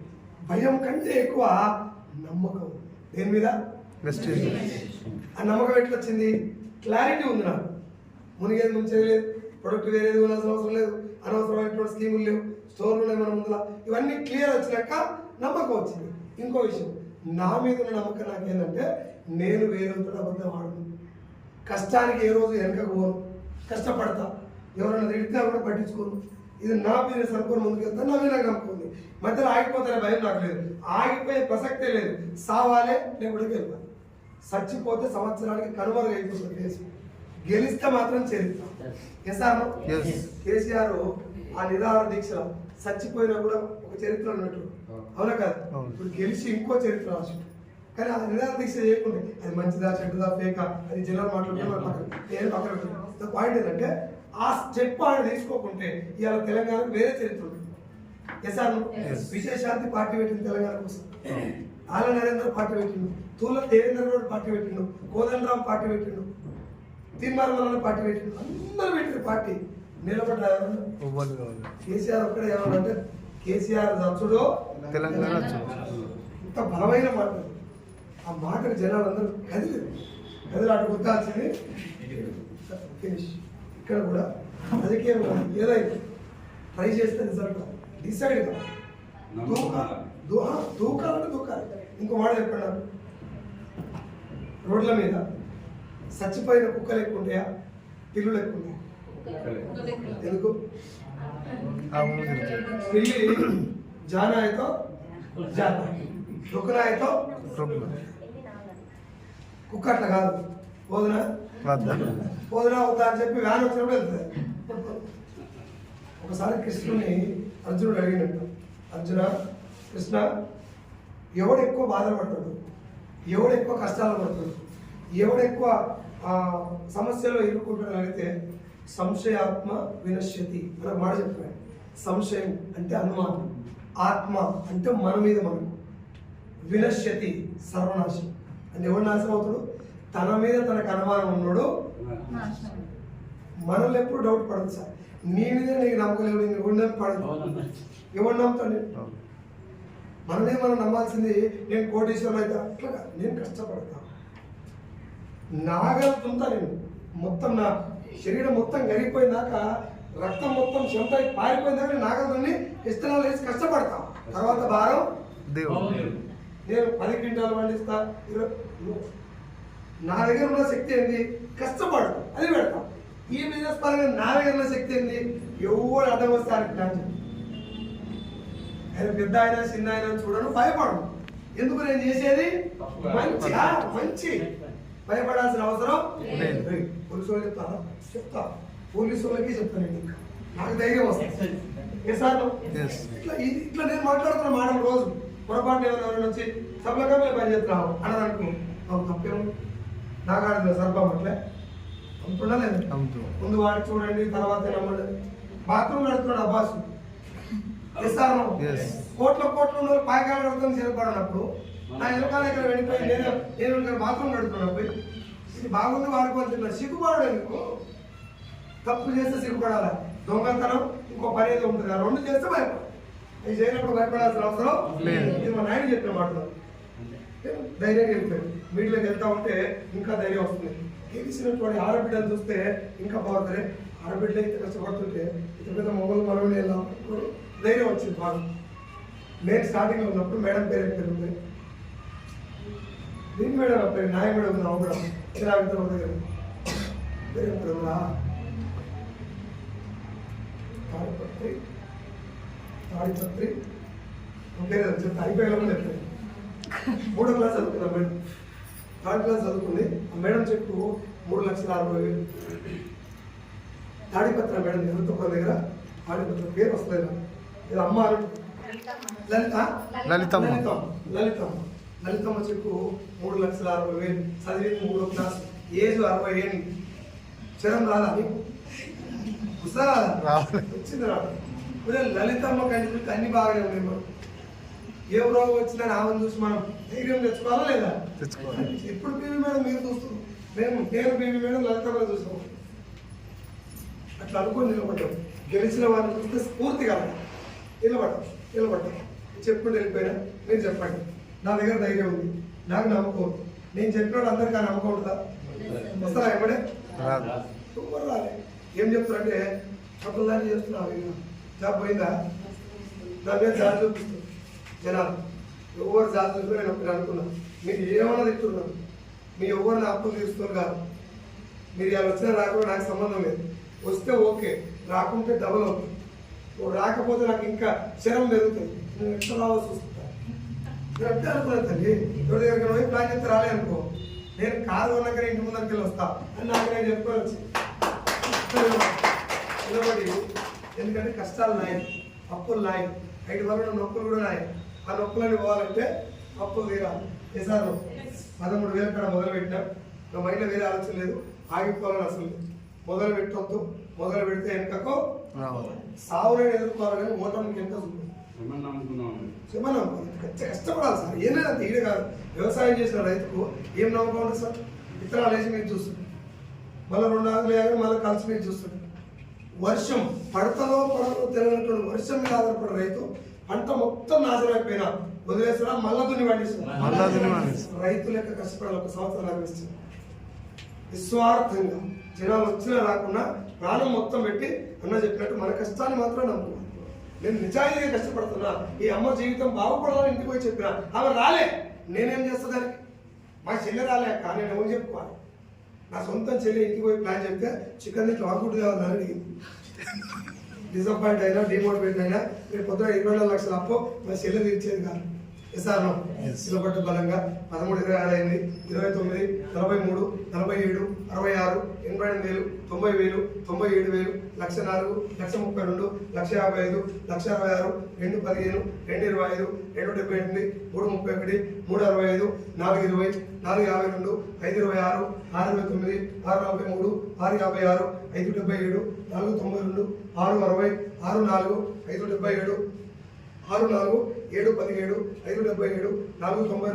భయం కంటే ఎక్కువ నమ్మకం. దేని మీద? ప్రెస్టీజ్. ఆ నమ్మకం ఎట్లా వచ్చింది? క్లారిటీ ఉంది నాకు, మునిగేది ముంచేది లేదు, ప్రొడక్ట్ వేరేది కొనాల్సిన అవసరం లేదు, అనవసరమైనటువంటి స్కీములు లేవు, స్టోర్లు ఉన్నాయి మన ముందులా. ఇవన్నీ క్లియర్ వచ్చినాక నమ్మకం వచ్చింది. ఇంకో విషయం, నా మీద ఉన్న నమ్మకం నాకేంటంటే నేను వేరేతో అబద్ధం ఆడను, కష్టానికి ఏ రోజు వెనకకు పోను, కష్టపడతా, ఎవరైనా తిడితే కూడా పట్టించుకోను. ఇది నా బిజినెస్ అనుకోని ముందుకెళ్తా, నా మీద నమ్మకం ఉంది. మధ్యలో ఆగిపోతానే భయం నాకు లేదు, ఆగిపోయే ప్రసక్తే లేదు. సావాలే లేకపోతే గెలవాలి. చచ్చిపోతే సంవత్సరానికి కనుమరుగు అయిపోతుంది కేసు, గెలిస్తే మాత్రం చరిత్ర. ఎసాను కేసీఆర్ ఆ నిరాహార దీక్ష చచ్చిపోయినా కూడా ఒక చరిత్ర ఉన్నట్టు, అవునా కదా? ఇప్పుడు గెలిచి ఇంకో చరిత్ర రాసు. కానీ ఆ నిరాహార దీక్ష చేయకుండా అది మంచిదా చెడ్డదా ఫేకా అది జనాలు మాట్లాడుతున్నారు పక్కన, నేను పక్కన. పాయింట్ ఏంటంటే ఆ స్టెప్ ఆయన తీసుకోకుంటే ఇవాళ తెలంగాణకు వేరే చరిత్ర ఉంటుంది. Yes. విజయశాంతి పార్టీ పెట్టింది తెలంగాణ కోసం, ఆల నరేంద్ర పార్టీ పెట్టిండు, తూల దేవేంద్ర గౌడ్ పార్టీ పెట్టిండు, కోదండరాం పార్టీ పెట్టిండు, తిమ్మరమల పార్టీ పెట్టిండు, అందరూ పెట్టిన పార్టీ నిలబడ్డారు. ఉవ్వలు కావాలి. కేసీఆర్ ఒక్కడే ఏమన్నంటే కేసీఆర్ దచ్చుడు తెలంగాణ ఇంత బలమైన మాట. ఆ మాటకు జనాలందరూ కదిలాట గుర్తాల్సింది. ఫినిష్. ఇక్కడ కూడా రాజకీయం ఏదైనా ట్రై చేస్తే రిజల్ట్ డిసైడ్ దూకాలంటే దూకాలి. ఇంకో మాట చెప్పండి, రోడ్ల మీద చచ్చిపోయిన కుక్కలు ఎక్కువ ఉంటాయా, పిల్లులు ఎక్కువ ఉంటాయా? ఎందుకు? పిల్లి జానా అయితే జానా, రుకనా అయితే కుక్క అట్లా కాదు. పోదునా పోదునా అవుతా అని చెప్పి వ్యాన్ వచ్చినప్పుడు వెళ్తుంది. ఒకసారి కృష్ణుని అర్జునుడు అడిగినట్టు, అర్జున కృష్ణ, ఎవడు ఎక్కువ బాధలు పడతాడు, ఎవడు ఎక్కువ కష్టాలు పడతాడు, ఎవడు ఎక్కువ సమస్యలో ఇరుక్కుంటాడు అడిగితే సంశయాత్మ వినశ్యతి అని ఒక మాట చెప్తున్నాడు. సంశయం అంటే అనుమానం, ఆత్మ అంటే మన మీద మనకు, వినశ్యతి సర్వనాశం అంటే ఎవడు నాశనం అవుతాడు? తన మీద తనకు అనుమానం ఉన్నాడు. మనల్ని ఎప్పుడు డౌట్ పడదు సార్, నీ మీద నీకు నమ్మకలేదు, నేను ఎవరు నమ్మి పడదు, ఎవరు నమ్ముతాడు? మనమే మనం నమ్మాల్సింది. నేను కోటీశ్వరం అయితే అట్లా నేను కష్టపడతా, నాగలుతుంటా, నేను మొత్తం నా శరీరం మొత్తం గరిగిపోయినాక రక్తం మొత్తం చెమట పారిపోయిందాక నేను నాగలుని ఇష్టనాలు వేసి కష్టపడతా. తర్వాత భారం నేను 10 క్వింటాలు పండిస్తా. నా దగ్గర ఉన్న శక్తి ఏంది? కష్టపడు, అది పెడతాం. ఈ బిజినెస్ పరంగా నా దగ్గర ఉన్న శక్తి ఏంది? ఎవరు అడ్డం వస్తారు ప్లాన్. ఆయన పెద్ద ఆయన చిన్న ఆయన చూడను, భయపడను. ఎందుకు? నేను చేసేది మంచి భయపడాల్సిన అవసరం లేదు. పోలీసు వాళ్ళు చెప్తా, పోలీసు వాళ్ళకి చెప్తాను. నేను ఇంకా నాకు ధైర్యం వస్తుంది. ఇట్లా నేను మాట్లాడుతున్నా మేడం, రోజు పొరపాటు ఎవరైనా వచ్చి సభలకమే పని చేస్తున్నావు అన్నది అనుకో, తప్పేమో నాకు ఆడుతుంది సర్పం అట్లే అంటుండలేదు. ముందు వాడికి చూడండి, తర్వాత నమ్మండి. బాత్రూమ్ కడుతున్నాడు అబ్బాసు, ఇస్తాను కోట్ల ఉన్న పాయకాలు కడుతుంది చేపడినప్పుడు నా ఎలుకాల ఇక్కడ వెళ్ళిపోయి నేను బాత్రూమ్ కడుతున్నప్పుడు ఇది బాగుంది వాడుకోవాల్సింది. సిగ్గుపడడం ఎందుకు? తప్పు చేస్తే సిగ్గుపడాలి, దొంగతనం ఇంకో పని ఏదో ఉంటుంది, ఆ రెండు చేస్తే భయపడ. ఇది చేయనప్పుడు భయపడాల్సిన అవసరం ఇది మా నాయన చెప్పిన మాటలు. ధైర్యంగా వెళ్ళిపోయాడు. మీటిలోకి వెళ్తా ఉంటే ఇంకా ధైర్యం వస్తుంది. గెలిచినటువంటి ఆడబిడ్డలు చూస్తే ఇంకా బాగుంటుంది. ఆడబిడ్డలు అయితే కష్టపడుతుంటే ఇంత పెద్ద మొగలు మనవని వెళ్దాం ధైర్యం వచ్చింది బాగా. నేను స్టార్టింగ్లో ఉన్నప్పుడు మేడం పేరు ఉంది, దీని మేడం పేరు నాయ మేడం ఉంది, అవు మేడం ఇలా దగ్గర పేరు పేరుందా తాడిపత్రి పేరు చెప్తా. అయిపోయేలా చెప్తాను. 3వ క్లాస్ చదువుకున్నా మేడం, 3rd క్లాస్ చదువుకుంది. ఆ మేడం చెప్పు 3,60,000. తాడిపత్ర మేడం ఎవరితో దగ్గర తాడిపత్ర పేరు వస్తలేదు. ఇది అమ్మ లలితమ్మ చెప్పు 3,60,000. చదివింది 3వ క్లాస్, ఏజ్ 60 ఏళ్ళు. క్షణం రాదా వచ్చింది రాదు. లలితమ్మ కంటే అన్ని బాగానే ఉన్నాయి. మనం ఏ రోగం వచ్చినా ఆమెను చూసి మనం ధైర్యం తెచ్చుకోవాలా లేదా? ఎప్పుడు బీవీ మేడం మీరు చూస్తున్నాం, నేను బీవీ మేడం లలితమ్మ చూస్తాం. అట్లా అనుకోని నిలబడ్డాం. గెలిచిన వారిని చూస్తే స్ఫూర్తిగా నిలబడ్డాం. చెప్పుకుంటూ వెళ్ళిపోయినా మీరు చెప్పండి, నా దగ్గర ధైర్యం ఉంది, నాకు నమ్మకం ఉంది. నేను చెప్పినప్పుడు అందరికీ ఆ నమ్మకం ఉంటుందా? వస్తారా ఎప్పుడే? సూపర్ రాలే. ఏం చెప్తారంటే అప్పుడు దాన్ని చేస్తున్నావు, జాబ్ పోయిందా? దాని మీద జాబ్ చూపిస్తుంది జనాలు. ఎవరు జాబ్ చూపిస్తే నేను ఒకటి అనుకున్నాను, మీరు ఏమన్నా తిట్టున్నారు, మీ ఎవరిని అప్పులు తీస్తున్నారు కాదు. మీరు ఇలా వచ్చినా రాకుండా నాకు సంబంధం లేదు. వస్తే ఓకే, రాకుంటే డబుల్ అవుతుంది. రాకపోతే నాకు ఇంకా క్షణం పెరుగుతుంది. నేను ఎట్లా రావాల్సి వస్తుంది. నేను ఎట్లా అనుకున్నాను తల్లి, ఎవరి దగ్గర పోయి ప్లాన్ చేస్తే రాలే అనుకో, నేను కారు కొన్నాక ఇంటి ముందరికి వెళ్ళి వస్తా అని నాకు నేను చెప్పుకొని వచ్చి నిలబడి. ఎందుకంటే కష్టాలు నాయి, అప్పులు నాయి, 5 వరకు నొప్పులు కూడా నాయి. ఆ నొప్పులని పోవాలంటే అప్పులు తీరాలి. చేశాను 13,000 కాడ మొదలు పెట్టినా. నా మైండ్లో వేరే ఆలోచన లేదు, ఆగిపోవాలని అసలు లేదు. మొదలు పెట్టొద్దు, మొదలు పెడితే వెనుకకు రావాలి. సావులను ఎదుర్కోవాలి కానీ ఓటమికి వెనుక చూపు. చెప్పమన్నా కష్టపడాలి సార్. ఏదైనా ఈడ కాదు, వ్యవసాయం చేసిన రైతుకు ఏం నమ్మకం ఉంటుంది సార్? విత్తనాలు వేసి మీరు చూస్తుంది, మళ్ళీ 2 ఆకులు వేయాలి, మళ్ళీ కలిసి మీరు చూస్తుంది. వర్షం పడతలో పడలో తెలియనటువంటి వర్షం మీద ఆధారపడే రైతు పంట మొత్తం నాశనం అయిపోయినా వదిలేస్తారా, మళ్ళా దున్ని పండిస్తారు. రైతు లెక్క కష్టపడాలి. 1 సంవత్సరం లాభిస్తుంది. నిస్వార్థంగా జనాలు వచ్చినా రాకుండా ప్రాణం మొత్తం పెట్టి అన్న చెప్పినట్టు మన కష్టాన్ని మాత్రం నమ్ముకోవాలి. నేను నిజాయితీగా కష్టపడుతున్నా, ఈ అమ్మ జీవితం బాగుపడాలని ఇంటికి పోయి చెప్పినా ఆమె రాలే, నేనేం చేస్తా దానికి? మా చెల్లె రాలే కానీ నేను ఎవరు చెప్పుకోవాలి? నా సొంత చెల్లి ఇంటికి పోయి ప్లాన్ చెప్తే చికెన్ ఇట్లా వాకుడు కావాలని అడిగింది. డిసప్పాయింట్ అయినా డిమోటివేట్ అయినా రేపు పొద్దున 24 లక్షల అప్పు మా చెల్లె తీర్చేది కాదు. ఎస్ఆర్నో సిలబట్టు బలంగా 13, 26 అయింది, 29, 43, 47, 66, 88,000, 90,000, 97,000, 1,04,000, 1,32,000, 1,55,000, 1,66,000, 2,15, 2,25, 2,78, 3,31, 3,65, 4,20, 4,52, 5,26, 6,29, 6,43, 6,56, 5,77, 4,92, 6,60, 6,4, 5,77, 6,4, 7,17, 5,77, 4,92, 5,2, 5,19, 5,24,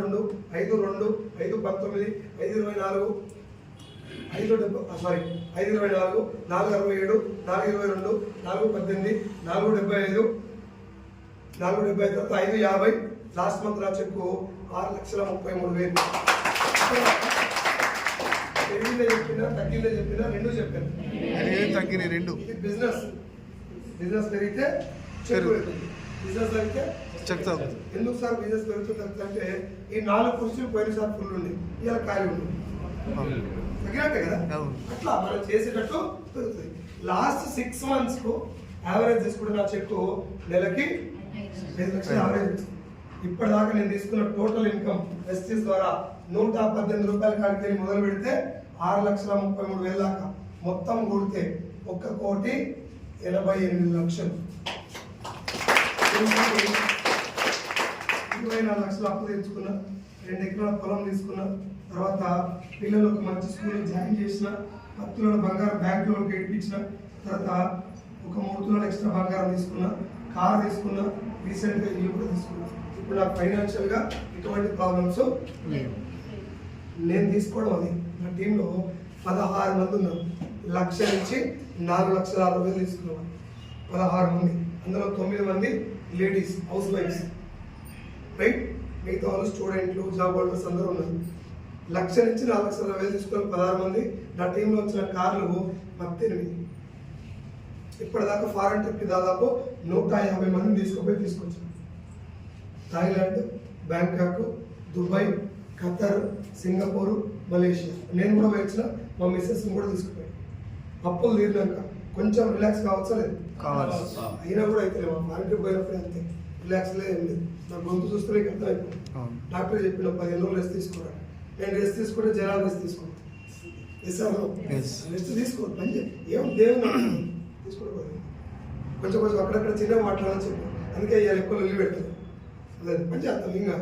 5,24, 4,67, 4,22, 4,18, 4,75, 4,70 తర్వాత 5,50. లాస్ట్ మంత్ నా చెక్కు 6,33,000. పెరిగిందే చెప్పినా తగ్గిందే చెప్పినా రెండు చెప్పాను. తగ్గినాయి 2. ఇది బిజినెస్ పెరిగితే చెక్కు పెరుగుతుంది, బిజినెస్ పెరిగితే చెప్తాను. ఎందుకు సార్ బిజినెస్ పెరుగుతుందంటే ఈ 4 కుర్చీలు పోయినసారి ఫుల్ ఉన్నాయి, ఇలా ఖాళీ ఉంది, తగ్గినట్టే కదా. అట్లా మనం చేసేటట్టు పెరుగుతుంది. లాస్ట్ 6 months కు యావరేజ్ తీసుకుంటే నా చెక్కు నెలకి 5 లక్షలు యావరేజ్. ఇప్పటిదాకా నేను తీసుకున్న టోటల్ ఇన్కమ్ ఎస్టీస్ ద్వారా 118 రూపాయల కాడికి వెళ్ళి మొదలు పెడితే 6,33,000 దాకా మొత్తం కూడితే 1,88,00,000. 24 లక్షలు అప్పు తెచ్చుకున్నా, 2 ఎకరాల పొలం తీసుకున్నా, తర్వాత పిల్లలకు మంచి స్కూల్ జాయిన్ చేసిన, 10 తులాల బంగారం బ్యాంక్ లోన్కి ఇప్పించిన, తర్వాత ఒక 3 తులాల ఎక్స్ట్రా బంగారం తీసుకున్నా, కార్ తీసుకున్నా, రీసెంట్గా ఇల్లు కూడా తీసుకున్నా. ఇప్పుడు నాకు ఫైనాన్షియల్గా ఎటువంటి ప్రాబ్లమ్స్ నేను తీసుకోవడం అది. నా టీంలో 16 మంది ఉన్నారు. 1,00,000 నుంచి 4,60,000 తీసుకున్నాను. 16 మంది, అందులో 9 మంది లేడీస్ హౌస్ వైఫ్స్, రైట్? మిగతా వాళ్ళు స్టూడెంట్లు, జాబ్ హోల్డర్స్ అందరూ ఉన్నారు. 1,00,000 నుంచి 4,60,000 తీసుకుని 16 మంది. నా టీంలో వచ్చిన కార్లు 8. ఇప్పటిదాకా ఫారెన్ ట్రిప్కి దాదాపు 150 మందిని తీసుకొచ్చాను. Thailand, Bangkok, Dubai, Qatar, Singapore, Malaysia. నేను కూడా వచ్చిన మా మిస్సెస్ని కూడా తీసుకుపోయాను. అప్పులు తీరినాక కొంచెం రిలాక్స్ కావచ్చా లేదు? అయినా కూడా అయితే మా ఫారెన్ ట్రిప్ పోయినప్పుడు అంతే రిలాక్స్ లేదు, ఏం లేదు. నా గొంతు చూస్తే నీకు అర్థమైపోయింది. డాక్టర్ చెప్పిన 15 రోజులు రెస్ట్ తీసుకోవాలి. నేను రెస్ట్ తీసుకుంటే జనాలు రెస్ట్ తీసుకోవాలి. రెస్ట్ తీసుకోవాలి, పని చెప్పి ఏం దేవుని తీసుకోవడం కొంచెం అక్కడక్కడ చిన్నగా మాట్లాడాలని చెప్పాను. అందుకే ఇవాళ ఎక్కువ ఇల్లు పెట్టాను. అదే పని చేస్తాం. ఇంకా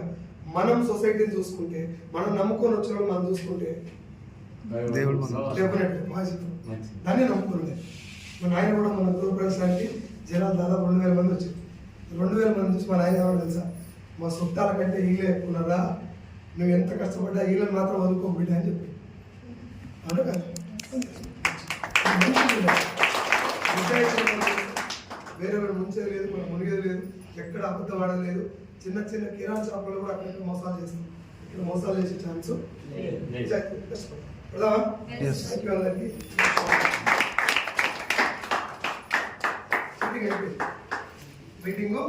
మనం సొసైటీని చూసుకుంటే, మనం నమ్ముకొని వచ్చిన వాళ్ళు మనం చూసుకుంటే దాన్ని నమ్ముకుంది. మన ఆయన కూడా మన గృహప్రవేశానికి జనాలు దాదాపు 2,000 మంది వచ్చారు. 2,000 మంది నుంచి మన ఆయన ఎవరు తెలుసా? మా చుట్టాల కంటే వీళ్ళే ఎక్కున్నారా, నువ్వు ఎంత కష్టపడ్డా వీళ్ళని మాత్రం వదులుకో బిడ్డ అని చెప్పి అంటే కదా. వేరే వాళ్ళు ముంచేది లేదు, మనం మునిగేది లేదు, ఎక్కడ అబద్ధం ఆడలేదు. చిన్న చిన్న కిరాణా షాపులు కూడా అక్కడ మోసాలు చేస్తాం. ఇక్కడ మోసాలు చేసే ఛాన్స్ మీటింగ్